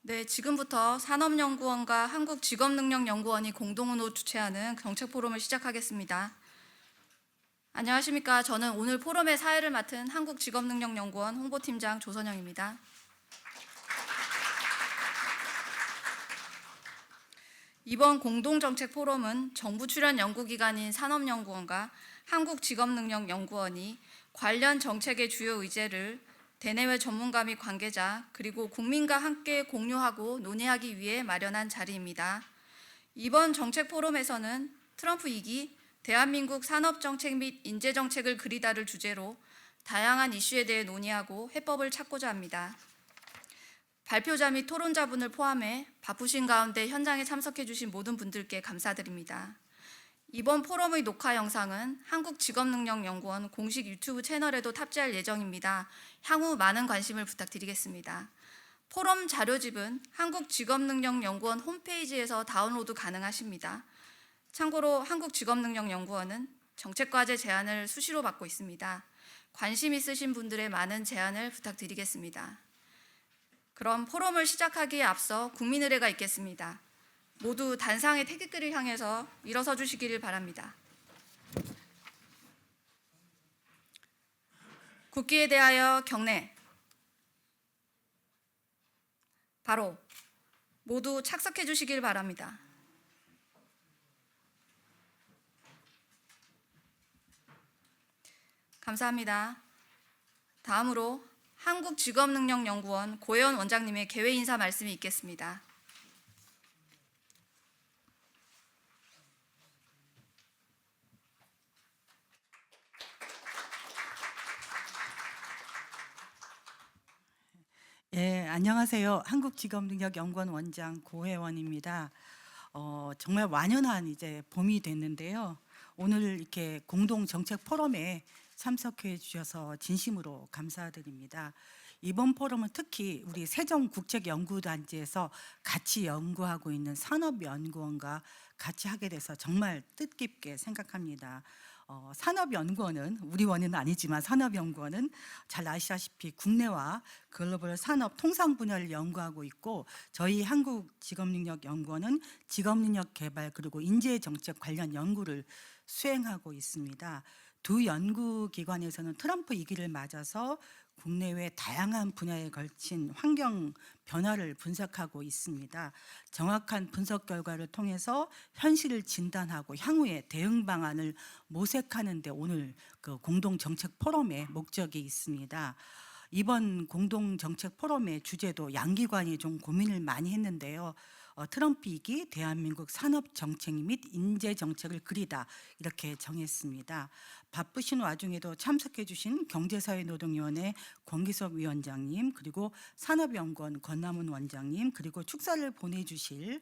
네, 지금부터 산업연구원과 한국직업능력연구원이 공동으로 주최하는 정책 포럼을 시작하겠습니다. 안녕하십니까. 저는 오늘 포럼의 사회를 맡은 한국직업능력연구원 홍보팀장 조선영입니다. 이번 공동정책 포럼은 정부 출연 연구기관인 산업연구원과 한국직업능력연구원이 관련 정책의 주요 의제를 대내외 전문가 및 관계자 그리고 국민과 함께 공유하고 논의하기 위해 마련한 자리입니다. 이번 정책 포럼에서는 트럼프 2기 대한민국 산업정책 및 인재정책을 그리다를 주제로 다양한 이슈에 대해 논의하고 해법을 찾고자 합니다. 발표자 및 토론자분을 포함해 바쁘신 가운데 현장에 참석해 주신 모든 분들께 감사드립니다. 이번 포럼의 녹화 영상은 한국직업능력연구원 공식 유튜브 채널에도 탑재할 예정입니다. 향후 많은 관심을 부탁드리겠습니다. 포럼 자료집은 한국직업능력연구원 홈페이지에서 다운로드 가능하십니다. 참고로 한국직업능력연구원은 정책과제 제안을 수시로 받고 있습니다. 관심 있으신 분들의 많은 제안을 부탁드리겠습니다. 그럼 포럼을 시작하기에 앞서 국민의례가 있겠습니다. 모두 단상의 태극기를 향해서 일어서 주시기를 바랍니다. 국기에 대하여 경례. 바로 모두 착석해 주시길 바랍니다. 감사합니다. 다음으로 한국직업능력연구원 고혜원 원장님의 개회 인사 말씀이 있겠습니다. 안녕하세요. 한국직업능력연구원 원장 고혜원입니다. 정말 완연한 이제 봄이 됐는데요. 오늘 이렇게 공동 정책 포럼에 참석해 주셔서 진심으로 감사드립니다. 이번 포럼은 특히 우리 세종국책연구단지에서 같이 연구하고 있는 산업연구원과 같이 하게 돼서 정말 뜻깊게 생각합니다. 산업연구원은 우리 원은 아니지만 산업연구원은 잘 아시다시피 국내와 글로벌 산업 통상 분야를 연구하고 있고, 저희 한국직업능력연구원은 직업능력 개발 그리고 인재정책 관련 연구를 수행하고 있습니다. 두 연구기관에서는 트럼프 2기를 맞아서 국내외 다양한 분야에 걸친 환경 변화를 분석하고 있습니다. 정확한 분석 결과를 통해서 현실을 진단하고 향후의 대응 방안을 모색하는 데 오늘 그 공동 정책 포럼의 목적이 있습니다. 이번 공동 정책 포럼의 주제도 양기관이 좀 고민을 많이 했는데요. 트럼프 2기 대한민국 산업 정책 및 인재 정책을 그리다, 이렇게 정했습니다. 바쁘신 와중에도 참석해 주신 경제사회노동위원회 권기석 위원장님, 그리고 산업연구원 권남은 원장님, 그리고 축사를 보내주실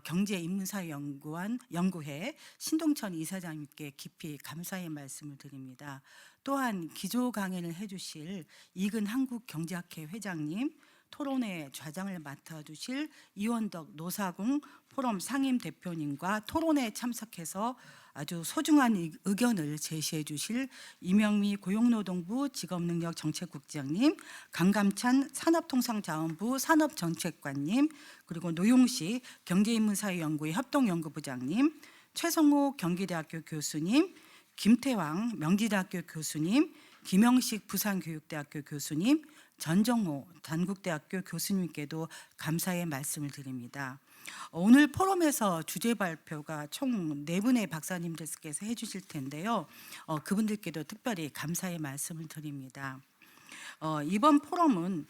경제인문사회연구원 연구회 신동천 이사장님께 깊이 감사의 말씀을 드립니다. 또한 기조 강연을 해주실 이근 한국경제학회 회장님, 토론회 좌장을 맡아주실 이원덕 노사공 포럼 상임 대표님과 토론회에 참석해서 아주 소중한 의견을 제시해 주실 이명미 고용노동부 직업능력정책국장님, 강감찬 산업통상자원부 산업정책관님, 그리고 노용식 경제인문사회연구회 협동연구부장님, 최성호 경기대학교 교수님, 김태왕 명지대학교 교수님, 김영식 부산교육대학교 교수님, 전정호 단국대학교 교수님께도 감사의 말씀을 드립니다. 오늘 포럼에서 주제 발표가 총 4분의 박사님들께서 해주실 텐데요. 그분들께도 특별히 감사의 말씀을 드립니다. 이번 포럼은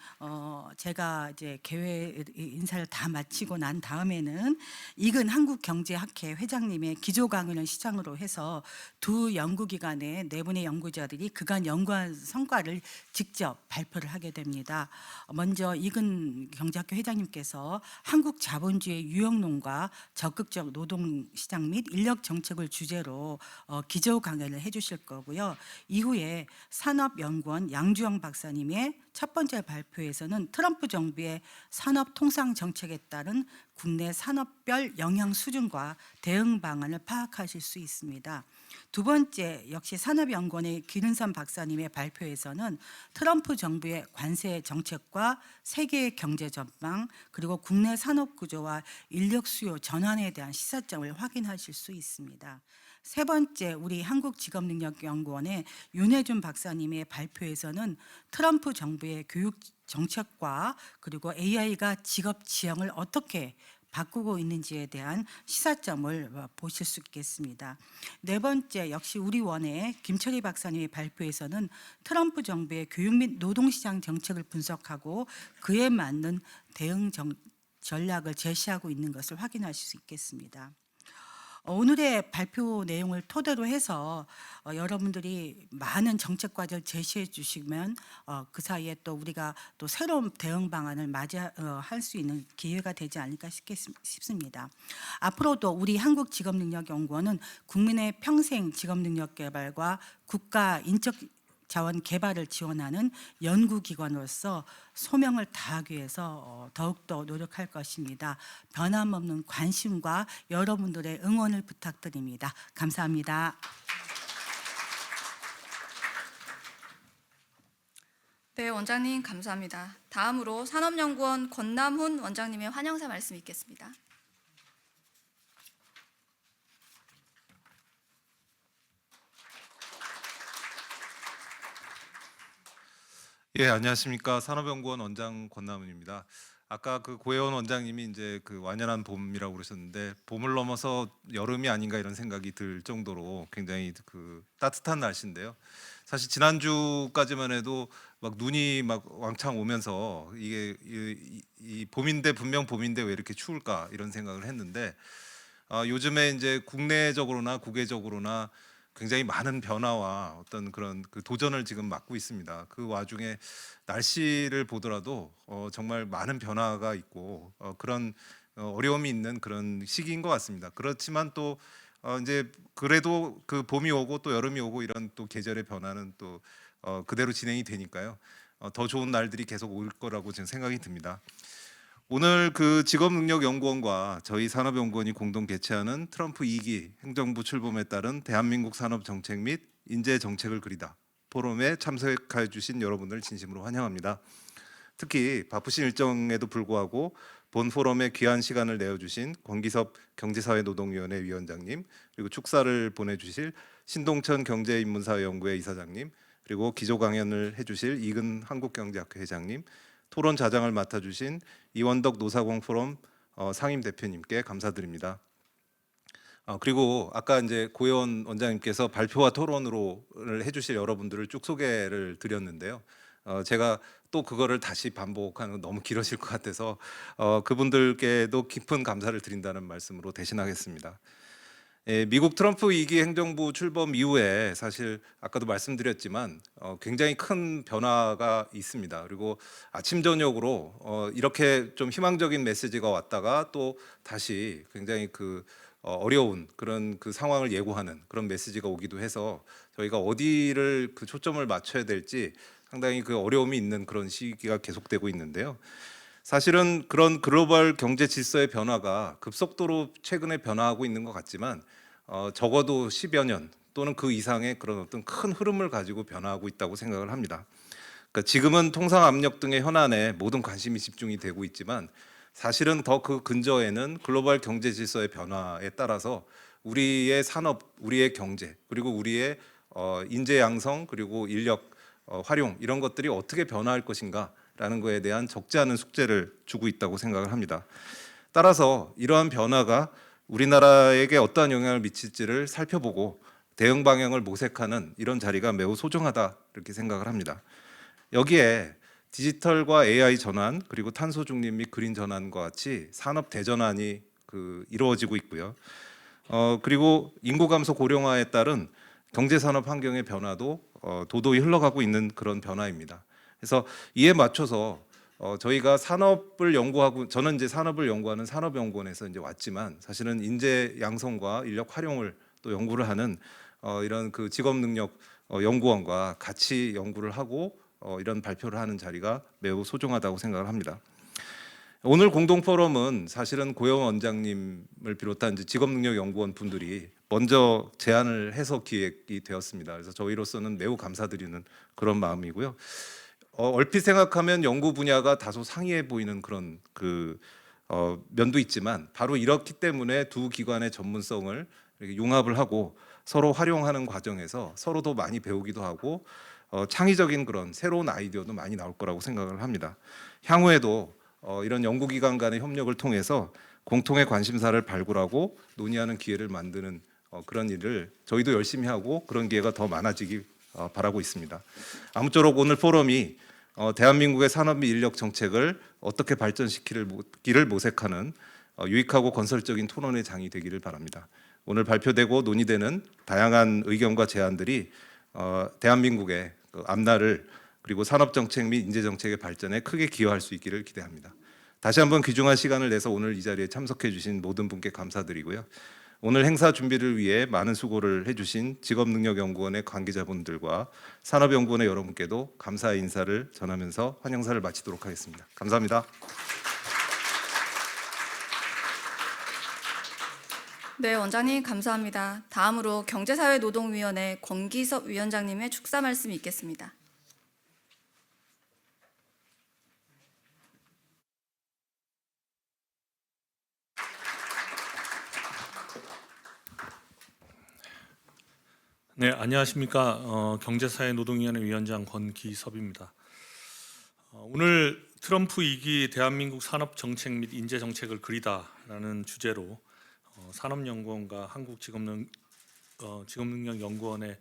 제가 이제 개회 인사를 다 마치고 난 다음에는 이근 한국경제학회 회장님의 기조 강연을 시작으로 해서 두 연구기관의 4분의 연구자들이 그간 연구한 성과를 직접 발표를 하게 됩니다. 먼저 이근 경제학회 회장님께서 한국 자본주의 유형론과 적극적 노동시장 및 인력 정책을 주제로 기조 강연을 해주실 거고요. 이후에 산업연구원 양주영 박사 박사님의 첫 번째 발표에서는 트럼프 정부의 산업 통상 정책에 따른 국내 산업별 영향 수준과 대응 방안을 파악하실 수 있습니다. 두 번째, 역시 산업연구원의 기른선 박사님의 발표에서는 트럼프 정부의 관세 정책과 세계의 경제 전망, 그리고 국내 산업 구조와 인력 수요 전환에 대한 시사점을 확인하실 수 있습니다. 세 번째, 우리 한국직업능력연구원의 윤혜준 박사님의 발표에서는 트럼프 정부의 교육 정책과 그리고 AI가 직업 지형을 어떻게 바꾸고 있는지에 대한 시사점을 보실 수 있겠습니다. 네 번째, 역시 우리 원의 김철희 박사님의 발표에서는 트럼프 정부의 교육 및 노동시장 정책을 분석하고 그에 맞는 대응 전략을 제시하고 있는 것을 확인하실 수 있겠습니다. 오늘의 발표 내용을 토대로 해서 여러분들이 많은 정책 과제를 제시해 주시면 그 사이에 또 우리가 또 새로운 대응 방안을 맞이할 수 있는 기회가 되지 않을까 싶습니다. 앞으로도 우리 한국직업능력연구원은 국민의 평생 직업능력 개발과 국가 인적 자원 개발을 지원하는 연구기관으로서 소명을 다하기 위해서 더욱더 노력할 것입니다. 변함없는 관심과 여러분들의 응원을 부탁드립니다. 감사합니다. 네, 원장님 감사합니다. 다음으로 산업연구원 권남훈 원장님의 환영사 말씀 있겠습니다. 예, 안녕하십니까. 산업연구원 원장 권남훈입니다. 아까 그 고혜원 원장님이 이제 그 완연한 봄이라고 그러셨는데 봄을 넘어서 여름이 아닌가 이런 생각이 들 정도로 굉장히 그 따뜻한 날씨인데요. 사실 지난주까지만 해도 막 눈이 막 왕창 오면서 이게 이 봄인데 분명 봄인데 왜 이렇게 추울까 이런 생각을 했는데 요즘에 이제 국내적으로나 국외적으로나 굉장히 많은 변화와 어떤 그런 그 도전을 지금 맞고 있습니다. 그 와중에 날씨를 보더라도 정말 많은 변화가 있고 그런 어려움이 있는 그런 시기인 것 같습니다. 그렇지만 또 이제 그래도 그 봄이 오고 또 여름이 오고 이런 또 계절의 변화는 또 그대로 진행이 되니까요. 더 좋은 날들이 계속 올 거라고 지금 생각이 듭니다. 오늘 그 직업능력연구원과 저희 산업연구원이 공동 개최하는 트럼프 2기 행정부 출범에 따른 대한민국 산업 정책 및 인재 정책을 그리다 포럼에 참석해 주신 여러분들 진심으로 환영합니다. 특히 바쁘신 일정에도 불구하고 본 포럼에 귀한 시간을 내어주신 권기섭 경제사회노동위원회 위원장님, 그리고 축사를 보내주실 신동천 경제인문사연구회 이사장님, 그리고 기조 강연을 해주실 이근 한국경제학회 회장님, 토론 자장을 맡아주신 이원덕 노사공 포럼 상임 대표님께 감사드립니다. 그리고 아까 이제 고혜원 원장님께서 발표와 토론으로를 해주실 여러분들을 쭉 소개를 드렸는데요. 제가 또 그거를 다시 반복하는 건 너무 길어질 것 같아서 그분들께도 깊은 감사를 드린다는 말씀으로 대신하겠습니다. 미국 트럼프 2기 행정부 출범 이후에 사실 아까도 말씀드렸지만 굉장히 큰 변화가 있습니다. 그리고 아침 저녁으로 이렇게 좀 희망적인 메시지가 왔다가 또 다시 굉장히 그 어려운 그런 그 상황을 예고하는 그런 메시지가 오기도 해서 저희가 어디를 그 초점을 맞춰야 될지 상당히 그 어려움이 있는 그런 시기가 계속되고 있는데요. 사실은 그런 글로벌 경제 질서의 변화가 급속도로 최근에 변화하고 있는 것 같지만 적어도 10여 년 또는 그 이상의 그런 어떤 큰 흐름을 가지고 변화하고 있다고 생각을 합니다. 그러니까 지금은 통상 압력 등의 현안에 모든 관심이 집중이 되고 있지만 사실은 더 그 근저에는 글로벌 경제 질서의 변화에 따라서 우리의 산업, 우리의 경제, 그리고 우리의 인재 양성, 그리고 인력 활용 이런 것들이 어떻게 변화할 것인가라는 것에 대한 적지 않은 숙제를 주고 있다고 생각을 합니다. 따라서 이러한 변화가 우리나라에게 어떠한 영향을 미칠지를 살펴보고 대응 방향을 모색하는 이런 자리가 매우 소중하다 이렇게 생각을 합니다. 여기에 디지털과 AI 전환, 그리고 탄소 중립 및 그린 전환과 같이 산업 대전환이 이루어지고 있고요. 그리고 인구 감소 고령화에 따른 경제 산업 환경의 변화도 도도히 흘러가고 있는 그런 변화입니다. 그래서 이에 맞춰서 저희가 산업을 연구하고, 저는 이제 산업을 연구하는 산업연구원에서 이제 왔지만 사실은 인재 양성과 인력 활용을 또 연구를 하는 이런 그 직업능력 연구원과 같이 연구를 하고 이런 발표를 하는 자리가 매우 소중하다고 생각을 합니다. 오늘 공동 포럼은 사실은 고혜원 원장님을 비롯한 이제 직업능력연구원 분들이 먼저 제안을 해서 기획이 되었습니다. 그래서 저희로서는 매우 감사드리는 그런 마음이고요. 얼핏 생각하면 연구 분야가 다소 상이해 보이는 그런 면도 있지만 바로 이렇기 때문에 두 기관의 전문성을 이렇게 융합을 하고 서로 활용하는 과정에서 서로도 많이 배우기도 하고 창의적인 그런 새로운 아이디어도 많이 나올 거라고 생각을 합니다. 향후에도 이런 연구기관 간의 협력을 통해서 공통의 관심사를 발굴하고 논의하는 기회를 만드는 그런 일을 저희도 열심히 하고 그런 기회가 더 많아지기 바라고 있습니다. 아무쪼록 오늘 포럼이 대한민국의 산업 및 인력 정책을 어떻게 발전시키기를 모색하는 유익하고 건설적인 토론의 장이 되기를 바랍니다. 오늘 발표되고 논의되는 다양한 의견과 제안들이 대한민국의 앞날을 그리고 산업 정책 및 인재 정책의 발전에 크게 기여할 수 있기를 기대합니다. 다시 한번 귀중한 시간을 내서 오늘 이 자리에 참석해 주신 모든 분께 감사드리고요. 오늘 행사 준비를 위해 많은 수고를 해주신 직업능력연구원의 관계자분들과 산업연구원의 여러분께도 감사의 인사를 전하면서 환영사를 마치도록 하겠습니다. 감사합니다. 네, 원장님 감사합니다. 다음으로 경제사회노동위원회 권기섭 위원장님의 축사 말씀이 있겠습니다. 네, 안녕하십니까. 경제사회노동위원회 위원장 권기섭입니다. 오늘 트럼프 2기 대한민국 산업정책 및 인재정책을 그리다라는 주제로 산업연구원과 한국직업능력연구원의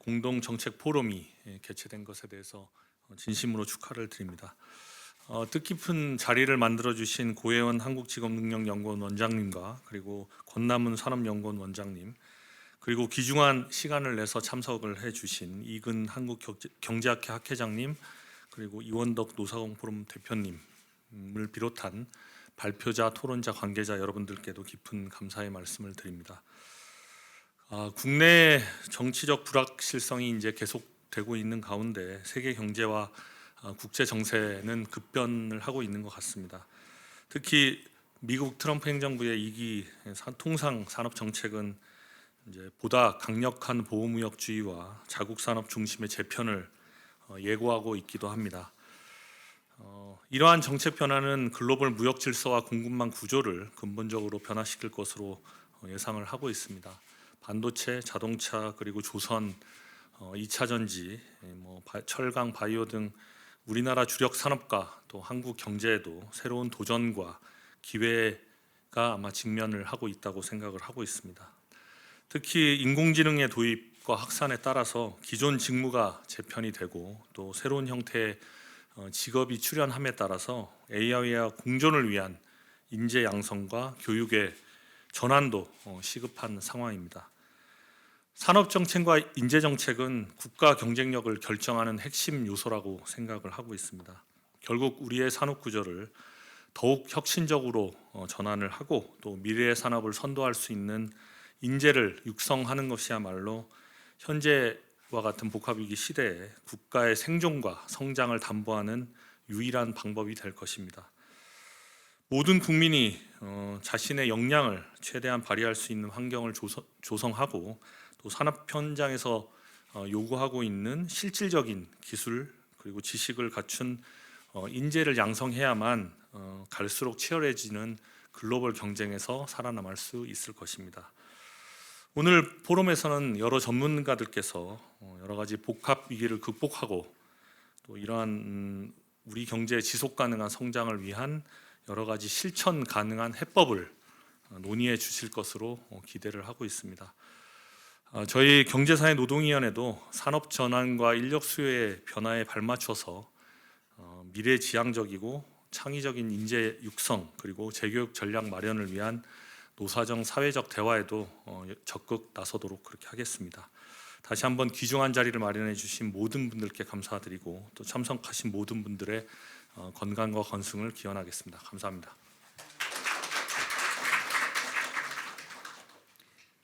공동정책 포럼이 개최된 것에 대해서 진심으로 축하를 드립니다. 뜻깊은 자리를 만들어주신 고혜원 한국직업능력연구원 원장님과 그리고 권남은 산업연구원 원장님, 그리고 귀중한 시간을 내서 참석을 해주신 이근 한국경제학회 학회장님, 그리고 이원덕 노사공포럼 대표님을 비롯한 발표자, 토론자, 관계자 여러분들께도 깊은 감사의 말씀을 드립니다. 국내 정치적 불확실성이 이제 계속되고 있는 가운데 세계 경제와 국제 정세는 급변을 하고 있는 것 같습니다. 특히 미국 트럼프 행정부의 2기 통상 산업 정책은 이제 보다 강력한 보호무역주의와 자국 산업 중심의 재편을 예고하고 있기도 합니다. 이러한 정책 변화는 글로벌 무역 질서와 공급망 구조를 근본적으로 변화시킬 것으로 예상을 하고 있습니다. 반도체, 자동차, 그리고 조선, 2차 전지, 철강, 바이오 등 우리나라 주력 산업과 또 한국 경제에도 새로운 도전과 기회가 아마 직면을 하고 있다고 생각을 하고 있습니다. 특히 인공지능의 도입과 확산에 따라서 기존 직무가 재편이 되고 또 새로운 형태의 직업이 출현함에 따라서 AI와 공존을 위한 인재 양성과 교육의 전환도 시급한 상황입니다. 산업 정책과 인재 정책은 국가 경쟁력을 결정하는 핵심 요소라고 생각을 하고 있습니다. 결국 우리의 산업 구조를 더욱 혁신적으로 전환을 하고 또 미래의 산업을 선도할 수 있는 인재를 육성하는 것이야말로 현재와 같은 복합위기 시대에 국가의 생존과 성장을 담보하는 유일한 방법이 될 것입니다. 모든 국민이 자신의 역량을 최대한 발휘할 수 있는 환경을 조성하고 또 산업 현장에서 요구하고 있는 실질적인 기술 그리고 지식을 갖춘 인재를 양성해야만 갈수록 치열해지는 글로벌 경쟁에서 살아남을 수 있을 것입니다. 오늘 포럼에서는 여러 전문가들께서 여러 가지 복합 위기를 극복하고 또 이러한 우리 경제의 지속 가능한 성장을 위한 여러 가지 실천 가능한 해법을 논의해 주실 것으로 기대를 하고 있습니다. 저희 경제사회노동위원회도 산업 전환과 인력 수요의 변화에 발맞춰서 미래지향적이고 창의적인 인재 육성 그리고 재교육 전략 마련을 위한 노사정 사회적 대화에도 적극 나서도록 그렇게 하겠습니다. 다시 한번 귀중한 자리를 마련해 주신 모든 분들께 감사드리고 또 참석하신 모든 분들의 건강과 건승을 기원하겠습니다. 감사합니다.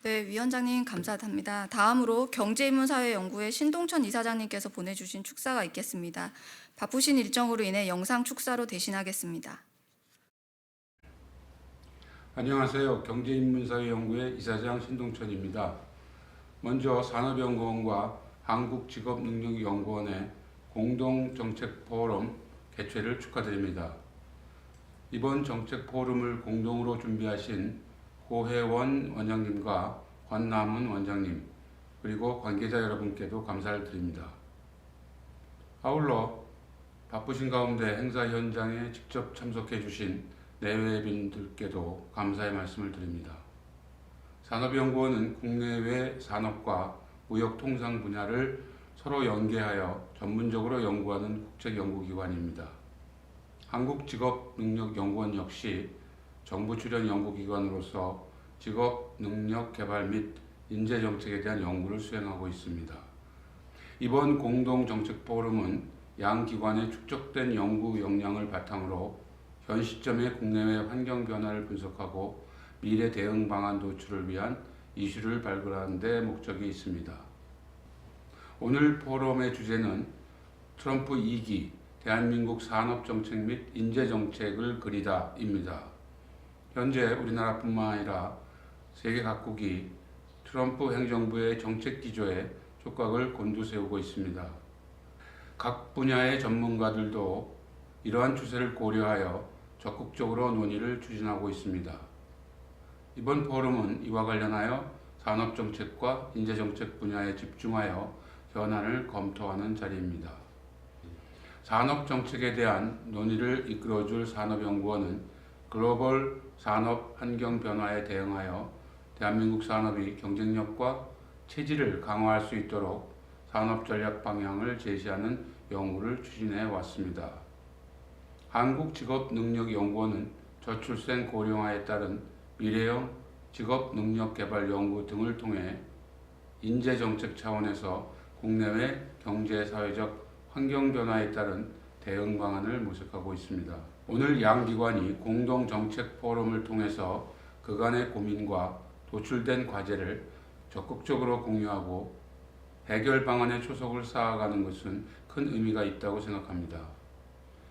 네, 위원장님 감사합니다. 다음으로 경제인문사회연구회 신동천 이사장님께서 보내주신 축사가 있겠습니다. 바쁘신 일정으로 인해 영상 축사로 대신하겠습니다. 안녕하세요. 경제인문사회연구회 이사장 신동천입니다. 먼저 산업연구원과 한국직업능력연구원의 공동정책포럼 개최를 축하드립니다. 이번 정책포럼을 공동으로 준비하신 고혜원 원장님과 권남은 원장님 그리고 관계자 여러분께도 감사를 드립니다. 아울러 바쁘신 가운데 행사 현장에 직접 참석해 주신 내외빈들께도 감사의 말씀을 드립니다. 산업연구원은 국내외 산업과 무역통상 분야를 서로 연계하여 전문적으로 연구하는 국책연구기관입니다. 한국직업능력연구원 역시 정부 출연 연구기관으로서 직업 능력 개발 및 인재 정책에 대한 연구를 수행하고 있습니다. 이번 공동정책 포럼은 양 기관의 축적된 연구 역량을 바탕으로 현 시점의 국내외 환경 변화를 분석하고 미래 대응 방안 도출을 위한 이슈를 발굴하는 데 목적이 있습니다. 오늘 포럼의 주제는 트럼프 2기 대한민국 산업정책 및 인재정책을 그리다입니다. 현재 우리나라뿐만 아니라 세계 각국이 트럼프 행정부의 정책 기조에 촉각을 곤두세우고 있습니다. 각 분야의 전문가들도 이러한 추세를 고려하여 적극적으로 논의를 추진하고 있습니다. 이번 포럼은 이와 관련하여 산업정책과 인재정책 분야에 집중하여 현안을 검토하는 자리입니다. 산업정책에 대한 논의를 이끌어줄 산업연구원은 글로벌 산업 환경 변화에 대응하여 대한민국 산업이 경쟁력과 체질을 강화할 수 있도록 산업 전략 방향을 제시하는 연구를 추진해 왔습니다. 한국직업능력연구원은 저출생 고령화에 따른 미래형 직업능력개발 연구 등을 통해 인재정책 차원에서 국내외 경제사회적 환경 변화에 따른 대응 방안을 모색하고 있습니다. 오늘 양 기관이 공동정책 포럼을 통해서 그간의 고민과 도출된 과제를 적극적으로 공유하고 해결 방안의 초석을 쌓아가는 것은 큰 의미가 있다고 생각합니다.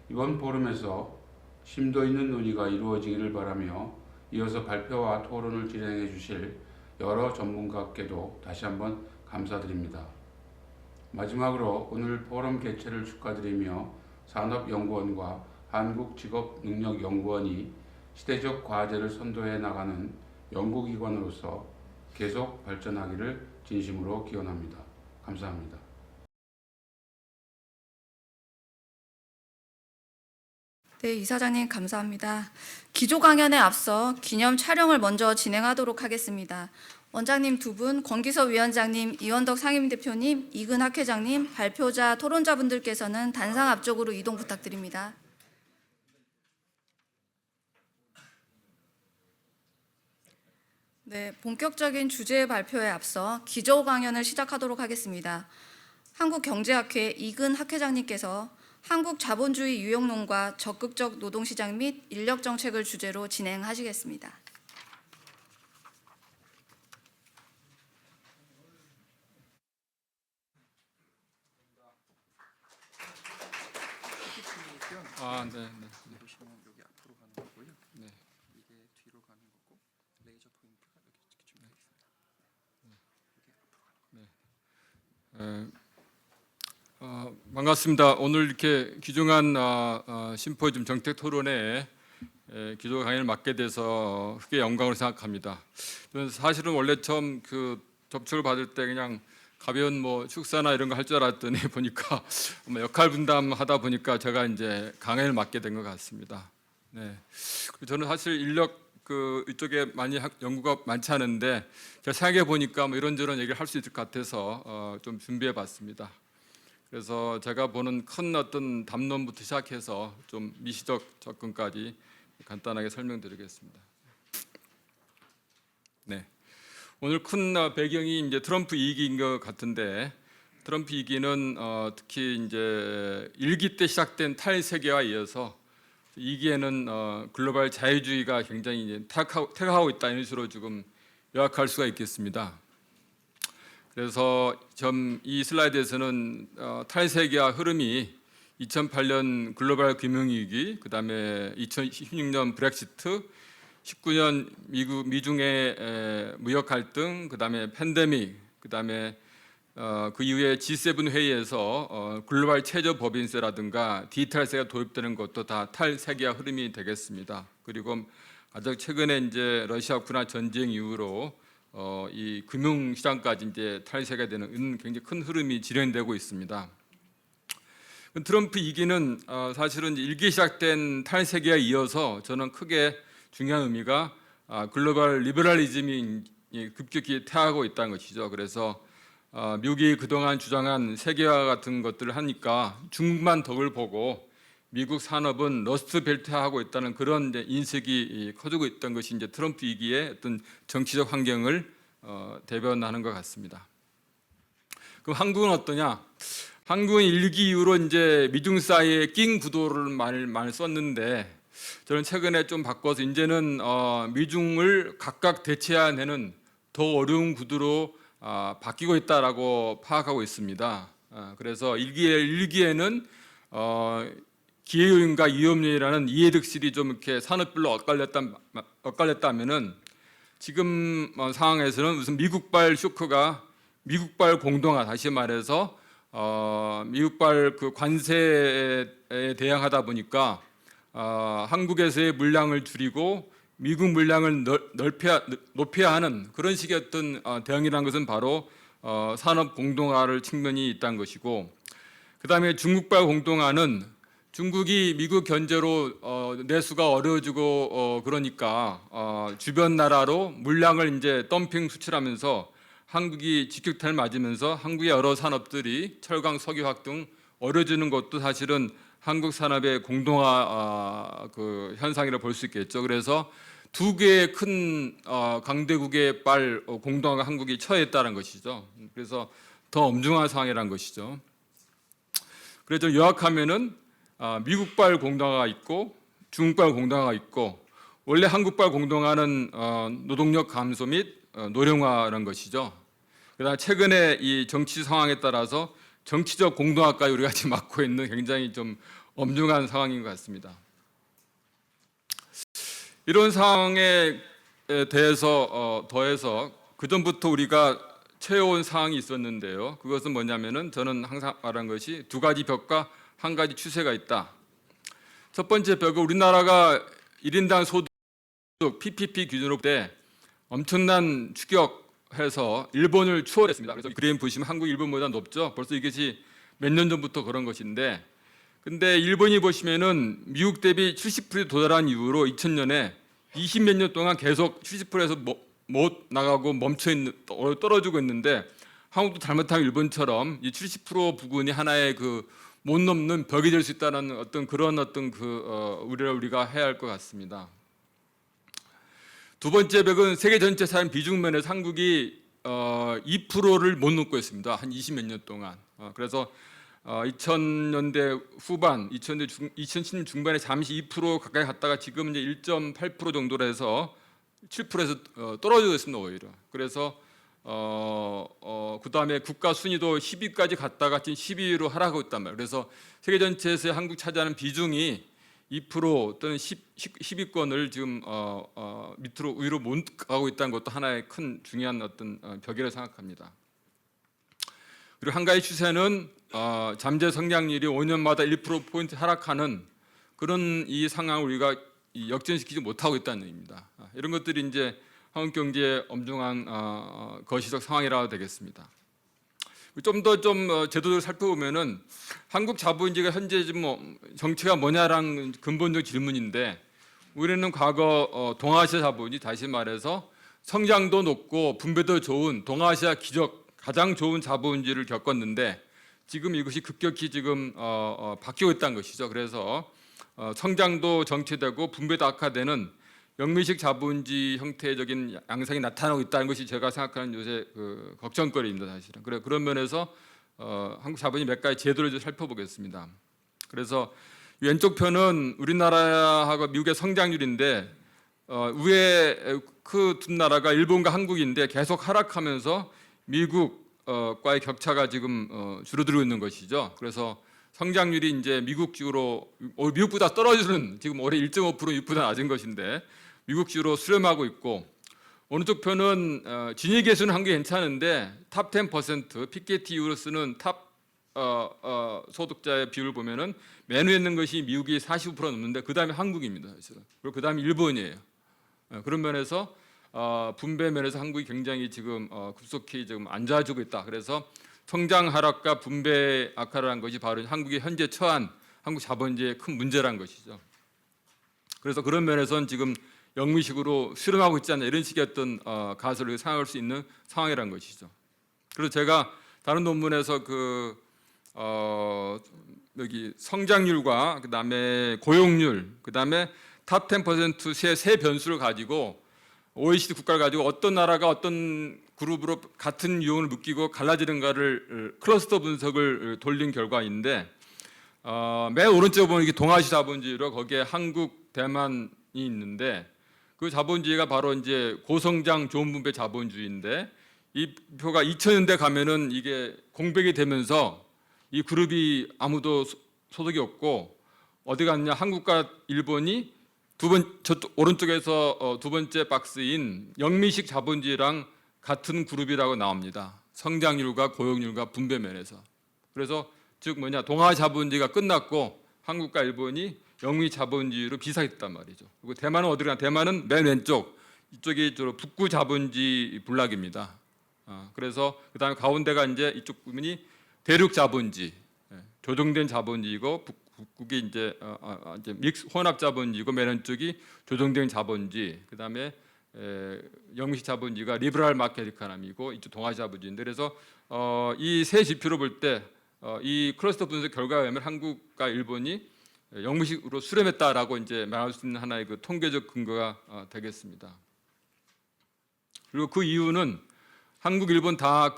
이번 포럼에서 심도 있는 논의가 이루어지기를 바라며 이어서 발표와 토론을 진행해 주실 여러 전문가께도 다시 한번 감사드립니다. 마지막으로 오늘 포럼 개최를 축하드리며 산업연구원과 한국직업능력연구원이 시대적 과제를 선도해 나가는 연구기관으로서 계속 발전하기를 진심으로 기원합니다. 감사합니다. 네, 이사장님 감사합니다. 기조 강연에 앞서 기념 촬영을 먼저 진행하도록 하겠습니다. 원장님 두 분, 권기석 위원장님, 이원덕 상임대표님, 이근 학회장님, 발표자, 토론자분들께서는 단상 앞쪽으로 이동 부탁드립니다. 네, 본격적인 주제 발표에 앞서 기조 강연을 시작하도록 하겠습니다. 한국경제학회 이근 학회장님께서 한국 자본주의 유형론과 적극적 노동시장 및 인력정책을 주제로 진행하시겠습니다. 네. 보시면 여기 앞으로 가는 거고요. 네. 이게 뒤로 가는 거고 레이저 포인트가 여기 준비되어 있어요. 반갑습니다. 오늘 이렇게 귀중한 심포지움 정책 토론에 기조 강연을 맡게 돼서 크게 영광으로 생각합니다. 저는 사실은 원래 처음 그 접촉을 받을 때 그냥 가벼운 뭐 축사나 이런 거 할 줄 알았더니 보니까 역할 분담하다 보니까 제가 이제 강연을 맡게 된 것 같습니다. 네. 저는 사실 인력 이쪽에 많이 연구가 많지 않은데 제가 생각해 보니까 뭐 이런저런 얘기를 할 수 있을 것 같아서 좀 준비해 봤습니다. 그래서 제가 보는 큰 어떤 담론부터 시작해서 좀 미시적 접근까지 간단하게 설명드리겠습니다. 네. 오늘 큰 배경이 이제 트럼프 2기인 것 같은데 트럼프 2기는 특히 이제 1기 때 시작된 탈세계화에 이어서 2기에는 글로벌 자유주의가 굉장히 이제 퇴각하고 있다 이런 식으로 지금 요약할 수가 있겠습니다. 그래서 이 슬라이드에서는 탈세계화 흐름이 2008년 글로벌 금융위기, 그다음에 2016년 브렉시트, 19년 미중의 무역 갈등, 그다음에 팬데믹, 그다음에 그 이후에 G7 회의에서 글로벌 최저 법인세라든가 디지털세가 도입되는 것도 다 탈세계화 흐름이 되겠습니다. 그리고 가장 최근에 이제 러시아 우크라이나 전쟁 이후로 이 금융시장까지 이제 탈세가 되는 굉장히 큰 흐름이 진행되고 있습니다. 트럼프 2기는 사실은 1기 시작된 탈세계에 이어서 저는 크게 중요한 의미가 글로벌 리버럴리즘이 급격히 퇴하고 있다는 것이죠. 그래서 미국이 그동안 주장한 세계화 같은 것들을 하니까 중국만 덕을 보고 미국 산업은 러스트 벨트하고 있다는 그런 이제 인식이 커지고 있던 것이 이제 트럼프 2기의 어떤 정치적 환경을 대변하는 것 같습니다. 그럼 한국은 어떠냐? 한국은 1기 이후로 이제 미중 사이의 낀 구도를 많이 썼는데 저는 최근에 좀 바꿔서 이제는 미중을 각각 대체해야 되는 더 어려운 구도로 바뀌고 있다라고 파악하고 있습니다. 그래서 1기에는 기회요인과 위험요인이라는 이해득실이 좀 이렇게 산업별로 엇갈렸다면은 지금 상황에서는 무슨 미국발 쇼크가 미국발 공동화, 다시 말해서 미국발 그 관세에 대항하다 보니까 한국에서의 물량을 줄이고 미국 물량을 높여야 하는 그런 식의 어떤 대응이라는 것은 바로 산업 공동화를 측면이 있다는 것이고, 그다음에 중국발 공동화는 중국이 미국 견제로 내수가 어려워지고 그러니까 주변 나라로 물량을 이제 덤핑 수출하면서 한국이 직격탄을 맞으면서 한국의 여러 산업들이 철강, 석유화학 등 어려워지는 것도 사실은 한국 산업의 공동화 그 현상이라고 볼 수 있겠죠. 그래서 두 개의 큰 강대국의 공동화가 한국이 처했다는 것이죠. 그래서 더 엄중한 상황이라는 것이죠. 그래서 요약하면은 미국발 공동화가 있고 중국발 공동화가 있고, 원래 한국발 공동화는 노동력 감소 및 노령화라는 것이죠. 그다음 최근에 이 정치 상황에 따라서 정치적 공동화까지 우리가 지금 맡고 있는 굉장히 좀 엄중한 상황인 것 같습니다. 이런 상황에 대해서 더해서 그 전부터 우리가 채워온 사항이 있었는데요. 그것은 뭐냐면은 저는 항상 말한 것이 두 가지 벽과 한 가지 추세가 있다. 첫 번째 벽은 우리나라가 1인당 소득 PPP 기준으로 때 엄청난 추격해서 일본을 추월했습니다. 그래서 그림 보시면 한국이 일본보다 높죠. 벌써 이것이 몇 년 전부터 그런 것인데, 근데 일본이 보시면은 미국 대비 70%에 도달한 이후로 2000년에 20몇 년 동안 계속 70%에서 못 나가고 멈춰 있는, 떨어지고 있는데, 한국도 잘못하면 일본처럼 이 70% 부근이 하나의 그 못 넘는 벽이 될 수 있다는 어떤 그런 어떤 우려를 우리가 해야 할 것 같습니다. 두 번째 벽은 세계 전체 사람 비중 면에서 한국이 2%를 못 넘고 있습니다. 한 20몇 년 동안. 그래서 2000년대 후반, 2010년 중반에 잠시 2% 가까이 갔다가 지금 이제 1.8% 정도로 해서 7%에서 떨어지고 있습니다, 오히려. 그래서 그다음에 국가 순위도 10위까지 갔다가 지금 12위로 하락하고 있단 말이에요. 그래서 세계 전체에서 한국 차지하는 비중이 2% 또는 10위권을 지금 밑으로 위로 못 가고 있다는 것도 하나의 큰 중요한 어떤 벽이라고 생각합니다. 그리고 한 가지 추세는 잠재 성장률이 5년마다 1%포인트 하락하는 그런 이 상황을 우리가 역전시키지 못하고 있다는 얘기입니다. 이런 것들이 이제 한국 경제의 엄중한 거시적 상황이라고 되겠습니다. 좀 더 제도를 살펴보면은 한국 자본주의가 현재 지금 정체가 뭐냐라는 근본적 질문인데, 우리는 과거 동아시아 자본주의, 다시 말해서 성장도 높고 분배도 좋은 동아시아 기적 가장 좋은 자본주의를 겪었는데, 지금 이것이 급격히 지금 바뀌고 있다는 것이죠. 그래서 성장도 정체되고 분배도 악화되는 영미식 자본주의 형태적인 양상이 나타나고 있다는 것이 제가 생각하는 요새 그 걱정거리입니다, 사실은. 그런 면에서 한국 자본주의 몇 가지 제도를 좀 살펴보겠습니다. 그래서 왼쪽 편은 우리나라하고 미국의 성장률인데, 위에 그 두 나라가 일본과 한국인데 계속 하락하면서 미국과의 격차가 지금 줄어들고 있는 것이죠. 그래서 성장률이 이제 미국보다 떨어지는, 지금 올해 1.5% 미국보다 낮은 것인데 미국식으로 수렴하고 있고, 오른쪽 편은 진위 계수는 한국이 괜찮은데 탑 10% PKT 이후로 쓰는 탑 소득자의 비율을 보면은 맨 위에 있는 것이 미국이 45% 넘는데 그 다음에 한국입니다. 그리고 그 다음에 일본이에요. 그런 면에서 분배 면에서 한국이 굉장히 지금 급속히 지금 안 좋아지고 있다. 그래서 성장 하락과 분배 악화라는 것이 바로 한국이 현재 처한 한국 자본주의의 큰 문제라는 것이죠. 그래서 그런 면에서는 지금 영미식으로 수렴하고 있지 않나, 이런 식의 어떤 가설을 상할 수 있는 상황이라는 것이죠. 그래서 제가 다른 논문에서 여기 성장률과 그다음에 고용률, 그다음에 탑 10%의 세 변수를 가지고 OECD 국가를 가지고 어떤 나라가 어떤 그룹으로 같은 유형을 묶이고 갈라지는가를 클러스터 분석을 돌린 결과인데, 맨 오른쪽에 보면 이게 동아시 자본주의로 거기에 한국, 대만이 있는데, 그 자본주의가 바로 이제 고성장 좋은 분배 자본주의인데, 이 표가 2000년대 가면은 이게 공백이 되면서 이 그룹이 아무도 소득이 없고 어디 갔냐, 한국과 일본이 저쪽 오른쪽에서 두 번째 박스인 영미식 자본주의랑 같은 그룹이라고 나옵니다. 성장률과 고용률과 분배 면에서. 그래서 즉 뭐냐, 동아 자본주의가 끝났고 한국과 일본이 영미 자본주의로 비슷했단 말이죠. 그리고 대만은 어디 가냐, 대만은 맨 왼쪽, 이쪽이 주로 북구 자본주의 블락입니다. 그래서 그다음에 가운데가 이제 이쪽 부분이 대륙 자본주의, 조정된 자본주의고, 북극이 이제 믹스 혼합 자본주의고, 맨 왼쪽이 조정된 자본주의, 그다음에 영미식 자본주의가 리버럴 마켓 이코노미고, 이쪽 동아시 자본주의인데, 그래서 이 세 지표를 볼 때 이 클러스터 분석 결과에 의하면 한국과 일본이 영미식으로 수렴했다라고 이제 말할 수 있는 하나의 그 통계적 근거가 되겠습니다. 그리고 그 이유는 한국, 일본 다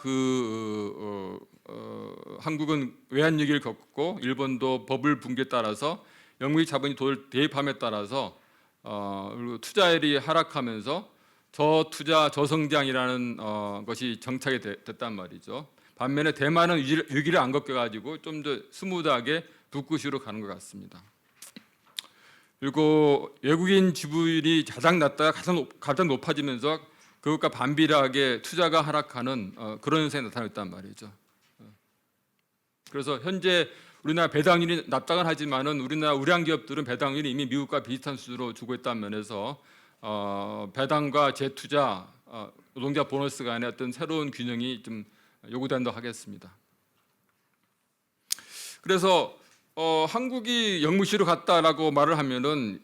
한국은 외환위기를 겪고 일본도 버블 붕괴에 따라서 영미식 자본이 대입함에 따라서 그리고 투자율이 하락하면서 저투자 저성장이라는 것이 정착이 됐단 말이죠. 반면에 대만은 위기를 안 겪어가지고 좀 더 스무드하게 북구시로 가는 것 같습니다. 그리고 외국인 지분이 가장 낮다가 가장 높아지면서 그것과 반비례하게 투자가 하락하는 그런 현상이 나타났단 말이죠. 그래서 현재 우리나라 배당률이 낮다곤 하지만은 우리나라 우량 기업들은 배당률이 이미 미국과 비슷한 수준으로 주고 있다는 면에서 배당과 재투자, 노동자 보너스 간의 어떤 새로운 균형이 좀 요구된다고 하겠습니다. 그래서 한국이 영미시로 갔다라고 말을 하면은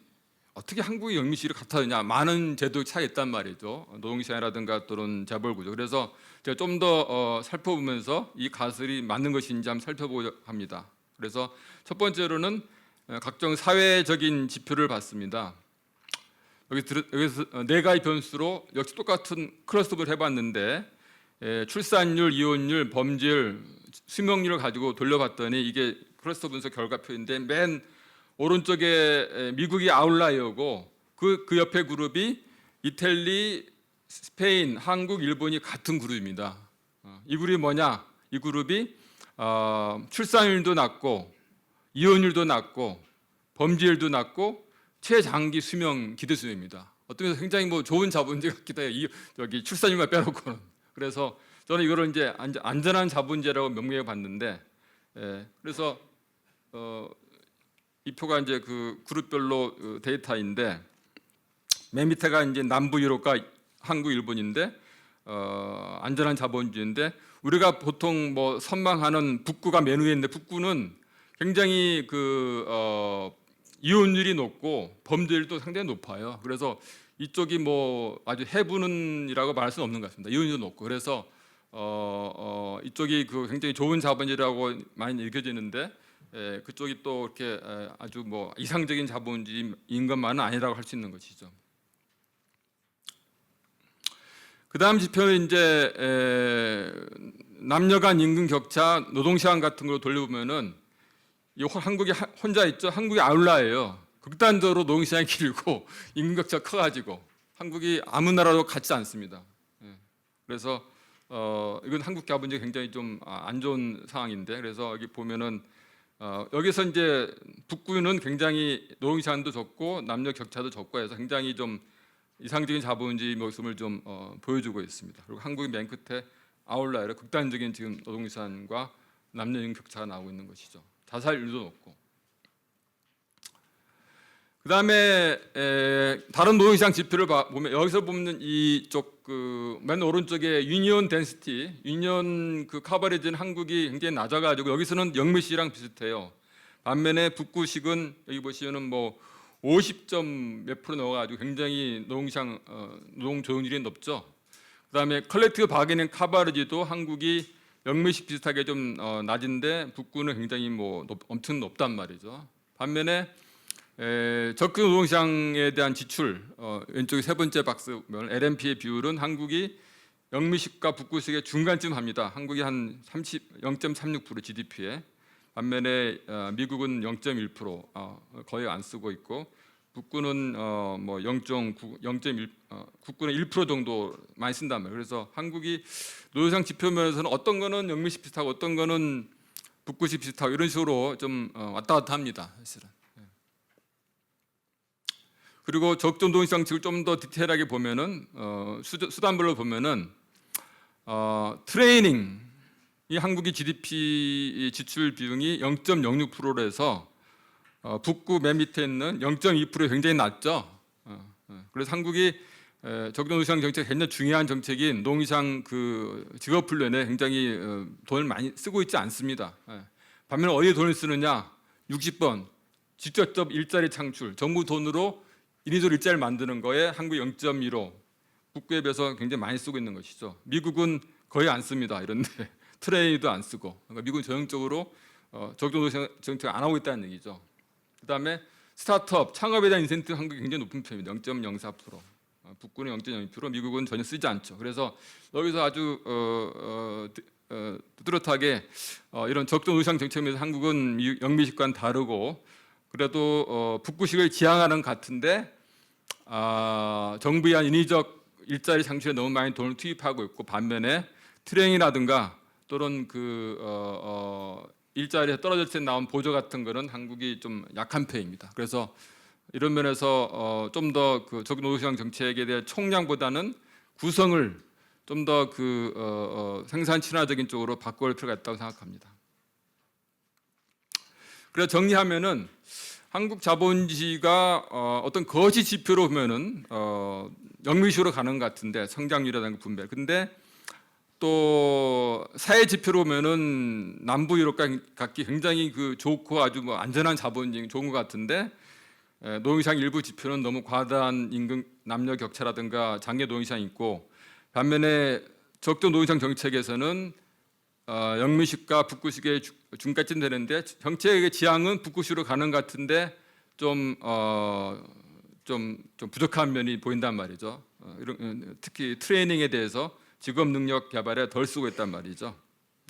어떻게 한국이 영미시로 갔다느냐, 많은 제도 차이가 있단 말이죠. 노동시장이라든가 또는 재벌구조. 그래서 제가 좀 더 살펴보면서 이 가설이 맞는 것인지 한번 살펴보려 합니다. 그래서 첫 번째로는 각종 사회적인 지표를 봤습니다. 여기서 네 가지 변수로 역시 똑같은 클러스터를 해봤는데, 출산율, 이혼율, 범죄율, 수명률을 가지고 돌려봤더니 이게 클러스터 분석 결과표인데, 맨 오른쪽에 미국이 아웃라이어고 그 옆에 그룹이 이탈리, 스페인, 한국, 일본이 같은 그룹입니다. 이 그룹이 뭐냐? 이 그룹이 출산율도 낮고 이혼율도 낮고 범죄율도 낮고 최장기 수명, 기대 수명입니다. 어떤 면에서 굉장히 좋은 자본주의 같기도 해요. 여기 출산율만 빼놓고는. 그래서 저는 이거를 이제 안전한 자본주의라고 명명해 봤는데, 그래서 이 표가 이제 그 그룹별로 데이터인데, 맨 밑에가 이제 남부 유럽과 한국, 일본인데, 안전한 자본주의인데, 우리가 보통 선망하는 북구가 맨 위에 있는데, 북구는 굉장히 이혼율이 높고 범죄율도 상당히 높아요. 그래서 이쪽이 아주 해부는이라고 말할 수는 없는 것 같습니다. 이혼율도 높고. 그래서 이쪽이 굉장히 좋은 자본주의라고 많이 읽혀지는데, 그쪽이 또 이렇게 아주 이상적인 자본주의인 것만은 아니라고 할 수 있는 것이죠. 그 다음 지표는 이제 남녀 간 임금 격차, 노동 시간 같은 걸 돌려보면은 한국이 혼자 있죠. 한국이 아울라예요. 극단적으로 노동시장이 길고 임금 격차가 커가지고 한국이 아무 나라도 같지 않습니다. 예. 그래서 이건 한국 자본주의 굉장히 좀 안 좋은 상황인데, 그래서 여기 보면은 여기서 이제 북구는 굉장히 노동시장도 적고 남녀 격차도 적고 해서 굉장히 좀 이상적인 자본주의 모습을 좀 보여주고 있습니다. 그리고 한국이 맨 끝에 아웃라이어 극단적인 지금 노동시장과 남녀 임금 격차가 나오고 있는 것이죠. 자살률도 높고. 그다음에 다른 노동시장 지표를 보면 여기서 보면 이쪽 그 맨 오른쪽에 유니온 덴시티, 유니온 그 커버리지는 한국이 굉장히 낮아가지고 여기서는 영미시랑 비슷해요. 반면에 북구식은 여기 보시면은 뭐 50점 몇 프로 넣어가지고 굉장히 노동시장 노동 조용률이 높죠. 그다음에 컬렉티브 바게닝 커버리지도 한국이 영미식 비슷하게 좀 낮은데 북구는 굉장히 뭐 엄청 높단 말이죠. 반면에 적극 노동시장에 대한 지출 왼쪽에 세 번째 박스 보면 LMP의 비율은 한국이 영미식과 북구식의 중간쯤 합니다. 한국이 한 0.36% GDP에 반면에 미국은 0.1% 거의 안 쓰고 있고 북구는 뭐 0.1 북구는 1% 정도 많이 쓴단 말이에요. 그래서 한국이 노동시장 지표 면에서는 어떤 거는 영미식 비슷하고 어떤 거는 북구식 비슷하고 이런 식으로 좀 왔다 갔다 합니다. 사실은. 그리고 적정 노동시장 지표를 좀 더 디테일하게 보면은 수단별로 보면은 트레이닝 이 한국의 GDP 지출 비용이 0.06%로 해서 북구 맨 밑에 있는 0.2% 굉장히 낮죠. 그래서 한국이 적정 노동시장 정책 굉장히 중요한 정책인 노동시장 그 직업 훈련에 굉장히 돈을 많이 쓰고 있지 않습니다. 반면에 어디에 돈을 쓰느냐? 60번 직접적 일자리 창출, 정부 돈으로 인위적으로 일자리를 만드는 거에 한국 0.15, 북구에 비해서 굉장히 많이 쓰고 있는 것이죠. 미국은 거의 안 씁니다. 이런데 트레이도 안 쓰고, 그러니까 미국은 전형적으로 적정 노동시장 정책 안 하고 있다는 얘기죠. 그다음에 스타트업, 창업에 대한 인센티브 한국이 굉장히 높은 편입니다. 0.04%, 북구는 0.02%, 미국은 전혀 쓰지 않죠. 그래서 여기서 아주 뚜렷하게 이런 적정 노동시장 정책에서 한국은 영미식과는 다르고 그래도 북구식을 지향하는 것 같은데 정부의 한 인위적 일자리 창출에 너무 많이 돈을 투입하고 있고 반면에 트레이닝이라든가 또는 일자리에 떨어질 때 나온 보조 같은 거는 한국이 좀 약한 편입니다. 그래서 이런 면에서 좀 더 그 적정 노동시장 정책에 대한 총량보다는 구성을 좀 더 생산 친화적인 쪽으로 바꿔올 필요가 있다고 생각합니다. 그래서 정리하면은 한국 자본주의가 어떤 거시 지표로 보면은 영미식으로 가는 것 같은데 성장률이라든가 분배. 근데 또 사회 지표로 보면은 남부 유럽과 같기 굉장히 그 좋고 아주 뭐 안전한 자본주의 좋은 것 같은데 노동시장 일부 지표는 너무 과다한 임금 남녀 격차라든가 장애 노동시장이 있고 반면에 적정 노동시장 정책에서는 영미식과 북구식의 중간쯤 되는데 정책의 지향은 북구식으로 가는 것 같은데 좀 부족한 면이 보인단 말이죠. 특히 트레이닝에 대해서 직업 능력 개발에 덜 쓰고 있단 말이죠.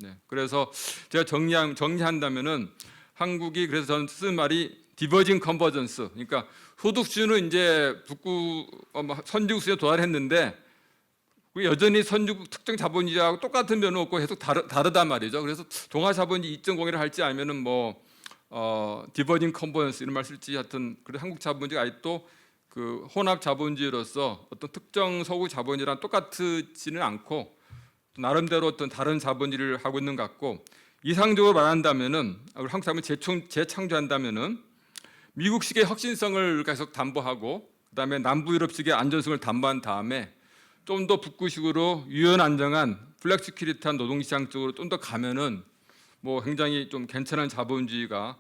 네, 그래서 제가 정리한다면은 한국이 그래서 저는 쓴 말이 디버징 컨버전스, 그러니까 소득 수준은 이제 북구 선진국 수준에 도달했는데 여전히 선진국 특정 자본주의하고 똑같은 면은 없고 계속 다르단 말이죠. 그래서 동아 자본주의 2.0을 할지 아니면은 뭐 디버징 컨버전스 이런 말 쓸지 하여튼 그래서 한국 자본주의가 아직도 그 혼합 자본주의로서 어떤 특정 서구 자본주의랑 똑같지는 않고 나름대로 어떤 다른 자본주의를 하고 있는 것 같고 이상적으로 말한다면은 우리 한국 자본주의 재창조한다면은 미국식의 혁신성을 계속 담보하고 그다음에 남부 유럽식의 안전성을 담보한 다음에 좀 더 북구식으로 유연 안정한 플렉시큐리티한 노동시장 쪽으로 좀 더 가면은 뭐 굉장히 좀 괜찮은 자본주의가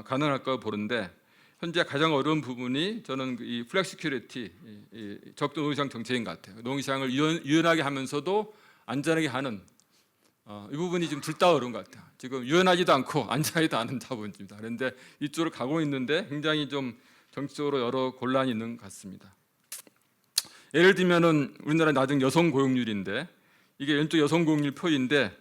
가능할 거 보는데 현재 가장 어려운 부분이 저는 이 플렉시큐리티, 적정 노동시장 정책인 것 같아요. 노동시장을 유연하게 하면서도 안전하게 하는 이 부분이 지금 둘 다 어려운 것 같아요. 지금 유연하지도 않고 안전하지도 않은 자본주의입니다. 그런데 이쪽으로 가고 있는데 굉장히 좀 정치적으로 여러 곤란이 있는 것 같습니다. 예를 들면은 우리나라 낮은 여성 고용률인데 이게 왼쪽 여성 고용률 표인데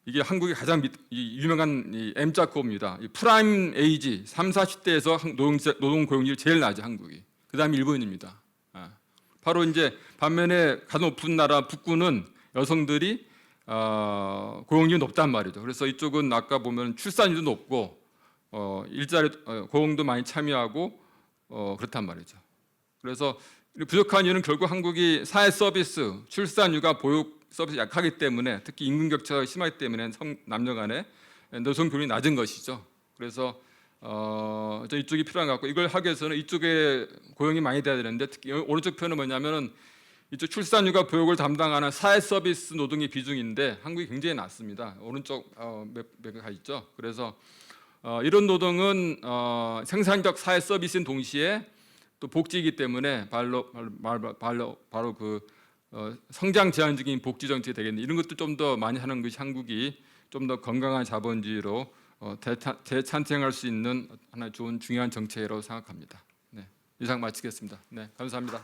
이게 한국의 가장 유명한 이 M자 구호입니다. 이 프라임 에이지 3, 40대에서 노동 고용률이 제일 낮아 한국이. 그다음에 일본입니다. 바로 이제 반면에 가장 높은 나라 북구는 여성들이 고용률이 높단 말이죠. 그래서 이쪽은 아까 보면 출산율도 높고 일자리 고용도 많이 참여하고 그렇단 말이죠. 그래서 부족한 이유는 결국 한국이 사회 서비스, 출산, 육아, 보육 서비스 약하기 때문에 특히 임금 격차가 심하기 때문에 남녀 간의 노동 교육이 낮은 것이죠. 그래서 이쪽이 필요한 것 같고 이걸 하기 위해서는 이쪽에 고용이 많이 돼야 되는데 특히 오른쪽 편은 뭐냐면은 이쪽 출산, 육아, 보육을 담당하는 사회 서비스 노동의 비중인데 한국이 굉장히 낮습니다. 오른쪽 몇 가 있죠. 그래서 이런 노동은 생산적 사회 서비스인 동시에 또 복지이기 때문에 바로 그 성장 제한적인 복지 정책이 되겠는데 이런 것도 좀 더 많이 하는 것이 한국이 좀 더 건강한 자본주의로 재탄생할 수 있는 하나의 좋은 중요한 정책이라고 생각합니다. 네, 이상 마치겠습니다. 네, 감사합니다.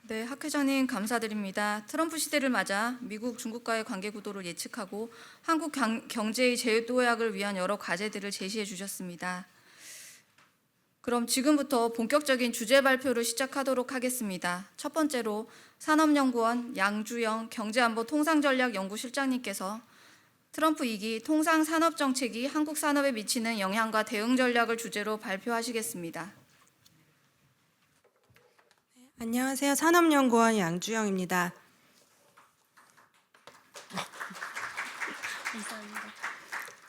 네, 학 회장님 감사드립니다. 트럼프 시대를 맞아 미국, 중국과의 관계 구도를 예측하고 한국 경제의 재도약을 위한 여러 과제들을 제시해 주셨습니다. 그럼 지금부터 본격적인 주제 발표를 시작하도록 하겠습니다. 첫 번째로 산업연구원 양주영 경제안보통상전략연구실장님께서 트럼프 2기 통상산업정책이 한국 산업에 미치는 영향과 대응 전략을 주제로 발표하시겠습니다. 안녕하세요. 산업연구원 양주영입니다.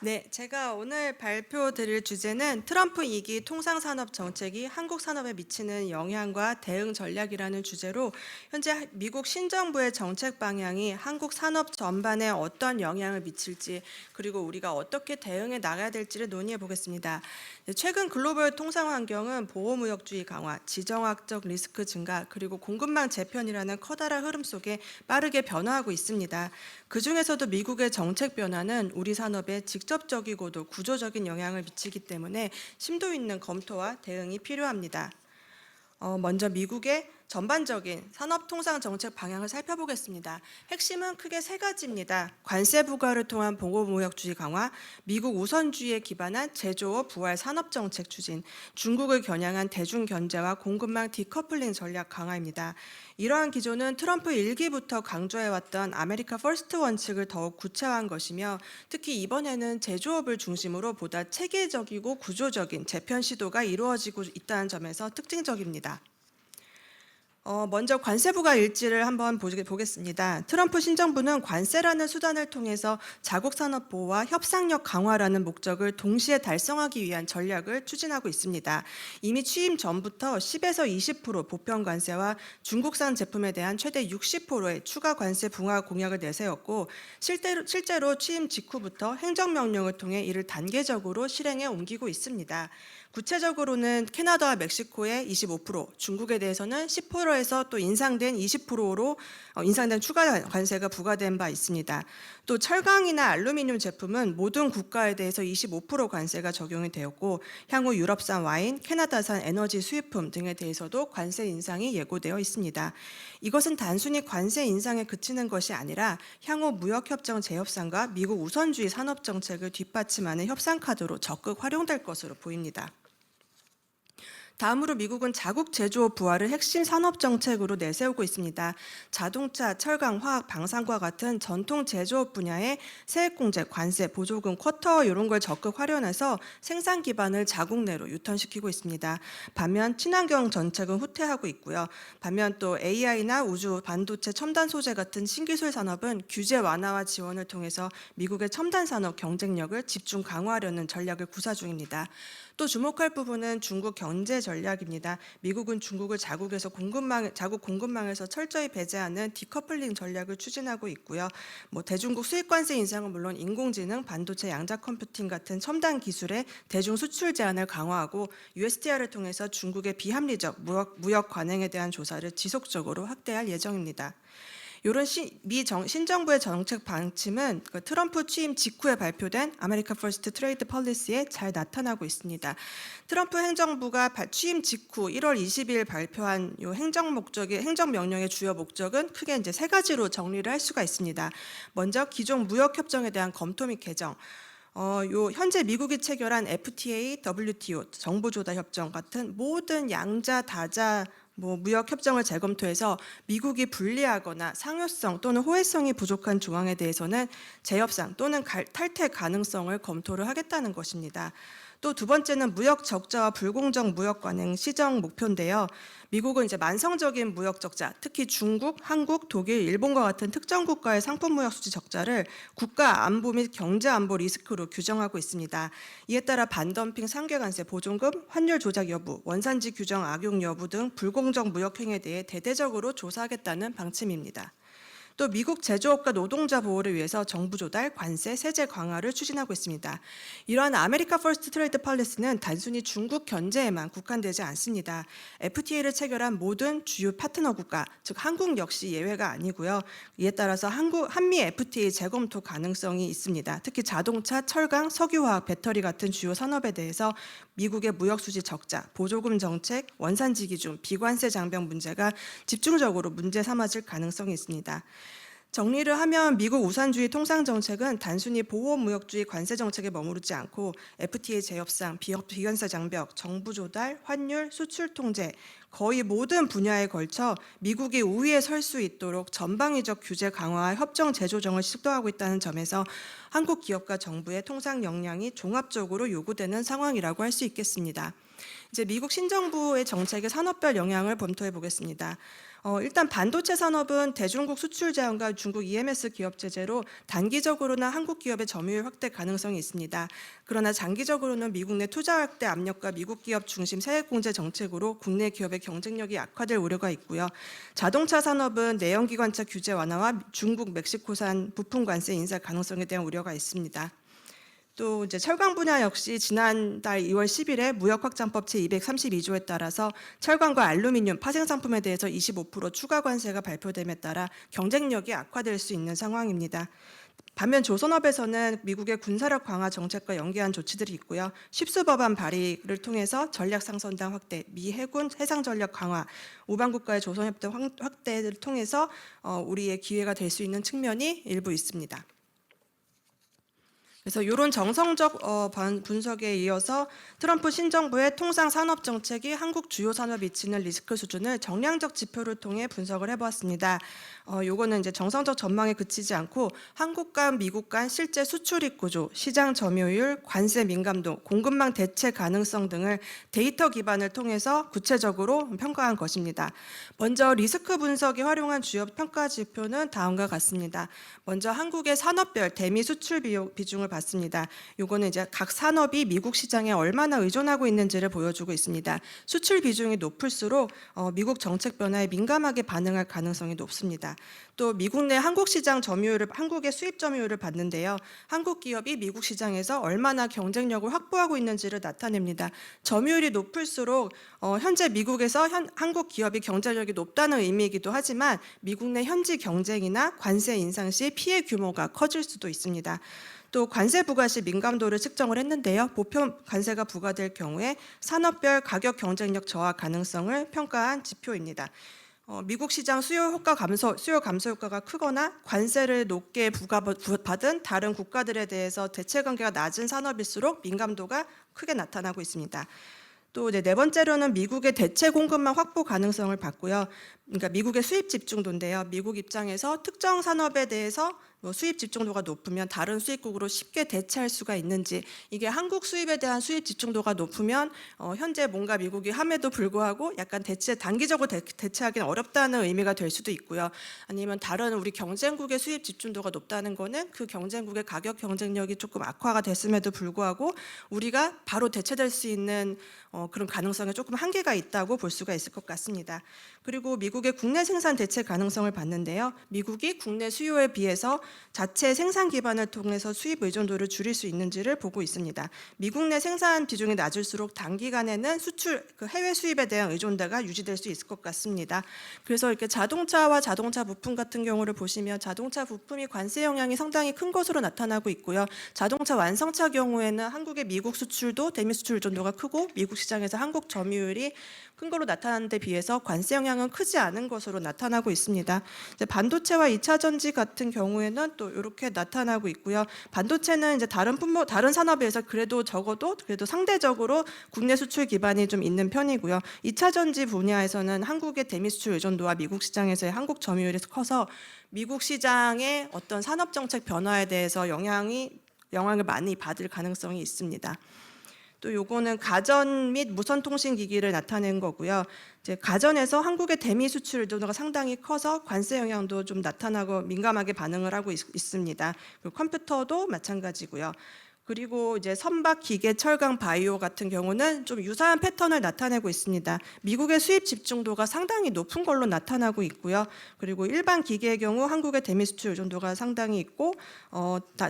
네, 제가 오늘 발표드릴 주제는 트럼프 2기 통상산업 정책이 한국 산업에 미치는 영향과 대응 전략이라는 주제로 현재 미국 신정부의 정책 방향이 한국 산업 전반에 어떤 영향을 미칠지 그리고 우리가 어떻게 대응해 나가야 될지를 논의해 보겠습니다. 최근 글로벌 통상 환경은 보호무역주의 강화, 지정학적 리스크 증가 그리고 공급망 재편이라는 커다란 흐름 속에 빠르게 변화하고 있습니다. 그중에서도 미국의 정책 변화는 우리 산업에 직접적이고도 구조적인 영향을 미치기 때문에 심도 있는 검토와 대응이 필요합니다. 먼저 미국의 전반적인 산업통상정책 방향을 살펴보겠습니다. 핵심은 크게 세 가지입니다. 관세 부과를 통한 보호무역주의 강화, 미국 우선주의에 기반한 제조업 부활 산업정책 추진, 중국을 겨냥한 대중견제와 공급망 디커플링 전략 강화입니다. 이러한 기조는 트럼프 1기부터 강조해왔던 아메리카 퍼스트 원칙을 더욱 구체화한 것이며 특히 이번에는 제조업을 중심으로 보다 체계적이고 구조적인 재편 시도가 이루어지고 있다는 점에서 특징적입니다. 먼저 관세 부과 일지를 한번 보겠습니다. 트럼프 신정부는 관세라는 수단을 통해서 자국 산업 보호와 협상력 강화라는 목적을 동시에 달성하기 위한 전략을 추진하고 있습니다. 이미 취임 전부터 10에서 20% 보편 관세와 중국산 제품에 대한 최대 60%의 추가 관세 붕화 공약을 내세웠고 실제로 취임 직후부터 행정명령을 통해 이를 단계적으로 실행에 옮기고 있습니다. 구체적으로는 캐나다와 멕시코에 25%, 중국에 대해서는 10%에서 또 인상된 20%로 인상된 추가 관세가 부과된 바 있습니다. 또 철강이나 알루미늄 제품은 모든 국가에 대해서 25% 관세가 적용이 되었고 향후 유럽산 와인, 캐나다산 에너지 수입품 등에 대해서도 관세 인상이 예고되어 있습니다. 이것은 단순히 관세 인상에 그치는 것이 아니라 향후 무역협정 재협상과 미국 우선주의 산업정책을 뒷받침하는 협상 카드로 적극 활용될 것으로 보입니다. 다음으로 미국은 자국 제조업 부활을 핵심 산업 정책으로 내세우고 있습니다. 자동차, 철강, 화학, 방산과 같은 전통 제조업 분야의 세액공제, 관세, 보조금, 쿼터 이런 걸 적극 활용해서 생산 기반을 자국 내로 유턴시키고 있습니다. 반면 친환경 정책은 후퇴하고 있고요. 반면 또 AI나 우주, 반도체, 첨단 소재 같은 신기술 산업은 규제 완화와 지원을 통해서 미국의 첨단 산업 경쟁력을 집중 강화하려는 전략을 구사 중입니다. 또 주목할 부분은 중국 경제 전략입니다. 미국은 중국을 자국 공급망에서 철저히 배제하는 디커플링 전략을 추진하고 있고요. 대중국 수입 관세 인상은 물론 인공지능, 반도체, 양자 컴퓨팅 같은 첨단 기술의 대중 수출 제한을 강화하고 USTR을 통해서 중국의 비합리적 무역 관행에 대한 조사를 지속적으로 확대할 예정입니다. 이런 신정부의 정책 방침은 그 트럼프 취임 직후에 발표된 아메리카 퍼스트 트레이드 폴리시에 잘 나타나고 있습니다. 트럼프 행정부가 취임 직후 1월 20일 발표한 요 행정명령의 주요 목적은 크게 이제 세 가지로 정리를 할 수가 있습니다. 먼저 기존 무역 협정에 대한 검토 및 개정. 현재 미국이 체결한 FTA, WTO, 정보조달 협정 같은 모든 양자, 다자 무역 협정을 재검토해서 미국이 불리하거나 상효성 또는 호혜성이 부족한 조항에 대해서는 재협상 또는 탈퇴 가능성을 검토를 하겠다는 것입니다. 또 두 번째는 무역 적자와 불공정 무역 관행 시정 목표인데요. 미국은 이제 만성적인 무역 적자, 특히 중국, 한국, 독일, 일본과 같은 특정 국가의 상품 무역 수지 적자를 국가 안보 및 경제 안보 리스크로 규정하고 있습니다. 이에 따라 반덤핑 상계 관세 보존금, 환율 조작 여부, 원산지 규정 악용 여부 등 불공정 무역 행위에 대해 대대적으로 조사하겠다는 방침입니다. 또 미국 제조업과 노동자 보호를 위해서 정부 조달, 관세, 세제 강화를 추진하고 있습니다. 이러한 아메리카 퍼스트 트레이드 폴리시는 단순히 중국 견제에만 국한되지 않습니다. FTA를 체결한 모든 주요 파트너 국가, 즉 한국 역시 예외가 아니고요. 이에 따라서 한미 FTA 재검토 가능성이 있습니다. 특히 자동차, 철강, 석유화학, 배터리 같은 주요 산업에 대해서 미국의 무역 수지 적자, 보조금 정책, 원산지 기준, 비관세 장벽 문제가 집중적으로 문제 삼아질 가능성이 있습니다. 정리를 하면 미국 우선주의 통상 정책은 단순히 보호 무역주의 관세 정책에 머무르지 않고 FTA 재협상, 비관세 장벽, 정부 조달, 환율, 수출 통제 거의 모든 분야에 걸쳐 미국이 우위에 설 수 있도록 전방위적 규제 강화와 협정 재조정을 시도하고 있다는 점에서 한국 기업과 정부의 통상 역량이 종합적으로 요구되는 상황이라고 할 수 있겠습니다. 이제 미국 신정부의 정책의 산업별 영향을 검토해 보겠습니다. 일단 반도체 산업은 대중국 수출 제한과 중국 EMS 기업 제재로 단기적으로는 한국 기업의 점유율 확대 가능성이 있습니다. 그러나 장기적으로는 미국 내 투자 확대 압력과 미국 기업 중심 세액 공제 정책으로 국내 기업의 경쟁력이 악화될 우려가 있고요. 자동차 산업은 내연기관차 규제 완화와 중국, 멕시코산 부품 관세 인사 가능성에 대한 우려가 있습니다. 또 이제 철강 분야 역시 지난달 2월 10일에 무역확장법 제232조에 따라서 철강과 알루미늄 파생 상품에 대해서 25% 추가 관세가 발표됨에 따라 경쟁력이 악화될 수 있는 상황입니다. 반면 조선업에서는 미국의 군사력 강화 정책과 연계한 조치들이 있고요. 쉽수 법안 발의를 통해서 전략 상선당 확대, 미 해군 해상 전력 강화, 우방 국가의 조선협력 확대를 통해서 우리의 기회가 될 수 있는 측면이 일부 있습니다. 그래서 이런 정성적 분석에 이어서 트럼프 신정부의 통상 산업 정책이 한국 주요 산업에 미치는 리스크 수준을 정량적 지표를 통해 분석을 해보았습니다. 요거는 이제 정성적 전망에 그치지 않고 한국 간 미국 간 실제 수출입 구조, 시장 점유율, 관세 민감도, 공급망 대체 가능성 등을 데이터 기반을 통해서 구체적으로 평가한 것입니다. 먼저 리스크 분석에 활용한 주요 평가 지표는 다음과 같습니다. 먼저 한국의 산업별 대미 수출 비중을 봤습니다. 요거는 이제 각 산업이 미국 시장에 얼마나 의존하고 있는지를 보여주고 있습니다. 수출 비중이 높을수록 미국 정책 변화에 민감하게 반응할 가능성이 높습니다. 또 미국 내 한국 시장 점유율을 한국의 수입 점유율을 봤는데요. 한국 기업이 미국 시장에서 얼마나 경쟁력을 확보하고 있는지를 나타냅니다. 점유율이 높을수록 현재 미국에서 한국 기업이 경쟁력이 높다는 의미이기도 하지만 미국 내 현지 경쟁이나 관세 인상 시 피해 규모가 커질 수도 있습니다. 또 관세 부과 시 민감도를 측정을 했는데요. 보편 관세가 부과될 경우에 산업별 가격 경쟁력 저하 가능성을 평가한 지표입니다. 미국 시장 수요 감소 효과가 크거나 관세를 높게 부과받은 다른 국가들에 대해서 대체 관계가 낮은 산업일수록 민감도가 크게 나타나고 있습니다. 또 이제 네 번째로는 미국의 대체 공급망 확보 가능성을 봤고요. 그러니까 미국의 수입 집중도인데요. 미국 입장에서 특정 산업에 대해서 수입 집중도가 높으면 다른 수입국으로 쉽게 대체할 수가 있는지, 이게 한국 수입에 대한 수입 집중도가 높으면 현재 뭔가 미국이 함에도 불구하고 약간 단기적으로 대체하기는 어렵다는 의미가 될 수도 있고요. 아니면 다른 우리 경쟁국의 수입 집중도가 높다는 거는 그 경쟁국의 가격 경쟁력이 조금 악화가 됐음에도 불구하고 우리가 바로 대체될 수 있는 그런 가능성에 조금 한계가 있다고 볼 수가 있을 것 같습니다. 그리고 미국의 국내 생산 대체 가능성을 봤는데요. 미국이 국내 수요에 비해서 자체 생산 기반을 통해서 수입 의존도를 줄일 수 있는지를 보고 있습니다. 미국 내 생산 비중이 낮을수록 단기간에는 수출 해외 수입에 대한 의존도가 유지될 수 있을 것 같습니다. 그래서 이렇게 자동차와 자동차 부품 같은 경우를 보시면 자동차 부품이 관세 영향이 상당히 큰 것으로 나타나고 있고요. 자동차 완성차 경우에는 한국의 미국 수출도 대미 수출 의존도가 크고 미국 시장에서 한국 점유율이 큰 걸로 나타나는 데 비해서 관세 영향은 크지 않은 것으로 나타나고 있습니다. 이제 반도체와 2차 전지 같은 경우에는 또 이렇게 나타나고 있고요. 반도체는 이제 다른 산업에 비해서 그래도 상대적으로 국내 수출 기반이 좀 있는 편이고요. 2차 전지 분야에서는 한국의 대미 수출 의존도와 미국 시장에서의 한국 점유율이 커서 미국 시장의 어떤 산업 정책 변화에 대해서 영향을 많이 받을 가능성이 있습니다. 또 요거는 가전 및 무선 통신 기기를 나타낸 거고요. 이제 가전에서 한국의 대미 수출 의존도가 상당히 커서 관세 영향도 좀 나타나고 민감하게 반응을 하고 있습니다. 그리고 컴퓨터도 마찬가지고요. 그리고 이제 선박, 기계, 철강, 바이오 같은 경우는 좀 유사한 패턴을 나타내고 있습니다. 미국의 수입 집중도가 상당히 높은 걸로 나타나고 있고요. 그리고 일반 기계의 경우 한국의 대미 수출 의존도가 상당히 있고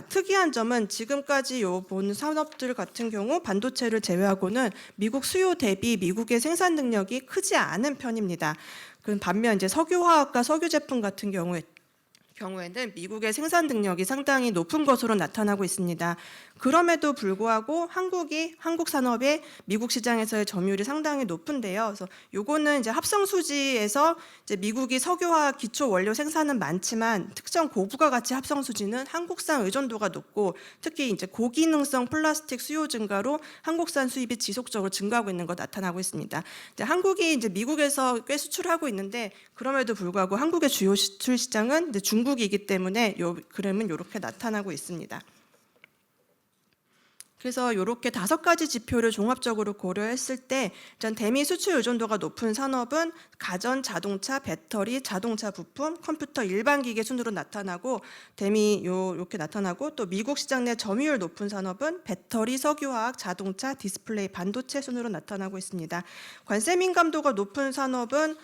특이한 점은 지금까지 본 산업들 같은 경우 반도체를 제외하고는 미국 수요 대비 미국의 생산 능력이 크지 않은 편입니다. 반면 이제 석유화학과 석유 제품 같은 경우에는 미국의 생산 능력이 상당히 높은 것으로 나타나고 있습니다. 그럼에도 불구하고 한국 산업의 미국 시장에서의 점유율이 상당히 높은데요. 그래서 요거는 이제 합성 수지에서 이제 미국이 석유화학 기초 원료 생산은 많지만 특정 고부가 가치 합성 수지는 한국산 의존도가 높고 특히 이제 고기능성 플라스틱 수요 증가로 한국산 수입이 지속적으로 증가하고 있는 것 나타나고 있습니다. 이제 한국이 이제 미국에서 꽤 수출하고 있는데 그럼에도 불구하고 한국의 주요 수출 시장은 이제 중국이기 때문에 요 그림은 이렇게 나타나고 있습니다. 그래서 이렇게 5가지 지표를 종합적으로 고려했을 때 일단 대미 수출 의존도가 높은 산업은 가전, 자동차, 배터리, 자동차 부품, 컴퓨터, 일반 기계 순으로 나타나고 대미 이렇게 나타나고 또 미국 시장 내 점유율 높은 산업은 배터리, 석유화학, 자동차, 디스플레이, 반도체 순으로 나타나고 있습니다. 관세 민감도가 높은 산업은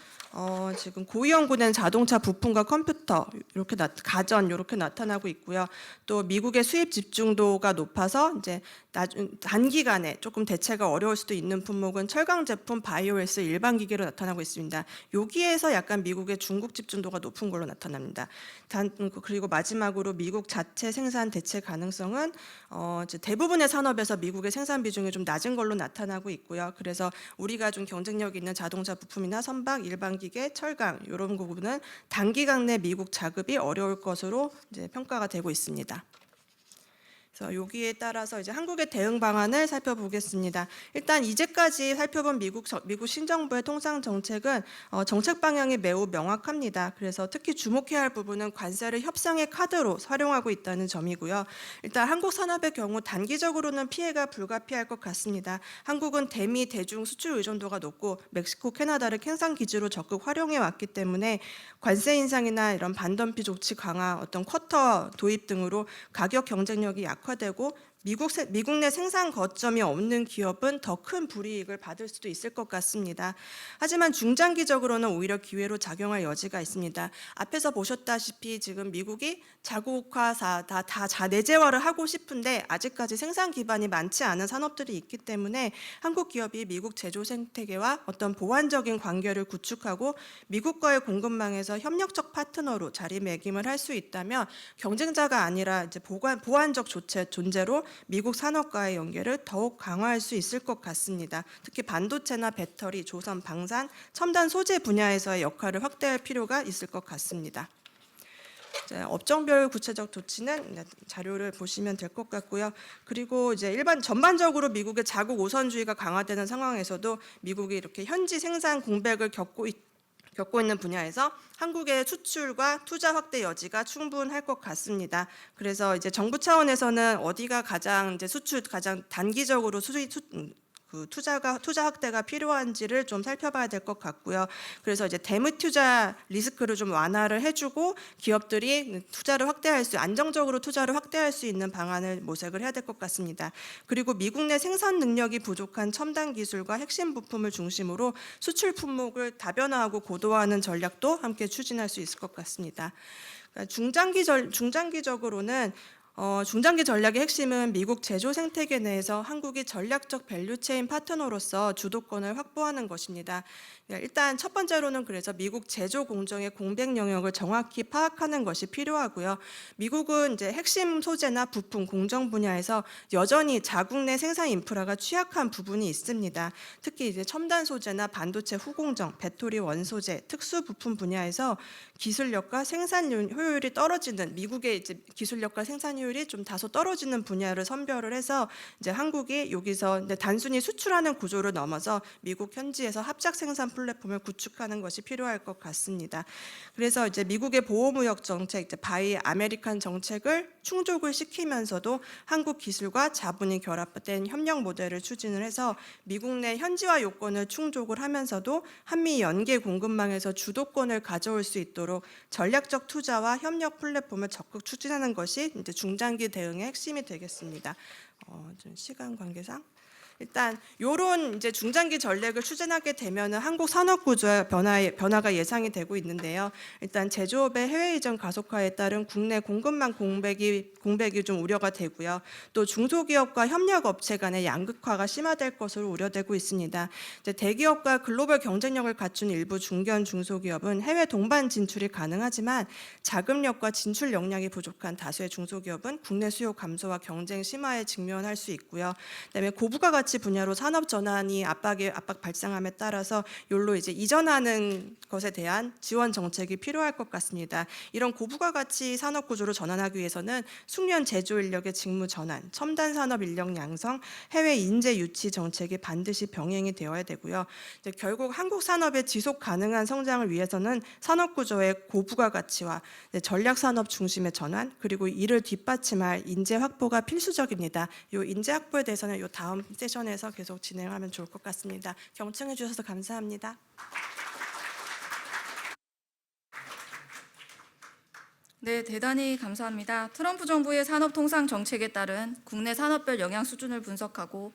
지금 고위험군은 자동차 부품과 컴퓨터 이렇게 가전 이렇게 나타나고 있고요. 또 미국의 수입 집중도가 높아서 이제 단기간에 조금 대체가 어려울 수도 있는 품목은 철강 제품, 바이오에스, 일반 기계로 나타나고 있습니다. 여기에서 약간 미국의 중국 집중도가 높은 걸로 나타납니다. 그리고 마지막으로 미국 자체 생산 대체 가능성은 이제 대부분의 산업에서 미국의 생산 비중이 좀 낮은 걸로 나타나고 있고요. 그래서 우리가 좀 경쟁력 있는 자동차 부품이나 선박, 일반 기계, 철강 이런 부분은 단기간 내 미국 자급이 어려울 것으로 이제 평가가 되고 있습니다. 그래서 여기에 따라서 이제 한국의 대응 방안을 살펴보겠습니다. 일단 이제까지 살펴본 미국 신정부의 통상 정책은 정책 방향이 매우 명확합니다. 그래서 특히 주목해야 할 부분은 관세를 협상의 카드로 활용하고 있다는 점이고요. 일단 한국 산업의 경우 단기적으로는 피해가 불가피할 것 같습니다. 한국은 대미 대중 수출 의존도가 높고 멕시코, 캐나다를 생산 기지로 적극 활용해 왔기 때문에 관세 인상이나 이런 반덤피 조치 강화, 어떤 쿼터 도입 등으로 가격 경쟁력이 약화되고 미국 내 생산 거점이 없는 기업은 더 큰 불이익을 받을 수도 있을 것 같습니다. 하지만 중장기적으로는 오히려 기회로 작용할 여지가 있습니다. 앞에서 보셨다시피 지금 미국이 자국화 내재화를 하고 싶은데 아직까지 생산 기반이 많지 않은 산업들이 있기 때문에 한국 기업이 미국 제조 생태계와 어떤 보완적인 관계를 구축하고 미국과의 공급망에서 협력적 파트너로 자리매김을 할 수 있다면 경쟁자가 아니라 이제 보완적 존재로 미국 산업과의 연계를 더욱 강화할 수 있을 것 같습니다. 특히 반도체나 배터리, 조선, 방산, 첨단 소재 분야에서의 역할을 확대할 필요가 있을 것 같습니다. 업종별 구체적 조치는 자료를 보시면 될 것 같고요. 그리고 이제 전반적으로 미국의 자국 우선주의가 강화되는 상황에서도 미국이 이렇게 현지 생산 공백을 겪고 있는 분야에서 한국의 수출과 투자 확대 여지가 충분할 것 같습니다. 그래서 이제 정부 차원에서는 어디가 가장 단기적으로 투자 확대가 필요한지를 좀 살펴봐야 될 것 같고요. 그래서 이제 대미 투자 리스크를 좀 완화를 해주고 기업들이 안정적으로 투자를 확대할 수 있는 방안을 모색을 해야 될 것 같습니다. 그리고 미국 내 생산 능력이 부족한 첨단 기술과 핵심 부품을 중심으로 수출 품목을 다변화하고 고도화하는 전략도 함께 추진할 수 있을 것 같습니다. 그러니까 중장기적으로는 중장기 전략의 핵심은 미국 제조 생태계 내에서 한국이 전략적 밸류체인 파트너로서 주도권을 확보하는 것입니다. 일단 첫 번째로는 그래서 미국 제조 공정의 공백 영역을 정확히 파악하는 것이 필요하고요. 미국은 이제 핵심 소재나 부품 공정 분야에서 여전히 자국 내 생산 인프라가 취약한 부분이 있습니다. 특히 이제 첨단 소재나 반도체 후공정, 배터리 원소재, 특수 부품 분야에서 기술력과 생산 효율이 떨어지는 미국의 이제 기술력과 생산 효율이 좀 다소 떨어지는 분야를 선별을 해서 이제 한국이 여기서 단순히 수출하는 구조를 넘어서 미국 현지에서 합작 생산 플랫폼을 구축하는 것이 필요할 것 같습니다. 그래서 이제 미국의 보호무역 정책, 이제 바이 아메리칸 정책을 충족을 시키면서도 한국 기술과 자본이 결합된 협력 모델을 추진을 해서 미국 내 현지화 요건을 충족을 하면서도 한미 연계 공급망에서 주도권을 가져올 수 있도록 전략적 투자와 협력 플랫폼을 적극 추진하는 것이 이제 중장기 대응의 핵심이 되겠습니다. 좀 시간 관계상. 일단 요런 이제 중장기 전략을 추진하게 되면은 한국 산업 구조의 변화가 예상이 되고 있는데요. 일단 제조업의 해외 이전 가속화에 따른 국내 공급망 공백이 좀 우려가 되고요. 또 중소기업과 협력 업체 간의 양극화가 심화될 것으로 우려되고 있습니다. 이제 대기업과 글로벌 경쟁력을 갖춘 일부 중견 중소기업은 해외 동반 진출이 가능하지만 자금력과 진출 역량이 부족한 다수의 중소기업은 국내 수요 감소와 경쟁 심화에 직면할 수 있고요. 그다음에 고부가가치 분야로 산업 전환이 압박 발생함에 따라서 욜로 이제 이전하는 것에 대한 지원 정책이 필요할 것 같습니다. 이런 고부가가치 산업 구조로 전환하기 위해서는 숙련 제조 인력의 직무 전환, 첨단 산업 인력 양성, 해외 인재 유치 정책이 반드시 병행이 되어야 되고요. 이제 결국 한국 산업의 지속 가능한 성장을 위해서는 산업 구조의 고부가가치와 전략 산업 중심의 전환, 그리고 이를 뒷받침할 인재 확보가 필수적입니다. 이 인재 확보에 대해서는 이 다음 세션에서 계속 진행하면 좋을 것 같습니다. 경청해 주셔서 감사합니다. 네, 대단히 감사합니다. 트럼프 정부의 산업 통상 정책에 따른 국내 산업별 영향 수준을 분석하고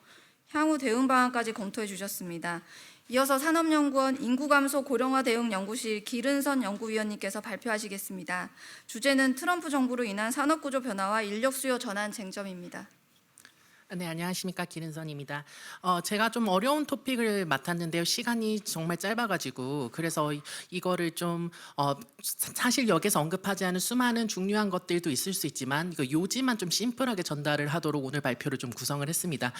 향후 대응 방안까지 검토해 주셨습니다. 이어서 산업연구원 인구감소 고령화 대응 연구실 기른선 연구위원님께서 발표하시겠습니다. 주제는 트럼프 정부로 인한 산업구조 변화와 인력 수요 전환 쟁점입니다. 네, 안녕하십니까, 기른선입니다. 제가 좀 어려운 토픽을 맡았는데요. 시간이 정말 짧아가지고 그래서 이거를 좀 사실 여기서 언급하지 않은 수많은 중요한 것들도 있을 수 있지만 이거 요지만 좀 심플하게 전달을 하도록 오늘 발표를 좀 구성을 했습니다.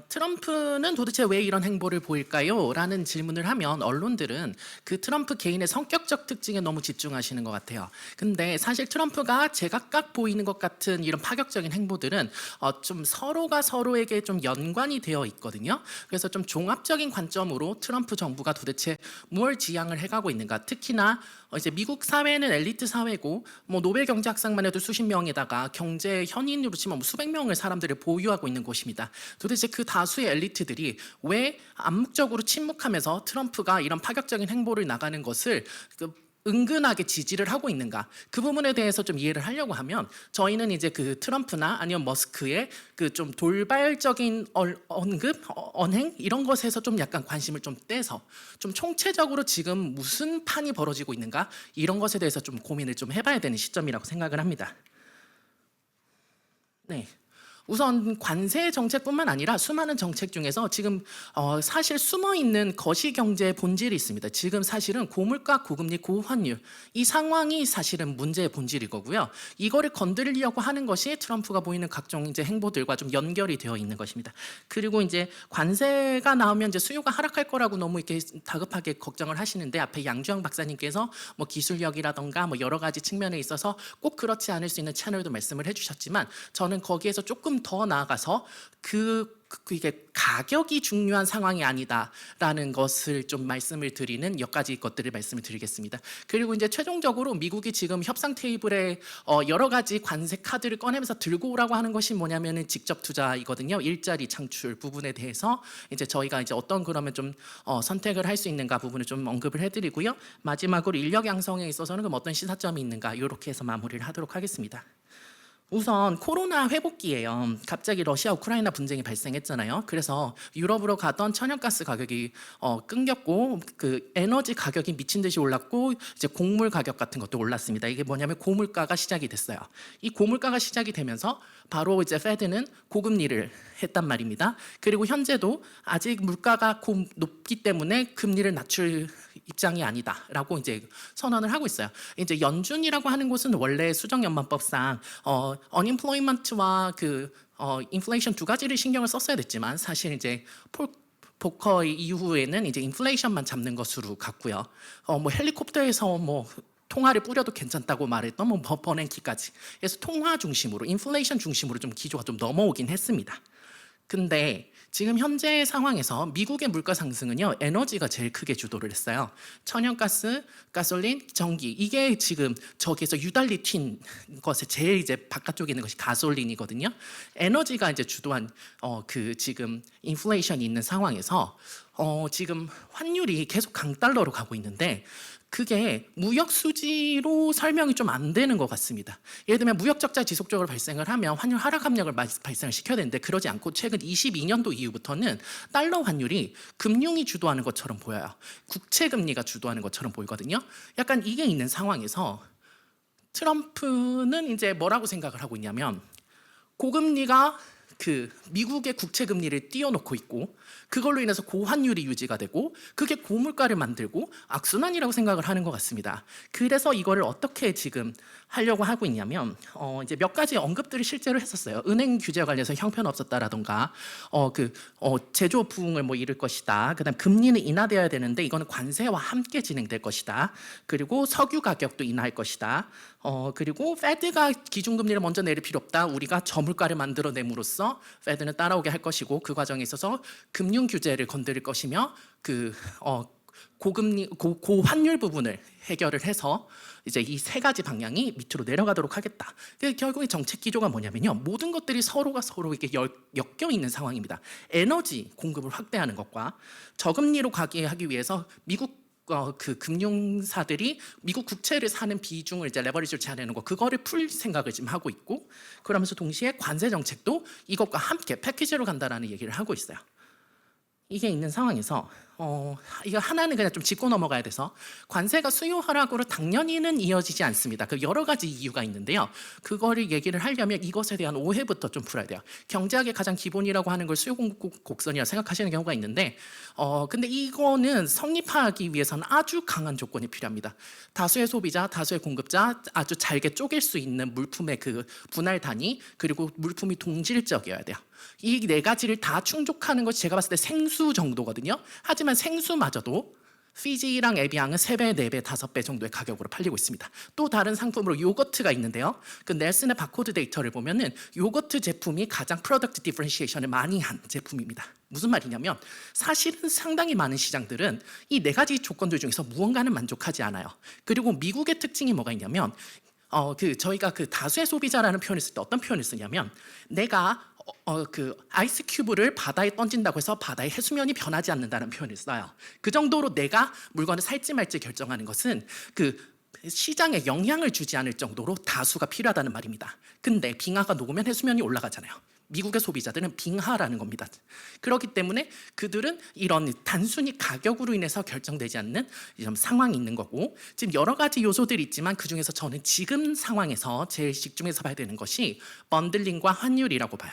트럼프는 도대체 왜 이런 행보를 보일까요? 라는 질문을 하면 언론들은 그 트럼프 개인의 성격적 특징에 너무 집중하시는 것 같아요. 근데 사실 트럼프가 제각각 보이는 것 같은 이런 파격적인 행보들은 좀 서로가 서로에게 좀 연관이 되어 있거든요. 그래서 좀 종합적인 관점으로 트럼프 정부가 도대체 뭘 지향을 해가고 있는가. 특히나 이제 미국 사회는 엘리트 사회고 뭐 노벨 경제학상만 해도 수십 명에다가 경제 현인으로 치면 수백 명의 사람들을 보유하고 있는 곳입니다. 도대체 그 다수의 엘리트들이 왜 암묵적으로 침묵하면서 트럼프가 이런 파격적인 행보를 나가는 것을 은근하게 지지를 하고 있는가, 그 부분에 대해서 좀 이해를 하려고 하면 저희는 이제 그 트럼프나 아니면 머스크의 그 좀 돌발적인 언행 이런 것에서 좀 약간 관심을 좀 떼서 좀 총체적으로 지금 무슨 판이 벌어지고 있는가 이런 것에 대해서 좀 고민을 좀 해봐야 되는 시점이라고 생각을 합니다. 네. 우선 관세 정책뿐만 아니라 수많은 정책 중에서 지금 사실 숨어있는 거시경제의 본질이 있습니다. 지금 사실은 고물가, 고금리, 고환율 이 상황이 사실은 문제의 본질이거고요. 이거를 건드리려고 하는 것이 트럼프가 보이는 각종 이제 행보들과 좀 연결이 되어 있는 것입니다. 그리고 이제 관세가 나오면 이제 수요가 하락할 거라고 너무 이렇게 다급하게 걱정을 하시는데 앞에 양주영 박사님께서 뭐 기술력이라던가 뭐 여러 가지 측면에 있어서 꼭 그렇지 않을 수 있는 채널도 말씀을 해주셨지만 저는 거기에서 조금 더 나아가서 이게 가격이 중요한 상황이 아니다라는 것을 좀 말씀을 드리는 몇 가지 것들을 말씀을 드리겠습니다. 그리고 이제 최종적으로 미국이 지금 협상 테이블에 여러 가지 관세 카드를 꺼내면서 들고 오라고 하는 것이 뭐냐면은 직접 투자이거든요. 일자리 창출 부분에 대해서 이제 저희가 이제 어떤 그러면 좀 선택을 할 수 있는가 부분을 좀 언급을 해드리고요. 마지막으로 인력 양성에 있어서는 그럼 어떤 시사점이 있는가 이렇게 해서 마무리를 하도록 하겠습니다. 우선 코로나 회복기예요. 갑자기 러시아 우크라이나 분쟁이 발생했잖아요. 그래서 유럽으로 가던 천연가스 가격이 끊겼고 그 에너지 가격이 미친 듯이 올랐고 이제 곡물 가격 같은 것도 올랐습니다. 이게 뭐냐면 고물가가 시작이 됐어요. 이 고물가가 시작이 되면서 바로 이제 페드는 고금리를 했단 말입니다. 그리고 현재도 아직 물가가 높기 때문에 금리를 낮출 입장이 아니다라고 이제 선언을 하고 있어요. 이제 연준이라고 하는 곳은 원래 수정연방법상 unemployment와 inflation 두 가지를 신경을 썼어야 됐지만 사실 이제 보커 이후에는 이제 인플레이션만 잡는 것으로 갔고요. 뭐 헬리콥터에서 뭐 통화를 뿌려도 괜찮다고 말했던 뭐 버냉키까지. 그래서 통화 중심으로, 인플레이션 중심으로 좀 기조가 좀 넘어오긴 했습니다. 근데 지금 현재 상황에서 미국의 물가 상승은요, 에너지가 제일 크게 주도를 했어요. 천연가스, 가솔린, 전기, 이게 지금 저기에서 유달리 튄 것에 제일 이제 바깥쪽에 있는 것이 가솔린이거든요. 에너지가 이제 주도한 지금 인플레이션이 있는 상황에서 지금 환율이 계속 강달러로 가고 있는데 그게 무역 수지로 설명이 좀 안 되는 것 같습니다. 예를 들면 무역 적자 지속적으로 발생을 하면 환율 하락 압력을 발생을 시켜야 되는데 그러지 않고 최근 22년도 이후부터는 달러 환율이 금융이 주도하는 것처럼 보여요. 국채 금리가 주도하는 것처럼 보이거든요. 약간 이게 있는 상황에서 트럼프는 이제 뭐라고 생각을 하고 있냐면 고금리가 미국의 국채 금리를 띄워놓고 있고 그걸로 인해서 고환율이 유지가 되고 그게 고물가를 만들고 악순환이라고 생각을 하는 것 같습니다. 그래서 이거를 어떻게 지금 하려고 하고 있냐면 이제 몇 가지 언급들을 실제로 했었어요. 은행 규제와 관련해서 형편없었다라던가 제조 부흥을 뭐 이룰 것이다. 그다음 금리는 인하되어야 되는데 이거는 관세와 함께 진행될 것이다. 그리고 석유 가격도 인하할 것이다. 그리고 페드가 기준금리를 먼저 내릴 필요 없다. 우리가 저물가를 만들어냄으로써 페드는 따라오게 할 것이고 그 과정에 있어서 금융 규제를 건드릴 것이며 고금리 고환율 부분을 해결을 해서 이제 이 세 가지 방향이 밑으로 내려가도록 하겠다. 결국에 정책 기조가 뭐냐면요, 모든 것들이 서로가 서로 이렇게 엮여 있는 상황입니다. 에너지 공급을 확대하는 것과 저금리로 가게 하기 위해서 미국 금융사들이 미국 국채를 사는 비중을 이제 레버리지를 제한하는 거 그거를 풀 생각을 지금 하고 있고 그러면서 동시에 관세 정책도 이것과 함께 패키지로 간다라는 얘기를 하고 있어요. 이게 있는 상황에서 이거 하나는 그냥 좀 짚고 넘어가야 돼서 관세가 수요 하락으로 당연히는 이어지지 않습니다. 그 여러 가지 이유가 있는데요. 그거를 얘기를 하려면 이것에 대한 오해부터 좀 풀어야 돼요. 경제학의 가장 기본이라고 하는 걸 수요 공급 곡선이라고 생각하시는 경우가 있는데 근데 이거는 성립하기 위해서는 아주 강한 조건이 필요합니다. 다수의 소비자, 다수의 공급자, 아주 잘게 쪼갤 수 있는 물품의 그 분할 단위 그리고 물품이 동질적이어야 돼요. 이 네 가지를 다 충족하는 것이 제가 봤을 때 생수 정도거든요. 하지만 생수마저도 피지랑 에비앙은 3배, 4배, 5배 정도의 가격으로 팔리고 있습니다. 또 다른 상품으로 요거트가 있는데요. 그 넬슨의 바코드 데이터를 보면은 요거트 제품이 가장 프로덕트 디퍼런시에이션을 많이 한 제품입니다. 무슨 말이냐면 사실은 상당히 많은 시장들은 이 네 가지 조건들 중에서 무언가는 만족하지 않아요. 그리고 미국의 특징이 뭐가 있냐면 저희가 다수의 소비자라는 표현을 쓸 때 어떤 표현을 쓰냐면 내가 아이스 큐브를 바다에 던진다고 해서 바다의 해수면이 변하지 않는다는 표현을 써요. 그 정도로 내가 물건을 살지 말지 결정하는 것은 시장에 영향을 주지 않을 정도로 다수가 필요하다는 말입니다. 근데 빙하가 녹으면 해수면이 올라가잖아요. 미국의 소비자들은 빙하라는 겁니다. 그렇기 때문에 그들은 이런 단순히 가격으로 인해서 결정되지 않는 이런 상황이 있는 거고 지금 여러 가지 요소들이 있지만 그중에서 저는 지금 상황에서 제일 집중해서 봐야 되는 것이 번들링과 환율이라고 봐요.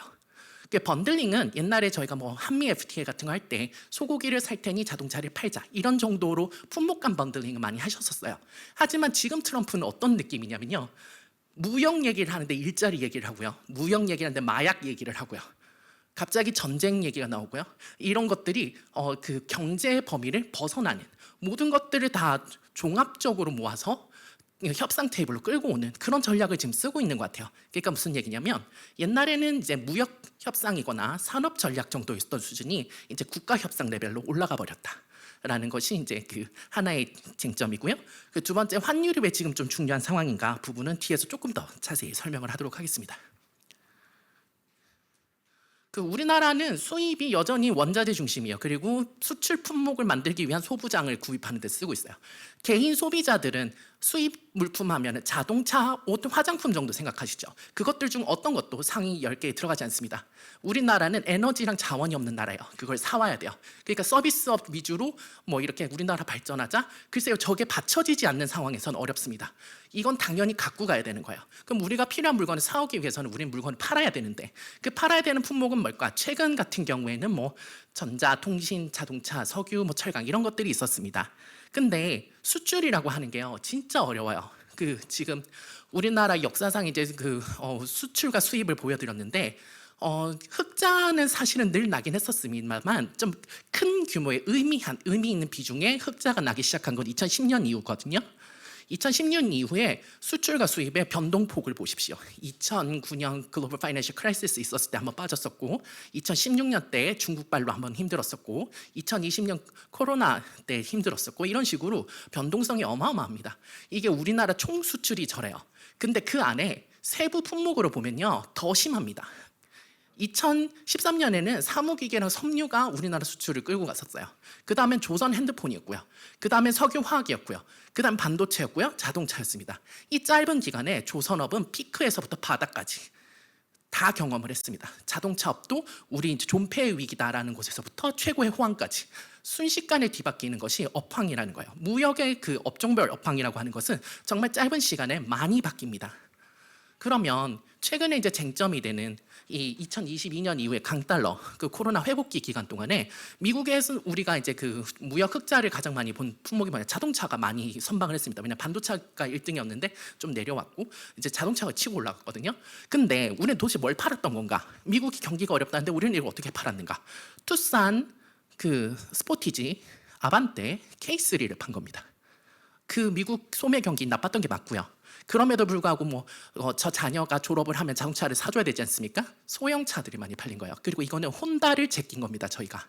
번들링은 옛날에 저희가 뭐 한미 FTA 같은 거 할 때 소고기를 살 테니 자동차를 팔자 이런 정도로 품목간 번들링을 많이 하셨었어요. 하지만 지금 트럼프는 어떤 느낌이냐면요, 무역 얘기를 하는데 일자리 얘기를 하고요, 무역 얘기를 하는데 마약 얘기를 하고요, 갑자기 전쟁 얘기가 나오고요. 이런 것들이 경제의 범위를 벗어나는 모든 것들을 다 종합적으로 모아서 협상 테이블로 끌고 오는 그런 전략을 지금 쓰고 있는 것 같아요. 그러니까 무슨 얘기냐면 옛날에는 이제 무역 협상이거나 산업 전략 정도였던 수준이 이제 국가 협상 레벨로 올라가 버렸다라는 것이 이제 하나의 쟁점이고요. 두 번째, 환율이 왜 지금 좀 중요한 상황인가 부분은 뒤에서 조금 더 자세히 설명을 하도록 하겠습니다. 우리나라는 수입이 여전히 원자재 중심이에요. 그리고 수출 품목을 만들기 위한 소부장을 구입하는 데 쓰고 있어요. 개인 소비자들은 수입 물품 하면 자동차, 옷, 화장품 정도 생각하시죠. 그것들 중 어떤 것도 상위 10개에 들어가지 않습니다. 우리나라는 에너지랑 자원이 없는 나라예요. 그걸 사와야 돼요. 그러니까 서비스업 위주로 뭐 이렇게 우리나라 발전하자, 글쎄요, 저게 받쳐지지 않는 상황에서는 어렵습니다. 이건 당연히 갖고 가야 되는 거예요. 그럼 우리가 필요한 물건을 사오기 위해서는 우리는 물건을 팔아야 되는데, 그 팔아야 되는 품목은 뭘까? 최근 같은 경우에는 뭐 전자, 통신, 자동차, 석유, 뭐 철강 이런 것들이 있었습니다. 근데 수출이라고 하는 게요, 진짜 어려워요. 그 지금 우리나라 역사상 이제 수출과 수입을 보여드렸는데, 흑자는 사실은 늘 나긴 했었습니다만 좀 큰 규모의 의미 있는 비중의 흑자가 나기 시작한 건 2010년 이후거든요. 2010년 이후에 수출과 수입의 변동폭을 보십시오. 2009년 글로벌 파이낸셜 크라이시스 있었을 때 한번 빠졌었고, 2016년 때 중국발로 한번 힘들었었고, 2020년 코로나 때 힘들었었고, 이런 식으로 변동성이 어마어마합니다. 이게 우리나라 총 수출이 저래요. 근데 그 안에 세부 품목으로 보면요, 더 심합니다. 2013년에는 사무기계랑 섬유가 우리나라 수출을 끌고 갔었어요. 그 다음엔 조선 핸드폰이었고요. 그 다음엔 석유화학이었고요. 그 다음 반도체였고요. 자동차였습니다. 이 짧은 기간에 조선업은 피크에서부터 바닥까지 다 경험을 했습니다. 자동차업도 우리 이제 존폐의 위기다라는 곳에서부터 최고의 호황까지 순식간에 뒤바뀌는 것이 업황이라는 거예요. 무역의 그 업종별 업황이라고 하는 것은 정말 짧은 시간에 많이 바뀝니다. 그러면 최근에 이제 쟁점이 되는 이 2022년 이후에 강달러 그 코로나 회복기 기간 동안에 미국에서 우리가 이제 그 무역 흑자를 가장 많이 본 품목이 뭐냐, 자동차가 많이 선방을 했습니다. 왜냐하면 반도체가 1등이었는데 좀 내려왔고 이제 자동차가 치고 올라갔거든요. 근데 우리는 도대체 뭘 팔았던 건가? 미국이 경기가 어렵다는데 우리는 이걸 어떻게 팔았는가? 투싼, 그 스포티지, 아반떼, K3를 판 겁니다. 그 미국 소매 경기 나빴던 게 맞고요. 그럼에도 불구하고 저 자녀가 졸업을 하면 자동차를 사줘야 되지 않습니까? 소형차들이 많이 팔린 거예요. 그리고 이거는 혼다를 제낀 겁니다, 저희가.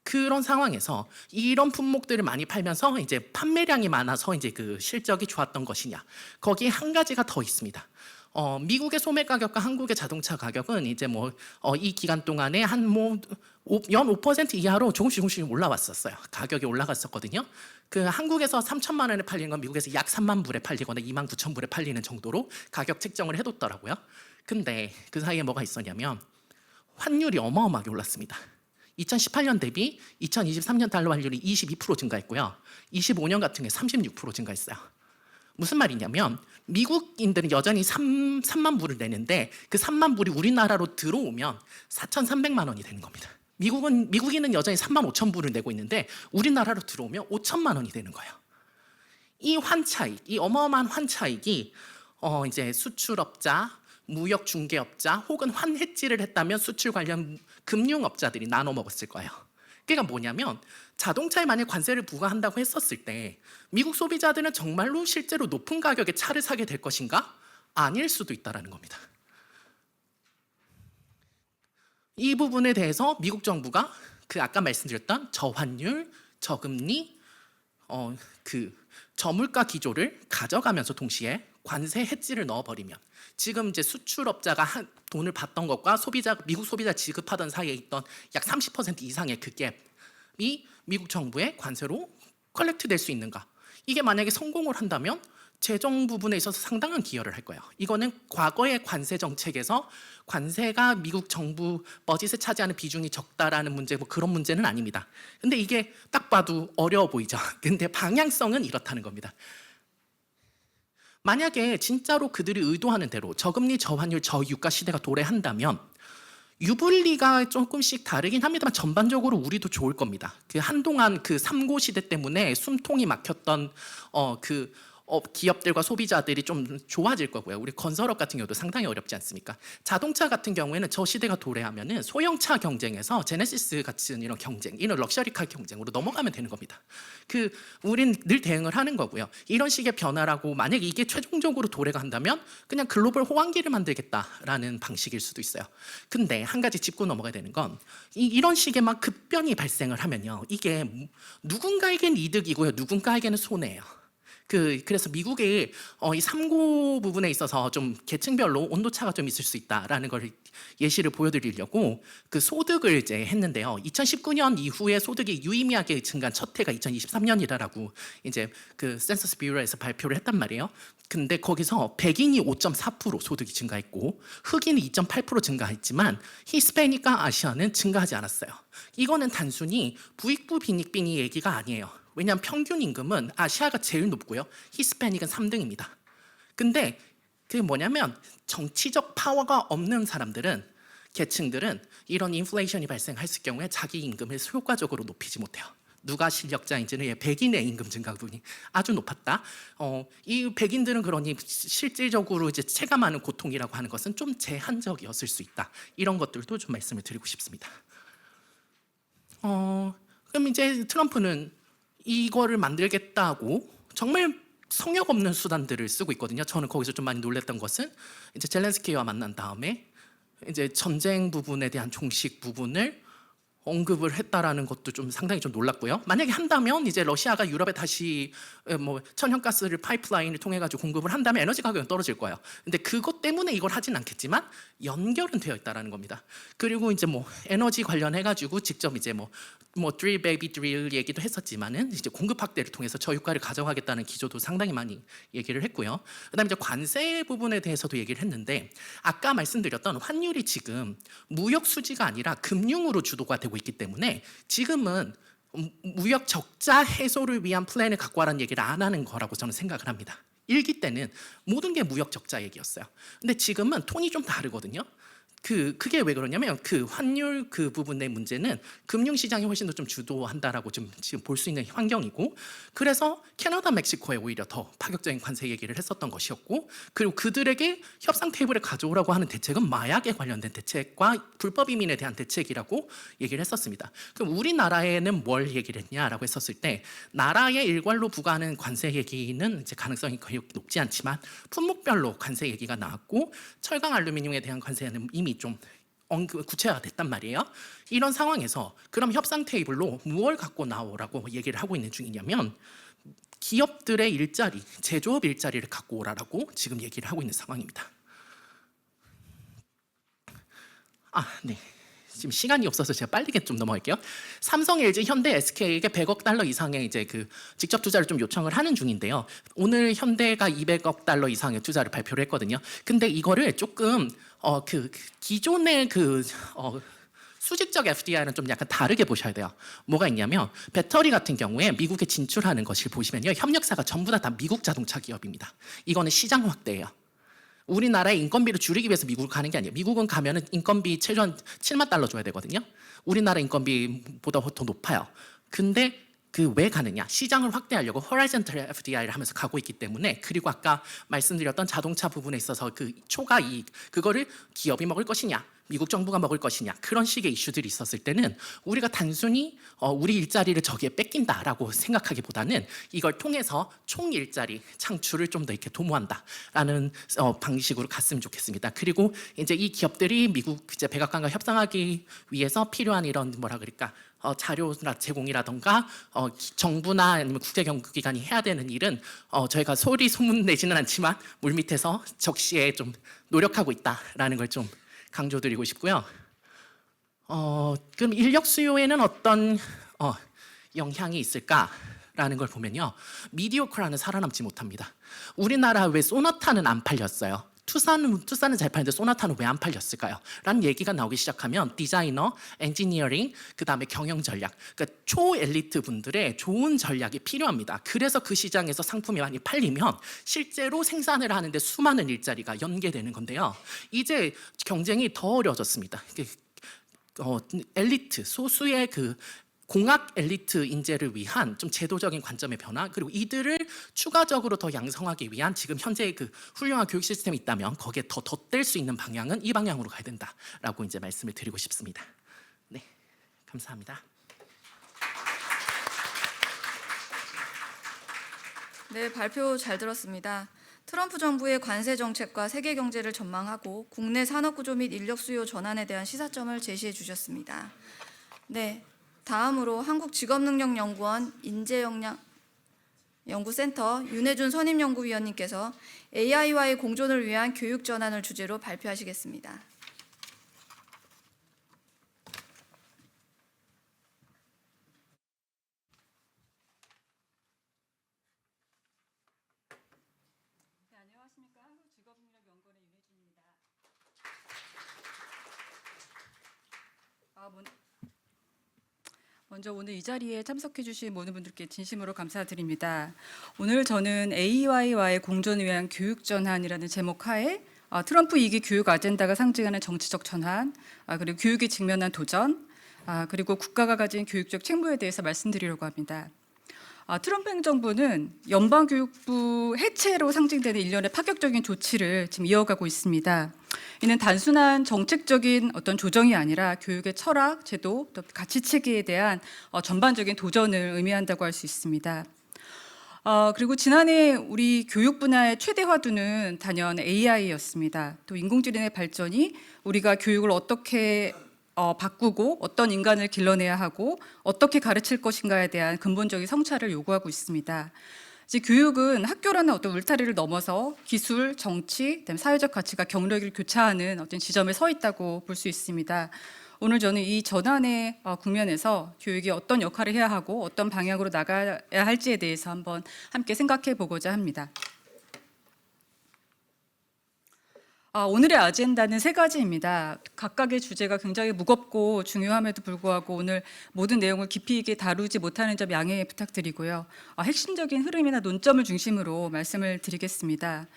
그런 상황에서 이런 품목들을 많이 팔면서 이제 판매량이 많아서 이제 그 실적이 좋았던 것이냐? 거기에 한 가지가 더 있습니다. 미국의 소매 가격과 한국의 자동차 가격은 이제 이 기간 동안에 연 5% 이하로 조금씩 올라왔었어요. 가격이 올라갔었거든요. 그 한국에서 3천만 원에 팔리는 건 미국에서 약 3만 불에 팔리거나 2만 9천 불에 팔리는 정도로 가격 책정을 해뒀더라고요. 근데 그 사이에 뭐가 있었냐면 환율이 어마어마하게 올랐습니다. 2018년 대비 2023년 달러 환율이 22% 증가했고요. 25년 같은 게 36% 증가했어요. 무슨 말이냐면 미국인들은 여전히 3만 불을 내는데 그 3만 불이 우리나라로 들어오면 4,300만 원이 되는 겁니다. 미국인은 여전히 3만 5천 불을 내고 있는데 우리나라로 들어오면 5천만 원이 되는 거예요. 이 환차익, 이 어마어마한 환차익이 이제 수출업자, 무역 중개업자 혹은 환해지를 했다면 수출 관련 금융업자들이 나눠 먹었을 거예요. 그러니까 뭐냐면 자동차에 만약 관세를 부과한다고 했었을 때 미국 소비자들은 정말로 실제로 높은 가격에 차를 사게 될 것인가? 아닐 수도 있다라는 겁니다. 이 부분에 대해서 미국 정부가 그 아까 말씀드렸던 저환율, 저금리, 그 저물가 기조를 가져가면서 동시에 관세 해지를 넣어버리면 지금 이제 수출업자가 돈을 받던 것과 미국 소비자 지급하던 사이에 있던 약 30% 이상의 그 갭이 미국 정부의 관세로 컬렉트 될 수 있는가? 이게 만약에 성공을 한다면 재정 부분에 있어서 상당한 기여를 할 거예요. 이거는 과거의 관세 정책에서 관세가 미국 정부 버짓에 차지하는 비중이 적다라는 문제, 그런 문제는 아닙니다. 근데 이게 딱 봐도 어려워 보이죠. 근데 방향성은 이렇다는 겁니다. 만약에 진짜로 그들이 의도하는 대로 저금리, 저환율, 저유가 시대가 도래한다면 유불리가 조금씩 다르긴 합니다만 전반적으로 우리도 좋을 겁니다. 그 한동안 그 삼고 시대 때문에 숨통이 막혔던 기업들과 소비자들이 좀 좋아질 거고요. 우리 건설업 같은 경우도 상당히 어렵지 않습니까? 자동차 같은 경우에는 저 시대가 도래하면은 소형차 경쟁에서 제네시스 같은 이런 경쟁, 이런 럭셔리카 경쟁으로 넘어가면 되는 겁니다. 우린 늘 대응을 하는 거고요. 이런 식의 변화라고 만약에 이게 최종적으로 도래가 한다면 그냥 글로벌 호황기를 만들겠다라는 방식일 수도 있어요. 근데 한 가지 짚고 넘어가야 되는 건 이런 식의 막 급변이 발생을 하면요. 이게 누군가에겐 이득이고요. 누군가에게는 손해예요. 그래서 미국의 이 3고 부분에 있어서 좀 계층별로 온도차가 좀 있을 수 있다라는 걸 예시를 보여드리려고 그 소득을 이제 했는데요. 2019년 이후에 소득이 유의미하게 증가한 첫 해가 2023년이라고 이제 그 센서스 뷰러에서 발표를 했단 말이에요. 근데 거기서 백인이 5.4% 소득이 증가했고 흑인이 2.8% 증가했지만 히스패닉과 아시아는 증가하지 않았어요. 이거는 단순히 부익부 빈익빈이 얘기가 아니에요. 왜냐하면 평균 임금은 아시아가 제일 높고요. 히스패닉은 3등입니다. 근데 그게 뭐냐면 정치적 파워가 없는 사람들은 계층들은 이런 인플레이션이 발생했을 경우에 자기 임금을 효과적으로 높이지 못해요. 누가 실력자인지는 백인의 임금 증가분이 아주 높았다. 이 백인들은 그러니 실질적으로 이제 체감하는 고통이라고 하는 것은 좀 제한적이었을 수 있다. 이런 것들도 좀 말씀을 드리고 싶습니다. 그럼 이제 트럼프는 이거를 만들겠다고 정말 성역 없는 수단들을 쓰고 있거든요. 저는 거기서 좀 많이 놀랐던 것은 이제 젤렌스키와 만난 다음에 이제 전쟁 부분에 대한 종식 부분을 언급을 했다라는 것도 좀 상당히 좀 놀랐고요. 만약에 한다면 이제 러시아가 유럽에 다시 뭐 천연가스를 파이프라인을 통해 가지고 공급을 한다면 에너지 가격은 떨어질 거예요. 근데 그것 때문에 이걸 하진 않겠지만 연결은 되어 있다라는 겁니다. 그리고 이제 뭐 에너지 관련해 가지고 직접 이제 뭐 drill baby drill 얘기도 했었지만은 이제 공급 확대를 통해서 저유가를 가져가겠다는 기조도 상당히 많이 얘기를 했고요. 그다음에 이제 관세 부분에 대해서도 얘기를 했는데 아까 말씀드렸던 환율이 지금 무역 수지가 아니라 금융으로 주도가 되고 있기 때문에 지금은 무역 적자 해소를 위한 플랜을 갖고 와라는 얘기를 안 하는 거라고 저는 생각을 합니다. 일기 때는 모든 게 무역 적자 얘기였어요. 근데 지금은 톤이 좀 다르거든요. 그게 왜 그러냐면 그 환율 그 부분의 문제는 금융시장이 훨씬 더 좀 주도한다라고 지금 볼 수 있는 환경이고, 그래서 캐나다, 멕시코에 오히려 더 파격적인 관세 얘기를 했었던 것이었고, 그리고 그들에게 협상 테이블에 가져오라고 하는 대책은 마약에 관련된 대책과 불법 이민에 대한 대책이라고 얘기를 했었습니다. 그럼 우리나라에는 뭘 얘기를 했냐라고 했었을 때 나라에 일괄로 부과하는 관세 얘기는 이제 가능성이 거의 높지 않지만 품목별로 관세 얘기가 나왔고 철강 알루미늄에 대한 관세는 이미 좀 구체화가 됐단 말이에요. 이런 상황에서 그럼 협상 테이블로 무엇을 갖고 나오라고 얘기를 하고 있는 중이냐면 기업들의 일자리, 제조업 일자리를 갖고 오라라고 지금 얘기를 하고 있는 상황입니다. 네. 지금 시간이 없어서 제가 빠르게 좀 넘어갈게요. 삼성, LG, 현대, SK에게 100억 달러 이상의 이제 그 직접 투자를 좀 요청을 하는 중인데요. 오늘 현대가 200억 달러 이상의 투자를 발표를 했거든요. 근데 이거를 조금 기존의 수직적 FDI는 좀 약간 다르게 보셔야 돼요. 뭐가 있냐면 배터리 같은 경우에 미국에 진출하는 것을 보시면요, 협력사가 전부 다 미국 자동차 기업입니다. 이거는 시장 확대예요. 우리나라의 인건비를 줄이기 위해서 미국을 가는 게 아니에요. 미국은 가면은 인건비 최소한 7만 달러 줘야 되거든요. 우리나라 인건비보다 더 높아요. 근데 왜 가느냐? 시장을 확대하려고 horizontal FDI를 하면서 가고 있기 때문에, 그리고 아까 말씀드렸던 자동차 부분에 있어서 그 초과 이익, 그거를 기업이 먹을 것이냐, 미국 정부가 먹을 것이냐, 그런 식의 이슈들이 있었을 때는 우리가 단순히 우리 일자리를 저기에 뺏긴다라고 생각하기보다는 이걸 통해서 총 일자리 창출을 좀 더 이렇게 도모한다라는 방식으로 갔으면 좋겠습니다. 그리고 이제 이 기업들이 미국 이제 백악관과 협상하기 위해서 필요한 이런 뭐라 그럴까, 자료나 제공이라던가 정부나 아니면 국제경구기관이 해야 되는 일은 저희가 소리 소문 내지는 않지만 물밑에서 적시에 좀 노력하고 있다라는 걸 좀 강조드리고 싶고요. 그럼 인력 수요에는 어떤 영향이 있을까라는 걸 보면요, 미디어크라는 살아남지 못합니다. 우리나라 왜 소나타는 안 팔렸어요? 투싼은 잘 팔리는데 소나타는 왜 안 팔렸을까요? 라는 얘기가 나오기 시작하면 디자이너, 엔지니어링, 그다음에 경영 전략, 그러니까 초엘리트 분들의 좋은 전략이 필요합니다. 그래서 그 시장에서 상품이 많이 팔리면 실제로 생산을 하는데 수많은 일자리가 연계되는 건데요. 이제 경쟁이 더 어려워졌습니다. 엘리트, 소수의 공학 엘리트 인재를 위한 좀 제도적인 관점의 변화, 그리고 이들을 추가적으로 더 양성하기 위한 지금 현재의 그 훌륭한 교육 시스템이 있다면 거기에 더 덧댈 수 있는 방향은 이 방향으로 가야 된다라고 이제 말씀을 드리고 싶습니다. 네, 감사합니다. 네, 발표 잘 들었습니다. 트럼프 정부의 관세 정책과 세계 경제를 전망하고 국내 산업 구조 및 인력 수요 전환에 대한 시사점을 제시해 주셨습니다. 네. 다음으로 한국직업능력연구원 연구센터 윤혜준 선임연구위원님께서 AI와의 공존을 위한 교육 전환을 주제로 발표하시겠습니다. 안녕하십니까. 한국직업능력연구원의 윤혜준입니다. 먼저 오늘 이 자리에 참석해 주신 모든 분들께 진심으로 감사드립니다. 오늘 저는 AI와의 공존을 위한 교육 전환이라는 제목 하에 트럼프 2기 교육 아젠다가 상징하는 정치적 전환, 그리고 교육이 직면한 도전, 그리고 국가가 가진 교육적 책무에 대해서 말씀드리려고 합니다. 트럼프 행정부는 연방교육부 해체로 상징되는 일련의 파격적인 조치를 지금 이어가고 있습니다. 이는 단순한 정책적인 어떤 조정이 아니라 교육의 철학, 제도, 또 가치 체계에 대한 전반적인 도전을 의미한다고 할 수 있습니다. 그리고 지난해 우리 교육 분야의 최대 화두는 단연 AI였습니다. 또 인공지능의 발전이 우리가 교육을 어떻게 바꾸고 어떤 인간을 길러내야 하고 어떻게 가르칠 것인가에 대한 근본적인 성찰을 요구하고 있습니다. 이제 교육은 학교라는 어떤 울타리를 넘어서 기술, 정치, 그다음에 사회적 가치가 경력을 교차하는 어떤 지점에 서 있다고 볼 수 있습니다. 오늘 저는 이 전환의 국면에서 교육이 어떤 역할을 해야 하고 어떤 방향으로 나가야 할지에 대해서 한번 함께 생각해 보고자 합니다. 오늘의 아젠다는 3가지입니다. 각각의 주제가 굉장히 무겁고 중요함에도 불구하고 오늘 모든 내용을 깊이 있게 다루지 못하는 점 양해 부탁드리고요. 핵심적인 흐름이나 논점을 중심으로 말씀을 드리겠습니다.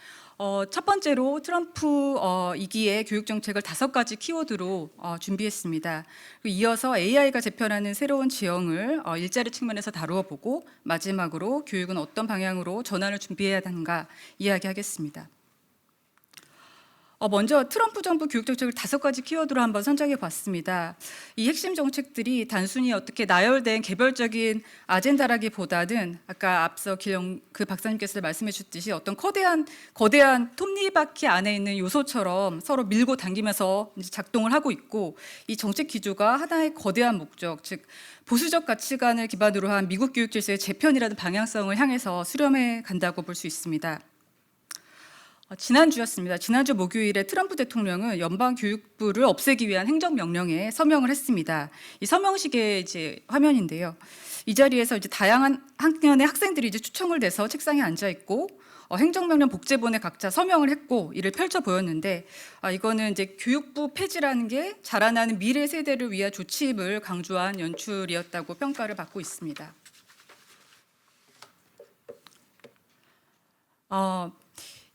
첫 번째로 트럼프 2기의 교육정책을 5가지 키워드로 준비했습니다. 이어서 AI가 재편하는 새로운 지형을 일자리 측면에서 다루어 보고 마지막으로 교육은 어떤 방향으로 전환을 준비해야 하는가 이야기하겠습니다. 먼저 트럼프 정부 교육정책을 5가지 키워드로 한번 선정해 봤습니다. 이 핵심 정책들이 단순히 어떻게 나열된 개별적인 아젠다라기보다는 아까 앞서 길영 그 박사님께서 말씀해 주셨듯이 어떤 거대한 톱니바퀴 안에 있는 요소처럼 서로 밀고 당기면서 이제 작동을 하고 있고, 이 정책 기조가 하나의 거대한 목적, 즉 보수적 가치관을 기반으로 한 미국 교육 질서의 재편이라는 방향성을 향해서 수렴해 간다고 볼 수 있습니다. 지난주였습니다. 지난주 목요일에 트럼프 대통령은 연방교육부를 없애기 위한 행정명령에 서명을 했습니다. 이 서명식의 이제 화면인데요. 이 자리에서 이제 다양한 학년의 학생들이 이제 추첨을 돼서 책상에 앉아 있고 행정명령 복제본에 각자 서명을 했고 이를 펼쳐 보였는데, 이거는 이제 교육부 폐지라는 게 자라나는 미래 세대를 위한 조치임을 강조한 연출이었다고 평가를 받고 있습니다.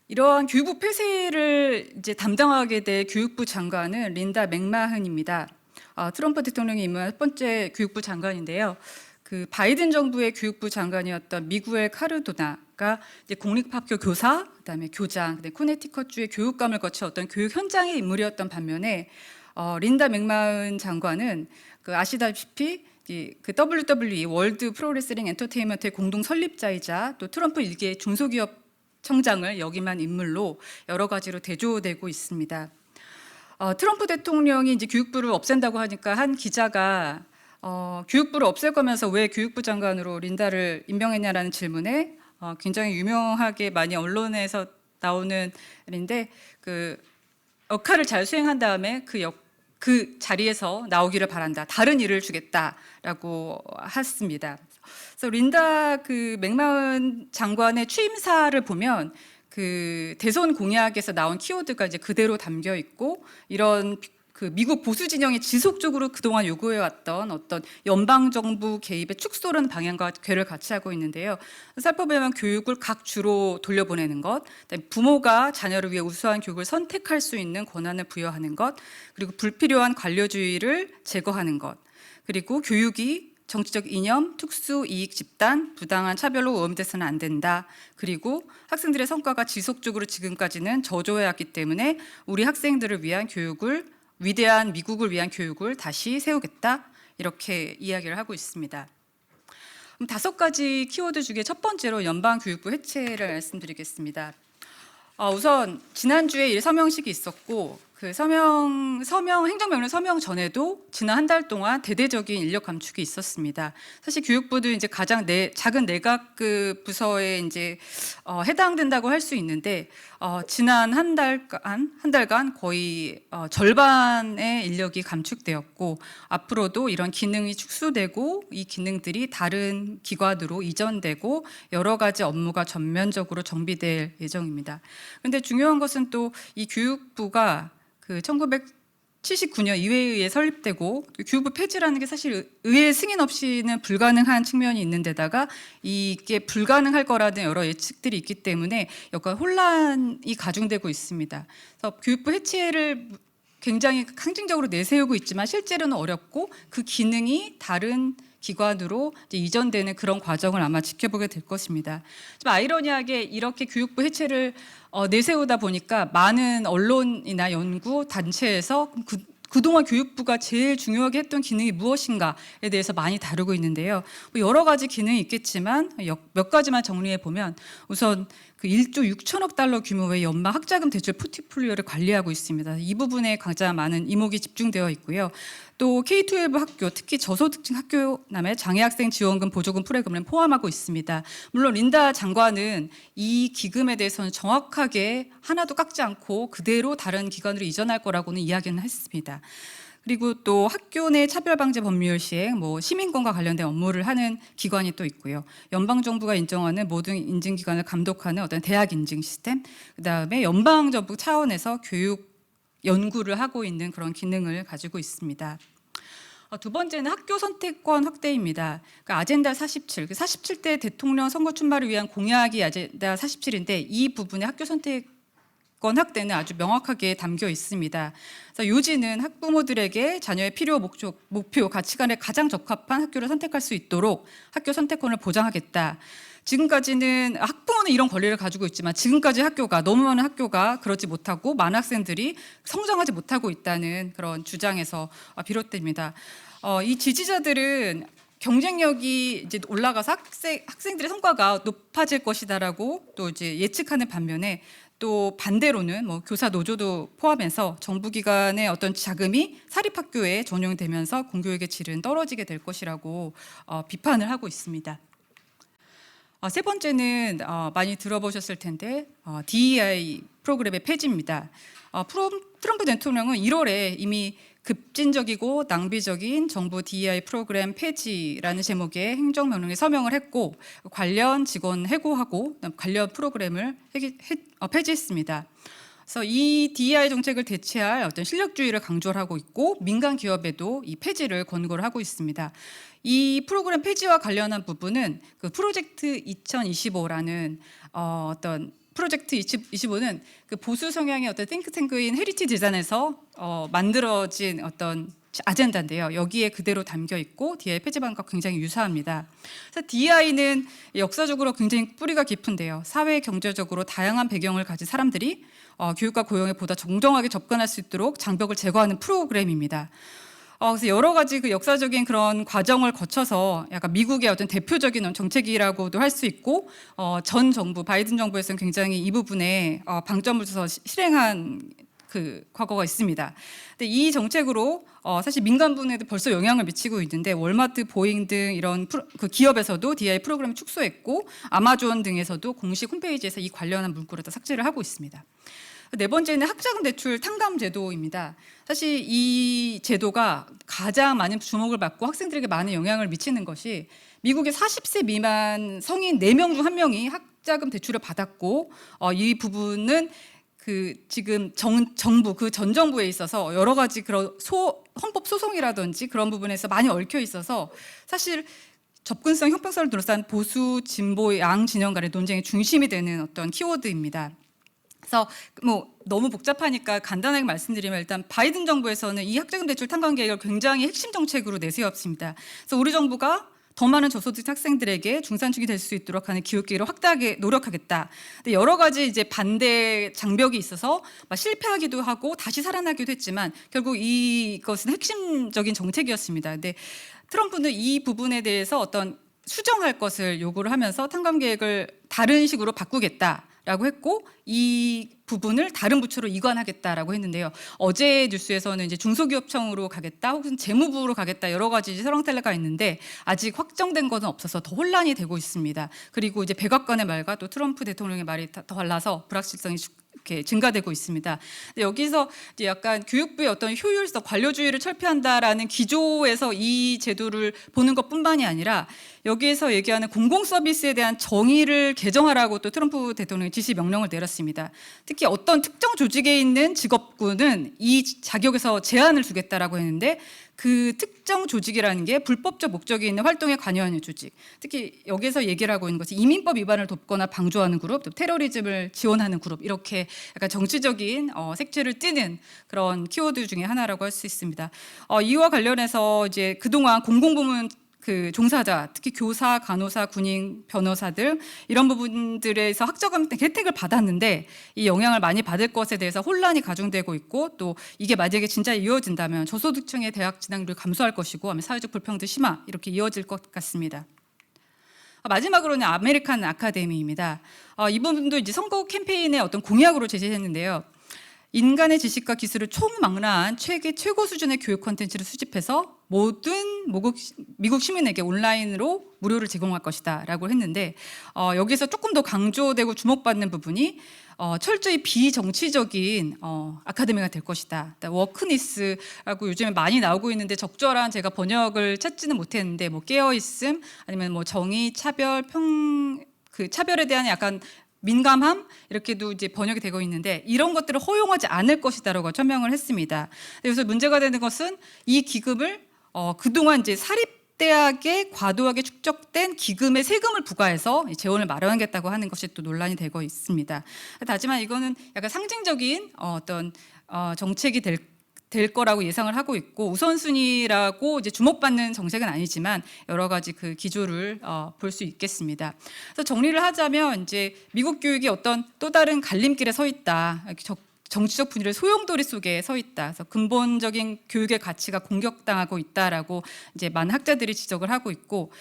이러한 교육부 폐쇄를 이제 담당하게 될 교육부 장관은 린다 맥마흔입니다. 트럼프 대통령이 임명한 첫 번째 교육부 장관인데요. 그 바이든 정부의 교육부 장관이었던 미구엘 카르도나가 이제 공립학교 교사, 그다음에 교장, 그다음에 코네티컷주의 교육감을 거쳐 어떤 교육 현장의 인물이었던 반면에 린다 맥마흔 장관은 그 아시다시피 그 WWE 월드 프로레슬링 엔터테인먼트의 공동 설립자이자 또 트럼프 1기의 중소기업 청장을 역임한 인물로 여러 가지로 대조되고 있습니다. 트럼프 대통령이 이제 교육부를 없앤다고 하니까 한 기자가 교육부를 없앨 거면서 왜 교육부 장관으로 린다를 임명했냐라는 질문에 굉장히 유명하게 많이 언론에서 나오는 일인데, 그 역할을 잘 수행한 다음에 그 자리에서 나오기를 바란다. 다른 일을 주겠다라고 했습니다. 그래서 린다 그 맥마흔 장관의 취임사를 보면 그 대선 공약에서 나온 키워드가 이제 그대로 담겨 있고, 이런 그 미국 보수 진영이 지속적으로 그동안 요구해왔던 어떤 연방 정부 개입의 축소라는 방향과 궤를 같이 하고 있는데요. 살펴보면 교육을 각 주로 돌려보내는 것, 부모가 자녀를 위해 우수한 교육을 선택할 수 있는 권한을 부여하는 것, 그리고 불필요한 관료주의를 제거하는 것, 그리고 교육이 정치적 이념, 특수 이익 집단, 부당한 차별로 오염돼서는 안 된다. 그리고 학생들의 성과가 지속적으로 지금까지는 저조해왔기 때문에 우리 학생들을 위한 교육을, 위대한 미국을 위한 교육을 다시 세우겠다. 이렇게 이야기를 하고 있습니다. 그럼 5가지 키워드 중에 첫 번째로 연방교육부 해체를 말씀드리겠습니다. 우선 지난주에 서명식이 있었고 그 행정명령 서명 전에도 지난 한 달 동안 대대적인 인력 감축이 있었습니다. 사실 교육부도 이제 가장 작은 내각급 부서에 이제 해당된다고 할 수 있는데 지난 한 달간 거의 절반의 인력이 감축되었고 앞으로도 이런 기능이 축소되고 이 기능들이 다른 기관으로 이전되고 여러 가지 업무가 전면적으로 정비될 예정입니다. 그런데 중요한 것은 또 이 교육부가 그 1979년 의회에 의해 설립되고 교육부 폐지라는 게 사실 의회 승인 없이는 불가능한 측면이 있는 데다가 이게 불가능할 거라는 여러 예측들이 있기 때문에 약간 혼란이 가중되고 있습니다. 그래서 교육부 해체를 굉장히 상징적으로 내세우고 있지만 실제로는 어렵고 그 기능이 다른 기관으로 이제 이전되는 그런 과정을 아마 지켜보게 될 것입니다. 좀 아이러니하게 이렇게 교육부 해체를 내세우다 보니까 많은 언론이나 연구 단체에서 그동안 교육부가 제일 중요하게 했던 기능이 무엇인가에 대해서 많이 다루고 있는데요. 뭐 여러 가지 기능이 있겠지만 몇 가지만 정리해 보면 우선 그 1조 6천억 달러 규모의 연마 학자금 대출 포트폴리오를 관리하고 있습니다. 이 부분에 가장 많은 이목이 집중되어 있고요. 또 K-12 학교, 특히 저소득층 학교남의 장애학생 지원금 보조금 프로그램을 포함하고 있습니다. 물론 린다 장관은 이 기금에 대해서는 정확하게 하나도 깎지 않고 그대로 다른 기관으로 이전할 거라고는 이야기는 했습니다. 그리고 또 학교 내 차별방지 법률 시행, 시민권과 관련된 업무를 하는 기관이 또 있고요. 연방정부가 인정하는 모든 인증기관을 감독하는 어떤 대학 인증 시스템, 그다음에 연방정부 차원에서 교육 연구를 하고 있는 그런 기능을 가지고 있습니다. 두 번째는 학교 선택권 확대입니다. 그러니까 아젠다 47, 47대 대통령 선거 출마를 위한 공약이 아젠다 47인데 이 부분에 학교 선택권 확대는 아주 명확하게 담겨 있습니다. 그래서 요지는 학부모들에게 자녀의 필요, 목표, 가치관에 가장 적합한 학교를 선택할 수 있도록 학교 선택권을 보장하겠다. 지금까지는 학부모는 이런 권리를 가지고 있지만 지금까지 너무 많은 학교가 그러지 못하고 많은 학생들이 성장하지 못하고 있다는 그런 주장에서 비롯됩니다. 이 지지자들은 경쟁력이 이제 올라가서 학생들의 성과가 높아질 것이다라고 또 이제 예측하는 반면에 또 반대로는 교사 노조도 포함해서 정부기관의 어떤 자금이 사립학교에 전용되면서 공교육의 질은 떨어지게 될 것이라고 비판을 하고 있습니다. 세 번째는 많이 들어보셨을 텐데 DEI 프로그램의 폐지입니다. 트럼프 대통령은 1월에 이미 급진적이고 낭비적인 정부 DEI 프로그램 폐지라는 제목의 행정명령에 서명을 했고 관련 직원 해고하고 관련 프로그램을 폐지했습니다. 그래서 이 DEI 정책을 대체할 어떤 실력주의를 강조를 하고 있고 민간 기업에도 이 폐지를 권고를 하고 있습니다. 이 프로그램 폐지와 관련한 부분은 그 프로젝트 2025라는 어떤 프로젝트 2025는 그 보수 성향의 어떤 띵크탱크인 헤리티 디자인에서 만들어진 어떤 아젠다인데요. 여기에 그대로 담겨 있고 DEI 폐지 방안과 굉장히 유사합니다. 그래서 DEI는 역사적으로 굉장히 뿌리가 깊은데요. 사회 경제적으로 다양한 배경을 가진 사람들이 교육과 고용에 보다 정정하게 접근할 수 있도록 장벽을 제거하는 프로그램입니다. 그래서 여러 가지 그 역사적인 그런 과정을 거쳐서 약간 미국의 어떤 대표적인 정책이라고도 할 수 있고 전 정부 바이든 정부에서는 굉장히 이 부분에 방점을 줘서 실행한 그 과거가 있습니다. 근데 이 정책으로 사실 민간 부문에도 벌써 영향을 미치고 있는데 월마트, 보잉 등 이런 그 기업에서도 DEI 프로그램을 축소했고 아마존 등에서도 공식 홈페이지에서 이 관련한 문구를 다 삭제를 하고 있습니다. 네 번째는 학자금 대출 탕감 제도입니다. 사실 이 제도가 가장 많은 주목을 받고 학생들에게 많은 영향을 미치는 것이 미국의 40세 미만 성인 4명 중 1명이 학자금 대출을 받았고 이 부분은 그 지금 정부 그 전 정부에 있어서 여러 가지 그런 헌법 소송이라든지 그런 부분에서 많이 얽혀 있어서 사실 접근성 형평성을 둘러싼 보수 진보 양 진영 간의 논쟁의 중심이 되는 어떤 키워드입니다. 그래서 너무 복잡하니까 간단하게 말씀드리면 일단 바이든 정부에서는 이 학자금 대출 탕감 계획을 굉장히 핵심 정책으로 내세웠습니다. 그래서 우리 정부가 더 많은 저소득 학생들에게 중산층이 될 수 있도록 하는 교육 기회를 확대하게 노력하겠다. 근데 여러 가지 이제 반대 장벽이 있어서 실패하기도 하고 다시 살아나기도 했지만 결국 이것은 핵심적인 정책이었습니다. 근데 트럼프는 이 부분에 대해서 어떤 수정할 것을 요구를 하면서 탕감 계획을 다른 식으로 바꾸겠다. 라고 했고 이 부분을 다른 부처로 이관하겠다라고 했는데요. 어제 뉴스에서는 이제 중소기업청으로 가겠다 혹은 재무부로 가겠다 여러 가지 설왕설래가 있는데 아직 확정된 것은 없어서 더 혼란이 되고 있습니다. 그리고 이제 백악관의 말과 또 트럼프 대통령의 말이 더 달라서 불확실성이 이렇게 증가되고 있습니다. 근데 여기서 이제 약간 교육부의 어떤 효율성, 관료주의를 철폐한다라는 기조에서 이 제도를 보는 것뿐만이 아니라 여기에서 얘기하는 공공 서비스에 대한 정의를 개정하라고 또 트럼프 대통령이 지시 명령을 내렸습니다. 특히 어떤 특정 조직에 있는 직업군은 이 자격에서 제한을 두겠다라고 했는데 그 특정 조직이라는 게 불법적 목적이 있는 활동에 관여하는 조직, 특히 여기서 얘기를 하고 있는 것은 이민법 위반을 돕거나 방조하는 그룹, 또 테러리즘을 지원하는 그룹, 이렇게 약간 정치적인 색채를 띠는 그런 키워드 중에 하나라고 할 수 있습니다. 이와 관련해서 이제 그동안 공공부문 그 종사자, 특히 교사, 간호사, 군인, 변호사들 이런 부분들에서 학자금 혜택을 받았는데 이 영향을 많이 받을 것에 대해서 혼란이 가중되고 있고 또 이게 만약에 진짜 이어진다면 저소득층의 대학 진학률을 감소할 것이고 아마 사회적 불평등 심화 이렇게 이어질 것 같습니다. 마지막으로는 아메리칸 아카데미입니다. 이 부분도 이제 선거 캠페인의 어떤 공약으로 제시했는데요. 인간의 지식과 기술을 총망라한 최고 수준의 교육 콘텐츠를 수집해서 모든 미국 시민에게 온라인으로 무료를 제공할 것이다 라고 했는데 여기서 조금 더 강조되고 주목받는 부분이 철저히 비정치적인 아카데미가 될 것이다. 워크니스라고 요즘에 많이 나오고 있는데 적절한 제가 번역을 찾지는 못했는데 뭐 깨어있음 아니면 뭐 정의, 차별, 그 차별에 대한 약간 민감함 이렇게도 이제 번역이 되고 있는데 이런 것들을 허용하지 않을 것이다라고 천명을 했습니다. 그래서 문제가 되는 것은 이 기금을 그동안 이제 사립대학에 과도하게 축적된 기금에 세금을 부과해서 재원을 마련하겠다고 하는 것이 또 논란이 되고 있습니다. 하지만 이거는 약간 상징적인 어떤 정책이 될 거라고 예상을 하고 있고 우선순위라고 이제 주목받는 정책은 아니지만 여러 가지 그 기조를 볼 수 있겠습니다. 그래서 정리를 하자면 이제 미국 교육이 어떤 또 다른 갈림길에 서 있다. 정치적 분열의 소용돌이 속에 서 있다. 그래서 근본적인 교육의 가치가 공격당하고 있다라고 이제 많은 학자들이 지적을 하고 있고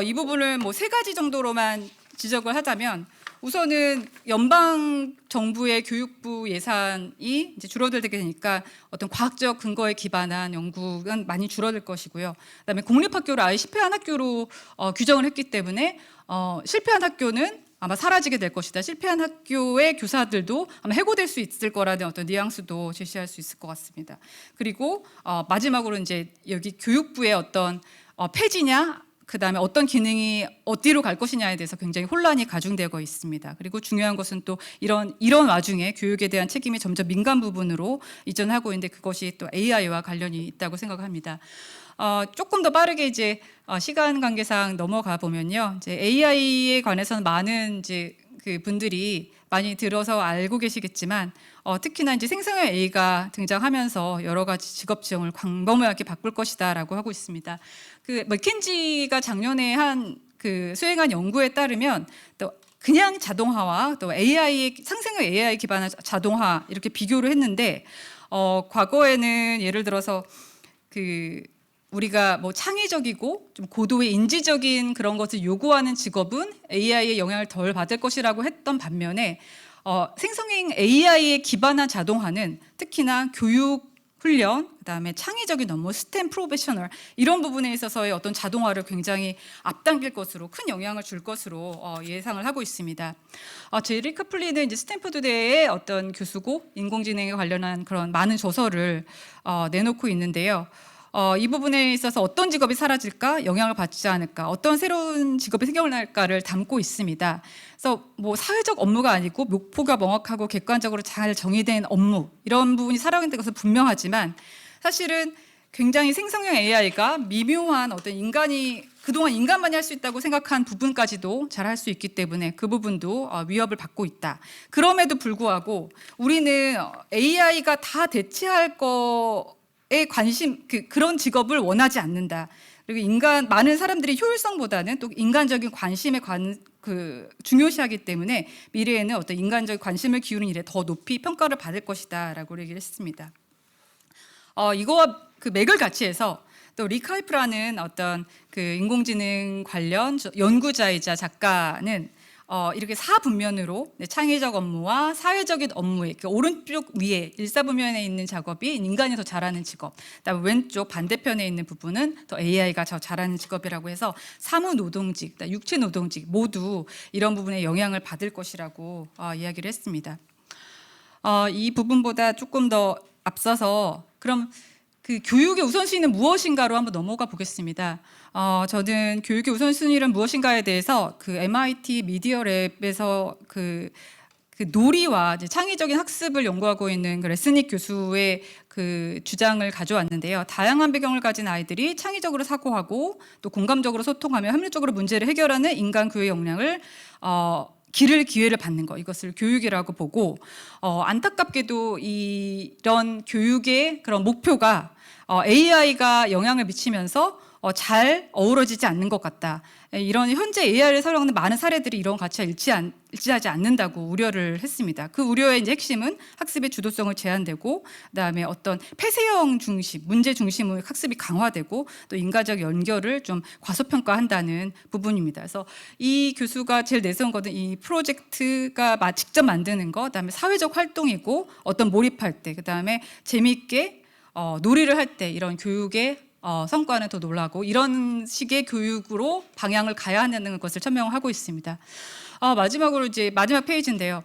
이 부분을 뭐 3가지 정도로만 지적을 하자면 우선은 연방 정부의 교육부 예산이 이제 줄어들게 되니까 어떤 과학적 근거에 기반한 연구는 많이 줄어들 것이고요. 그다음에 공립학교를 아예 실패한 학교로 규정을 했기 때문에 실패한 학교는 아마 사라지게 될 것이다. 실패한 학교의 교사들도 아마 해고될 수 있을 거라는 어떤 뉘앙스도 제시할 수 있을 것 같습니다. 그리고 마지막으로 이제 여기 교육부의 어떤 폐지냐 그다음에 어떤 기능이 어디로 갈 것이냐에 대해서 굉장히 혼란이 가중되고 있습니다. 그리고 중요한 것은 또 이런 와중에 교육에 대한 책임이 점점 민간 부분으로 이전하고 있는데 그것이 또 AI와 관련이 있다고 생각합니다. 조금 더 빠르게 이제 시간 관계상 넘어가 보면요, 이제 AI에 관해서는 많은 이제 그 분들이 많이 들어서 알고 계시겠지만 특히나 이제 생성형 AI가 등장하면서 여러 가지 직업 지형을 광범위하게 바꿀 것이다라고 하고 있습니다. 그 맥킨지가 작년에 수행한 연구에 따르면 또 그냥 자동화와 또 AI 상생형 AI 기반의 자동화 이렇게 비교를 했는데 과거에는 예를 들어서 우리가 뭐 창의적이고 좀 고도의 인지적인 그런 것을 요구하는 직업은 AI의 영향을 덜 받을 것이라고 했던 반면에 생성형 AI에 기반한 자동화는 특히나 교육 훈련, 그다음에 창의적인 업무, 스템 프로페셔널 이런 부분에 있어서의 어떤 자동화를 굉장히 앞당길 것으로 큰 영향을 줄 것으로 예상을 하고 있습니다. 제리 카플리는 이제 스탠포드대의 어떤 교수고 인공지능에 관련한 그런 많은 저서를 내놓고 있는데요. 이 부분에 있어서 어떤 직업이 사라질까, 영향을 받지 않을까, 어떤 새로운 직업이 생겨날까를 담고 있습니다. 그래서 뭐 사회적 업무가 아니고 목표가 명확하고 객관적으로 잘 정의된 업무 이런 부분이 사라지는 것은 분명하지만 사실은 굉장히 생성형 AI가 미묘한 어떤 그동안 인간만이 할 수 있다고 생각한 부분까지도 잘 할 수 있기 때문에 그 부분도 위협을 받고 있다. 그럼에도 불구하고 우리는 AI가 다 대체할 관심 그런 직업을 원하지 않는다. 그리고 많은 사람들이 효율성보다는 또 인간적인 관심에 중요시하기 때문에 미래에는 어떤 인간적 관심을 기울이는 일에 더 높이 평가를 받을 것이다라고 얘기를 했습니다. 이거와 그 맥을 같이 해서 또 리카이프라는 어떤 그 인공지능 관련 연구자이자 작가는 이렇게 사분면으로 창의적 업무와 사회적인 업무에 오른쪽 위에 일사분면에 있는 작업이 인간이 더 잘하는 직업, 그다음에 왼쪽 반대편에 있는 부분은 더 AI가 더 잘하는 직업이라고 해서 사무노동직, 육체노동직 모두 이런 부분에 영향을 받을 것이라고 이야기를 했습니다. 이 부분보다 조금 더 앞서서 그럼 그 교육의 우선순위는 무엇인가로 한번 넘어가 보겠습니다. 저는 교육의 우선순위는 무엇인가에 대해서 그 MIT 미디어랩에서 그 놀이와 이제 창의적인 학습을 연구하고 있는 그 레스닉 교수의 그 주장을 가져왔는데요. 다양한 배경을 가진 아이들이 창의적으로 사고하고 또 공감적으로 소통하며 합리적으로 문제를 해결하는 인간 교육 역량을 기회를 받는 것, 이것을 교육이라고 보고 안타깝게도 이런 교육의 그런 목표가 AI가 영향을 미치면서 잘 어우러지지 않는 것 같다. 이런 현재 AI를 사용하는 많은 사례들이 이런 가치와 일치하지 않는다고 우려를 했습니다. 그 우려의 이제 핵심은 학습의 주도성을 제한되고, 그다음에 어떤 폐쇄형 중심, 문제 중심의 학습이 강화되고, 또 인과적 연결을 좀 과소평가한다는 부분입니다. 그래서 이 교수가 제일 내세운 것은 이 프로젝트가 직접 만드는 것, 그다음에 사회적 활동이고, 어떤 몰입할 때, 그다음에 재미있게 놀이를 할 때 이런 교육의 성과는 더 놀라고, 이런 식의 교육으로 방향을 가야 한다는 것을 천명하고 있습니다. 마지막으로 이제 마지막 페이지인데요.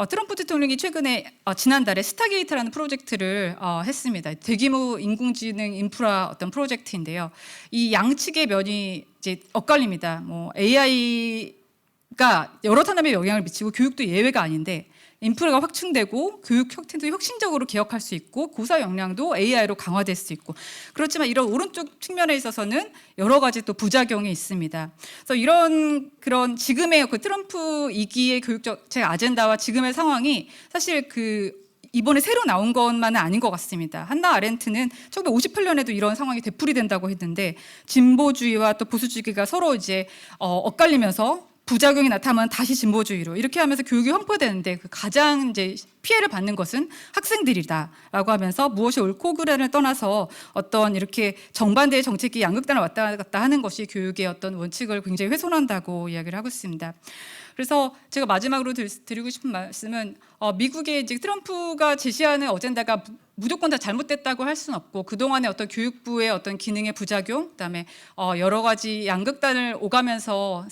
트럼프 대통령이 최근에 지난달에 스타게이트라는 프로젝트를 했습니다. 대규모 인공지능 인프라 어떤 프로젝트인데요. 이 양측의 면이 이제 엇갈립니다. 뭐 AI가 여러 산업에 영향을 미치고 교육도 예외가 아닌데, 인프라가 확충되고 교육 형태도 혁신적으로 개혁할 수 있고 고사 역량도 AI로 강화될 수 있고, 그렇지만 이런 오른쪽 측면에 있어서는 여러 가지 또 부작용이 있습니다. 그래서 그런 지금의 그 트럼프 2기의 교육 정책 아젠다와 지금의 상황이 사실 이번에 새로 나온 것만은 아닌 것 같습니다. 한나 아렌트는 1958년에도 이런 상황이 되풀이된다고 했는데, 진보주의와 또 보수주의가 서로 이제 엇갈리면서 부작용이 나타나면 다시 진보주의로 이렇게 하면서 교육이 횡포되는데, 그 가장 이제 피해를 받는 것은 학생들이다라고 하면서 무엇이 옳고 그르를 떠나서 어떤 이렇게 정반대의 정책이 양극단을 왔다 갔다 하는 것이 교육의 어떤 원칙을 굉장히 훼손한다고 이야기를 하고 있습니다. 그래서 제가 마지막으로 드리고 싶은 말씀은 미국의 이제 트럼프가 제시하는 어젠다가 무조건 다 잘못됐다고 할 수는 없고, 그동안의 어떤 교육부의 어떤 기능의 부작용, 그다음에 여러 가지 양극단을 오가면서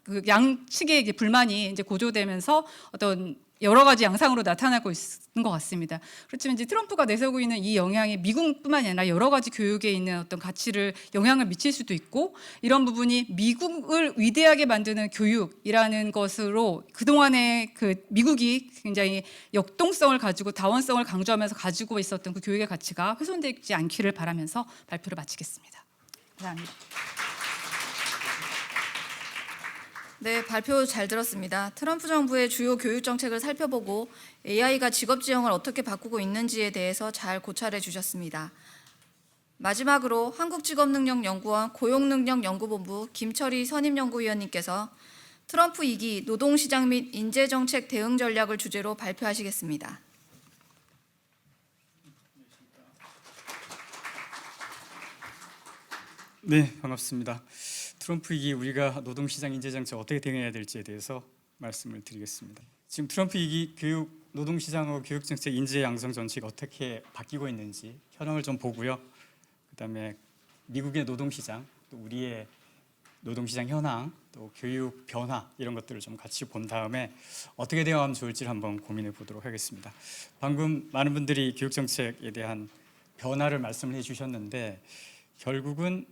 그 양측의 이제 불만이 이제 고조되면서 어떤 여러 가지 양상으로 나타나고 있는 것 같습니다. 그렇지만 이제 트럼프가 내세우고 있는 이 영향이 미국뿐만이 아니라 여러 가지 교육에 있는 어떤 가치를 영향을 미칠 수도 있고, 이런 부분이 미국을 위대하게 만드는 교육이라는 것으로 그동안에 그 미국이 굉장히 역동성을 가지고 다원성을 강조하면서 가지고 있었던 그 교육의 가치가 훼손되지 않기를 바라면서 발표를 마치겠습니다. 감사합니다. 네, 발표 잘 들었습니다. 트럼프 정부의 주요 교육 정책을 살펴보고 AI가 직업 지형을 어떻게 바꾸고 있는지에 대해서 잘 고찰해 주셨습니다. 마지막으로 한국직업능력연구원 고용능력연구본부 김철희 선임연구위원님께서 트럼프 2기 노동시장 및 인재정책 대응 전략을 주제로 발표하시겠습니다. 네, 반갑습니다. 트럼프 2기 우리가 노동시장 인재정책 어떻게 대응해야 될지에 대해서 말씀을 드리겠습니다. 지금 트럼프 2기 교육 노동시장하고 교육정책 인재 양성 정책이 어떻게 바뀌고 있는지 현황을 좀 보고요. 그다음에 미국의 노동시장, 또 우리의 노동시장 현황, 또 교육 변화 이런 것들을 좀 같이 본 다음에 어떻게 대응하면 좋을지를 한번 고민해 보도록 하겠습니다. 방금 많은 분들이 교육정책에 대한 변화를 말씀을 해주셨는데, 결국은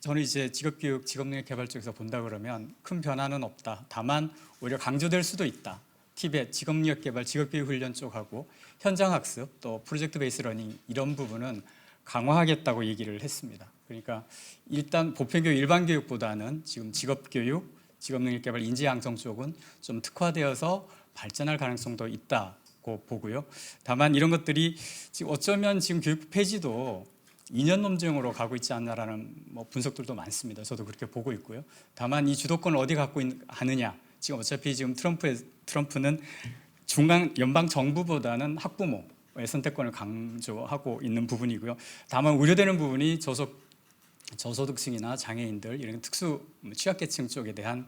저는 이제 직업교육, 직업능력 개발 쪽에서 본다 그러면 큰 변화는 없다. 다만 오히려 강조될 수도 있다. 티벳, 직업능력 개발, 직업교육 훈련 쪽하고 현장학습, 또 프로젝트 베이스 러닝 이런 부분은 강화하겠다고 얘기를 했습니다. 그러니까 일단 보편교육, 일반교육보다는 지금 직업교육, 직업능력 개발, 인재양성 쪽은 좀 특화되어서 발전할 가능성도 있다고 보고요. 다만 이런 것들이 지금 어쩌면 지금 교육부 폐지도 2년 논쟁으로 가고 있지 않나라는 분석들도 많습니다. 저도 그렇게 보고 있고요. 다만 이 주도권을 어디 갖고 하느냐. 지금 어차피 지금 트럼프는 중앙 연방 정부보다는 학부모의 선택권을 강조하고 있는 부분이고요. 다만 우려되는 부분이 저소득층이나 장애인들 이런 특수 취약계층 쪽에 대한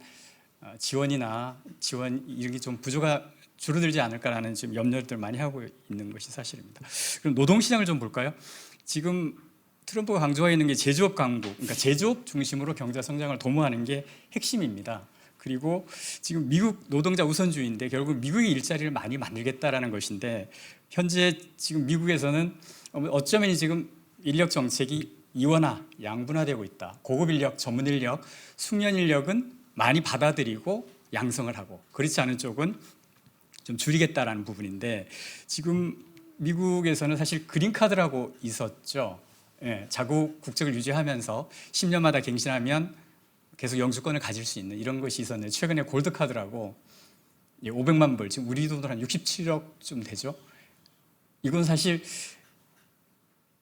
지원 이런 게 좀 부조가 줄어들지 않을까라는 지금 염려들 많이 하고 있는 것이 사실입니다. 그럼 노동시장을 좀 볼까요? 지금 트럼프가 강조하고 있는 게 제조업 강국, 그러니까 제조업 중심으로 경제 성장을 도모하는 게 핵심입니다. 그리고 지금 미국 노동자 우선주의인데 결국 미국의 일자리를 많이 만들겠다라는 것인데 현재 지금 미국에서는 어쩌면 지금 인력 정책이 이원화, 양분화되고 있다. 고급 인력, 전문 인력, 숙련 인력은 많이 받아들이고 양성을 하고 그렇지 않은 쪽은 좀 줄이겠다라는 부분인데 지금 미국에서는 사실 그린카드라고 있었죠. 예, 자국 국적을 유지하면서 10년마다 갱신하면 계속 영주권을 가질 수 있는 이런 것이 있었는데 최근에 골드카드라고 500만 불, 지금 우리 돈으로 한 67억쯤 되죠. 이건 사실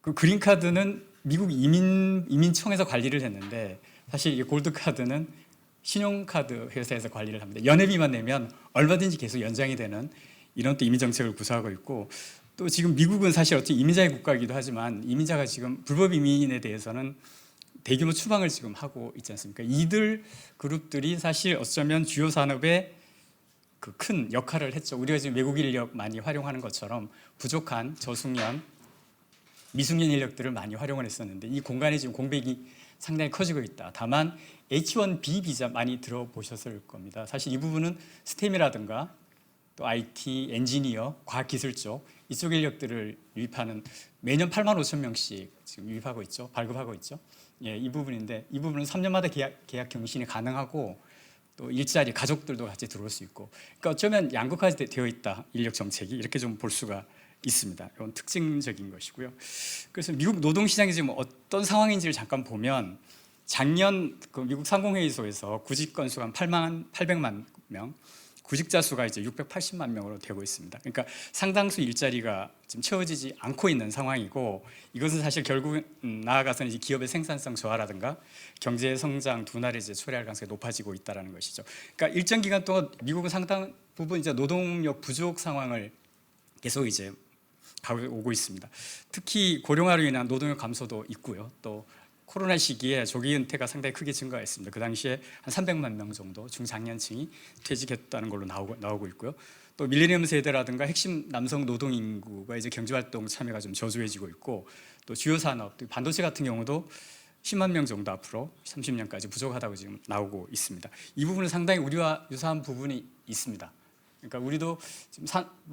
그 그린카드는 미국 이민청에서 관리를 했는데 사실 이 골드카드는 신용카드 회사에서 관리를 합니다. 연회비만 내면 얼마든지 계속 연장이 되는 이런 또 이민 정책을 구사하고 있고 또 지금 미국은 사실 어찌 이민자의 국가이기도 하지만 이민자가 지금 불법 이민에 대해서는 대규모 추방을 지금 하고 있지 않습니까? 이들 그룹들이 사실 어쩌면 주요 산업에 그 큰 역할을 했죠. 우리가 지금 외국 인력 많이 활용하는 것처럼 부족한 저숙련, 미숙련 인력들을 많이 활용을 했었는데 이 공간에 지금 공백이 상당히 커지고 있다. 다만 H-1B 비자 많이 들어보셨을 겁니다. 사실 이 부분은 스템이라든가 또 IT, 엔지니어, 과학기술 쪽 이쪽 인력들을 유입하는 매년 8만 5천 명씩 지금 유입하고 있죠. 발급하고 있죠. 예, 이 부분인데 이 부분은 3년마다 계약 경신이 가능하고 또 일자리 가족들도 같이 들어올 수 있고 그러니까 어쩌면 양극화되어 되어 있다. 인력 정책이 이렇게 좀 볼 수가 있습니다. 이건 특징적인 것이고요. 그래서 미국 노동시장이 지금 어떤 상황인지를 잠깐 보면 작년 그 미국 상공회의소에서 구직 건수가 한 800만 명, 구직자 수가 이제 680만 명으로 되고 있습니다. 그러니까 상당수 일자리가 지금 채워지지 않고 있는 상황이고 이것은 사실 결국 나아가서는 이제 기업의 생산성 저하라든가 경제 성장 둔화를 이제 초래할 가능성이 높아지고 있다라는 것이죠. 그러니까 일정 기간 동안 미국은 상당 부분 이제 노동력 부족 상황을 계속 이제 오고 있습니다. 특히 고령화로 인한 노동력 감소도 있고요. 또 코로나 시기에 조기 은퇴가 상당히 크게 증가했습니다. 그 당시에 한 300만 명 정도 중장년층이 퇴직했다는 걸로 나오고 있고요. 또 밀레니엄 세대라든가 핵심 남성 노동 인구가 이제 경제활동 참여가 좀 저조해지고 있고 또 주요 산업, 반도체 같은 경우도 10만 명 정도 앞으로 30년까지 부족하다고 지금 나오고 있습니다. 이 부분은 상당히 우리와 유사한 부분이 있습니다. 그러니까 우리도 지금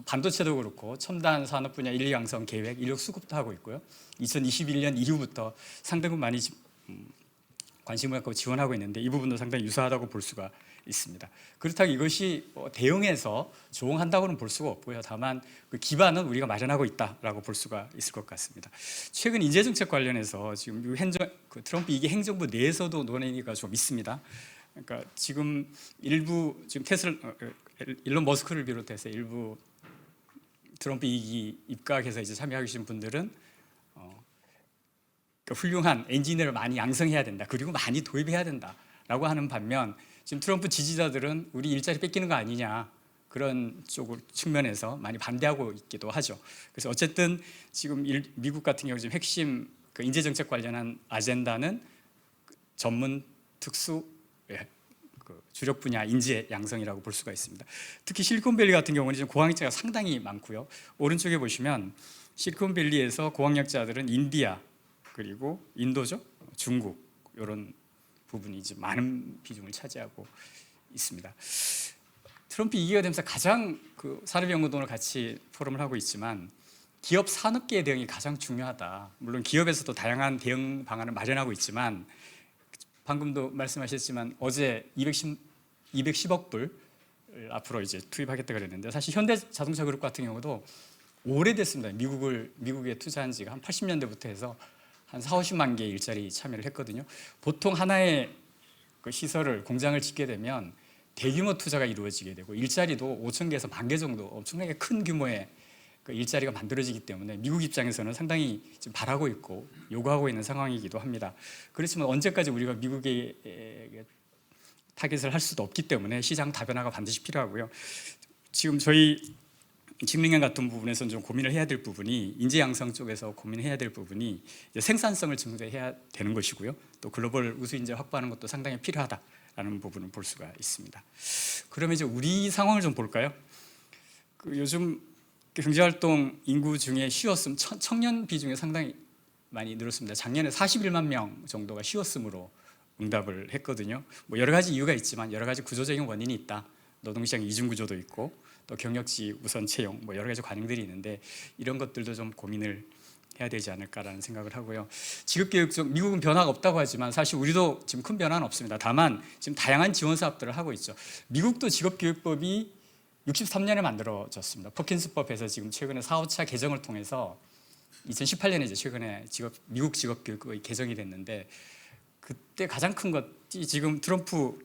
반도체도 그렇고 첨단 산업 분야 인력 양성 계획, 인력 수급도 하고 있고요. 2021년 이후부터 상당히 많이 관심을 갖고 지원하고 있는데 이 부분도 상당히 유사하다고 볼 수가 있습니다. 그렇다고 이것이 대응해서 조응한다고는 볼 수가 없고요. 다만 그 기반은 우리가 마련하고 있다라고 볼 수가 있을 것 같습니다. 최근 인재 정책 관련해서 지금 그 트럼프 2기 행정부 내에서도 논의가 좀 있습니다. 그러니까 지금 일부 지금 일론 머스크를 비롯해서 일부 트럼프 2기 입각해서 이제 참여하고 계신 분들은 훌륭한 엔지니어를 많이 양성해야 된다. 그리고 많이 도입해야 된다라고 하는 반면 지금 트럼프 지지자들은 우리 일자리 뺏기는 거 아니냐 그런 쪽을 측면에서 많이 반대하고 있기도 하죠. 그래서 어쨌든 지금 미국 같은 경우 지금 핵심 그 인재 정책 관련한 아젠다는 전문 특수 주력 분야 인재 양성이라고 볼 수가 있습니다. 특히 실리콘밸리 같은 경우는 지금 고학력자가 상당히 많고요. 오른쪽에 보시면 실리콘밸리에서 고학력자들은 인디아 그리고 인도죠, 중국 이런 부분이 이제 많은 비중을 차지하고 있습니다. 트럼프 2기가 되면서 가장 그 산업연구원을 같이 포럼을 하고 있지만 기업 산업계의 대응이 가장 중요하다. 물론 기업에서도 다양한 대응 방안을 마련하고 있지만 방금도 말씀하셨지만 어제 210억 불 앞으로 이제 투입하겠다 그랬는데 사실 현대자동차 그룹 같은 경우도 오래됐습니다. 미국에 투자한 지가 한 80년대부터 해서 한 40~50만 개의 일자리 참여를 했거든요. 보통 하나의 그 시설을 공장을 짓게 되면 대규모 투자가 이루어지게 되고 일자리도 5,000개에서 10,000개 정도 엄청나게 큰 규모의 그 일자리가 만들어지기 때문에 미국 입장에서는 상당히 지금 바라고 있고 요구하고 있는 상황이기도 합니다. 그렇지만 언제까지 우리가 미국의 타겟을 할 수도 없기 때문에 시장 다변화가 반드시 필요하고요. 지금 저희 직능형 같은 부분에서는 좀 고민을 해야 될 부분이 인재 양성 쪽에서 고민해야 될 부분이 생산성을 증대해야 되는 것이고요. 또 글로벌 우수 인재 확보하는 것도 상당히 필요하다라는 있다라는 부분을 볼 수가 있습니다. 그러면 이제 우리 상황을 좀 볼까요? 요즘 경제활동 인구 중에 쉬었음 청년 비중이 상당히 많이 늘었습니다. 작년에 41만 명 정도가 쉬었음으로 응답을 했거든요. 뭐 여러 가지 이유가 있지만 여러 가지 구조적인 원인이 있다. 노동시장 이중 구조도 있고 또 경력직 우선 채용 뭐 여러 가지 관행들이 있는데 이런 것들도 좀 고민을 해야 되지 않을까라는 생각을 하고요. 직업교육 미국은 변화가 없다고 하지만 사실 우리도 지금 큰 변화는 없습니다. 다만 지금 다양한 지원 사업들을 하고 있죠. 미국도 직업교육법이 63년에 만들어졌습니다. 퍼킨스법에서 지금 최근에 4, 5차 개정을 통해서 2018년에 이제 최근에 미국 직업교육법이 개정이 됐는데 그때 가장 큰 것이 지금 트럼프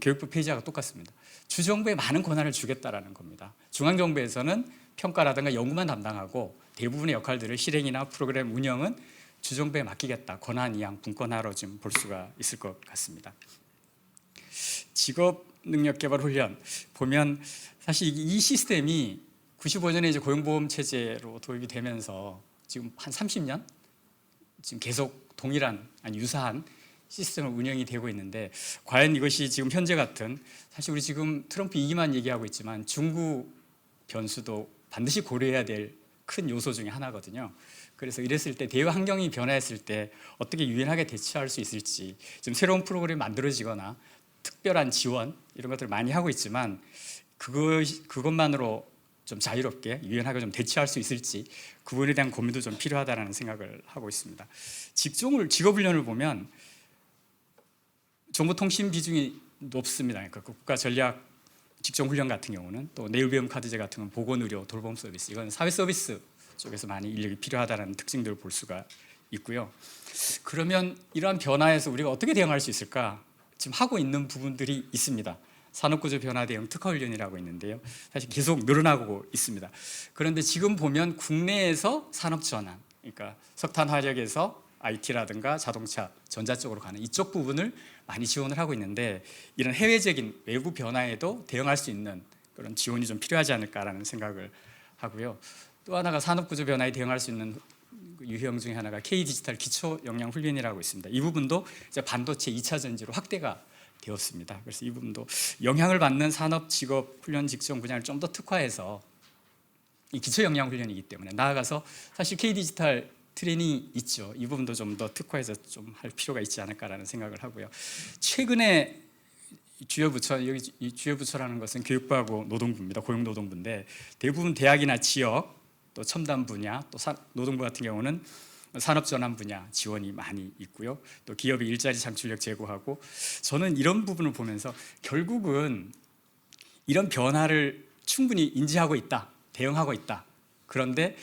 교육부 폐지하고 똑같습니다. 주정부에 많은 권한을 주겠다라는 겁니다. 중앙정부에서는 평가라든가 연구만 담당하고 대부분의 역할들을 실행이나 프로그램 운영은 주정부에 맡기겠다. 권한 이양 분권화로 좀 볼 수가 있을 것 같습니다. 직업 능력 개발 훈련 보면 사실 이 시스템이 95년에 이제 고용보험 체제로 도입이 되면서 지금 한 30년 지금 계속 동일한 아니 유사한 시스템을 운영이 되고 있는데 과연 이것이 지금 현재 같은 사실 우리 지금 트럼프 2기만 얘기하고 있지만 중국 변수도 반드시 고려해야 될 큰 요소 중에 하나거든요. 그래서 이랬을 때 대외 환경이 변화했을 때 어떻게 유연하게 대처할 수 있을지 지금 새로운 프로그램이 만들어지거나 특별한 지원 이런 것들을 많이 하고 있지만 그것만으로 좀 자유롭게 유연하게 좀 대처할 수 있을지 그 부분에 대한 고민도 좀 필요하다는 생각을 하고 있습니다. 직업훈련을 보면 정보통신 비중이 높습니다. 그러니까 국가 전략 직종훈련 같은 경우는 또 내일배움 카드제 같은 건 보건의료 돌봄 서비스 이건 사회 서비스 쪽에서 많이 인력이 필요하다는 특징들을 볼 수가 있고요. 그러면 이러한 변화에서 우리가 어떻게 대응할 수 있을까? 지금 하고 있는 부분들이 있습니다. 산업구조 변화 대응 특화훈련이라고 있는데요. 사실 계속 늘어나고 있습니다. 그런데 지금 보면 국내에서 산업 전환, 그러니까 석탄 화력에서 IT라든가 자동차, 전자 쪽으로 가는 이쪽 부분을 많이 지원을 하고 있는데 이런 해외적인 외부 변화에도 대응할 수 있는 그런 지원이 좀 필요하지 않을까라는 생각을 하고요. 또 하나가 산업구조 변화에 대응할 수 있는 유형 중에 하나가 K-디지털 기초 역량 훈련이라고 있습니다. 이 부분도 이제 반도체 2차 전지로 확대가 되었습니다. 그래서 이 부분도 영향을 받는 산업 직업 훈련 직종 분야를 좀 더 특화해서 이 기초 역량 훈련이기 때문에 나아가서 사실 K-디지털 트레이닝이 있죠. 이 부분도 좀 더 특화해서 좀 할 필요가 있지 않을까라는 생각을 하고요. 최근에 주요 부처 여기 이 주요 부처라는 것은 교육부하고 노동부입니다. 고용노동부인데 대부분 대학이나 지역 또 첨단 분야 또 노동부 같은 경우는 산업전환 분야 지원이 많이 있고요. 또 기업의 일자리 창출력 제고하고 저는 이런 부분을 보면서 결국은 이런 변화를 충분히 인지하고 있다, 대응하고 있다. 그런데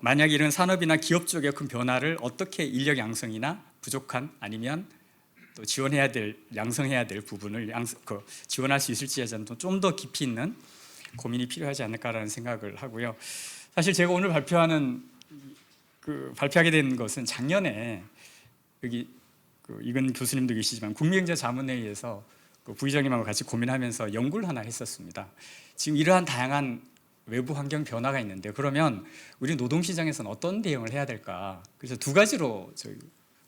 만약 이런 산업이나 기업 쪽의 큰 변화를 어떻게 인력 양성이나 부족한 아니면 또 지원해야 될 양성해야 될 부분을 지원할 수 있을지에 대한 좀 더 깊이 있는 고민이 필요하지 않을까라는 생각을 하고요. 사실 제가 오늘 발표하게 된 것은 작년에 여기 이건 교수님도 계시지만 국민경제자문회의에서 부의장님하고 같이 고민하면서 연구를 하나 했었습니다. 지금 이러한 다양한 외부 환경 변화가 있는데 그러면 우리 노동시장에서는 어떤 대응을 해야 될까? 그래서 두 가지로 저희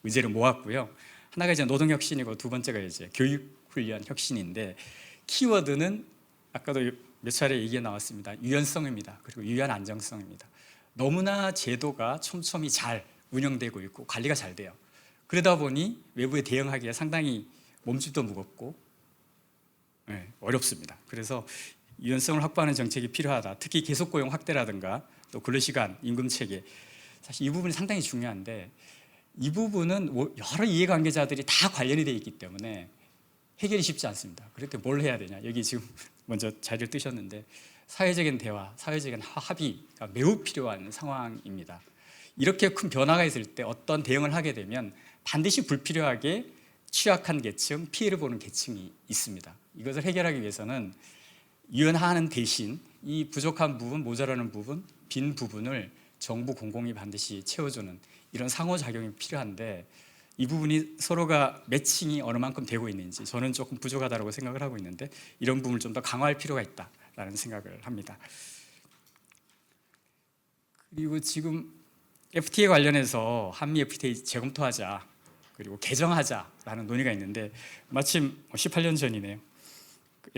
의제를 모았고요. 하나가 이제 노동혁신이고 두 번째가 이제 교육훈련 혁신인데 키워드는 아까도 몇 차례 얘기가 나왔습니다. 유연성입니다. 그리고 유연 안정성입니다. 너무나 제도가 촘촘히 잘 운영되고 있고 관리가 잘 돼요. 그러다 보니 외부에 대응하기에 상당히 몸집도 무겁고 어렵습니다. 그래서 유연성을 확보하는 정책이 필요하다. 특히 계속고용 확대라든가 또 근로시간, 임금체계 사실 이 부분이 상당히 중요한데 이 부분은 여러 이해관계자들이 다 관련이 되어 있기 때문에 해결이 쉽지 않습니다. 그럴 때 뭘 해야 되냐. 여기 지금 먼저 자리를 뜨셨는데 사회적인 대화, 사회적인 합의가 매우 필요한 상황입니다. 이렇게 큰 변화가 있을 때 어떤 대응을 하게 되면 반드시 불필요하게 취약한 계층, 피해를 보는 계층이 있습니다. 이것을 해결하기 위해서는 유연하는 대신 이 부족한 부분, 모자라는 부분, 빈 부분을 정부 공공이 반드시 채워주는 이런 상호작용이 필요한데 이 부분이 서로가 매칭이 어느 만큼 되고 있는지 저는 조금 부족하다고 생각을 하고 있는데 이런 부분을 좀 더 강화할 필요가 있다라는 생각을 합니다. 그리고 지금 FTA 관련해서 한미 FTA 재검토하자 그리고 개정하자라는 논의가 있는데 마침 18년 전이네요.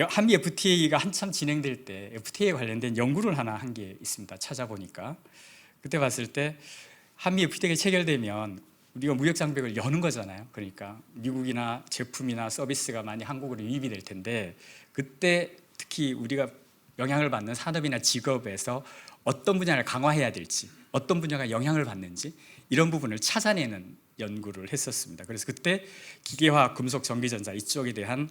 한미 FTA가 한참 진행될 때 FTA에 관련된 연구를 하나 한 게 있습니다. 찾아보니까 그때 봤을 때 한미 FTA가 체결되면 우리가 무역 장벽을 여는 거잖아요. 그러니까 미국이나 제품이나 서비스가 많이 한국으로 유입이 될 텐데 그때 특히 우리가 영향을 받는 산업이나 직업에서 어떤 분야를 강화해야 될지, 어떤 분야가 영향을 받는지 이런 부분을 찾아내는 연구를 했었습니다. 그래서 그때 기계화학, 금속, 전기전자 이쪽에 대한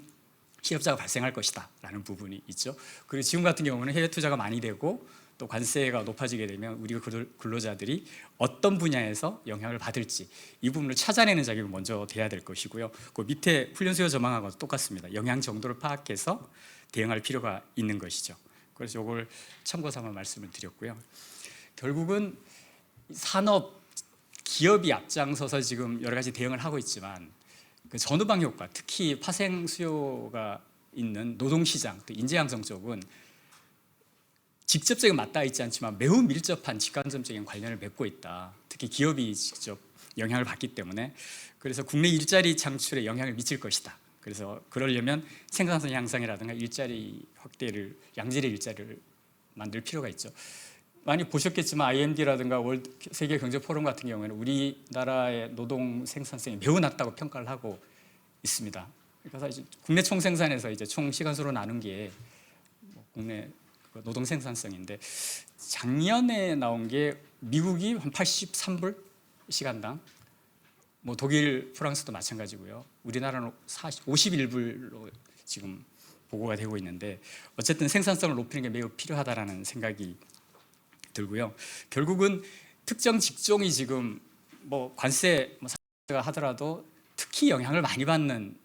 실업자가 발생할 것이다 라는 부분이 있죠. 그리고 지금 같은 경우는 해외 투자가 많이 되고 또 관세가 높아지게 되면 우리 근로자들이 어떤 분야에서 영향을 받을지 이 부분을 찾아내는 작업이 먼저 돼야 될 것이고요. 그 밑에 훈련수요 전망하고 똑같습니다. 영향 정도를 파악해서 대응할 필요가 있는 것이죠. 그래서 이걸 참고 삼아 말씀을 드렸고요. 결국은 산업 기업이 앞장서서 지금 여러 가지 대응을 하고 있지만 그 전후방 효과, 특히 파생 수요가 있는 노동시장, 또 인재양성 쪽은 직접적인 맞닿아 있지 않지만 매우 밀접한 직간접적인 관련을 맺고 있다. 특히 기업이 직접 영향을 받기 때문에 그래서 국내 일자리 창출에 영향을 미칠 것이다. 그래서 그러려면 생산성 향상이라든가 일자리 확대를 양질의 일자리를 만들 필요가 있죠. 많이 보셨겠지만 IMD라든가 세계 경제 포럼 같은 경우에는 우리나라의 노동 생산성이 매우 낮다고 평가를 하고 있습니다. 그래서 이제 국내 총생산에서 이제 총 시간수로 나눈 게 국내 노동 생산성인데 작년에 나온 게 미국이 한 83불 시간당, 뭐 독일, 프랑스도 마찬가지고요. 우리나라는 51불로 지금 보고가 되고 있는데 어쨌든 생산성을 높이는 게 매우 필요하다라는 생각이 들고요. 결국은 특정 직종이 지금 뭐 관세가 하더라도 특히 영향을 많이 받는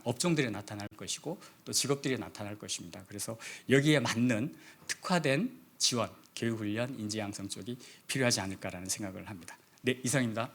업종들이 나타날 것이고 또 직업들이 나타날 것입니다. 그래서 여기에 맞는 특화된 지원, 교육훈련, 인재양성 쪽이 필요하지 않을까라는 생각을 합니다. 네, 이상입니다.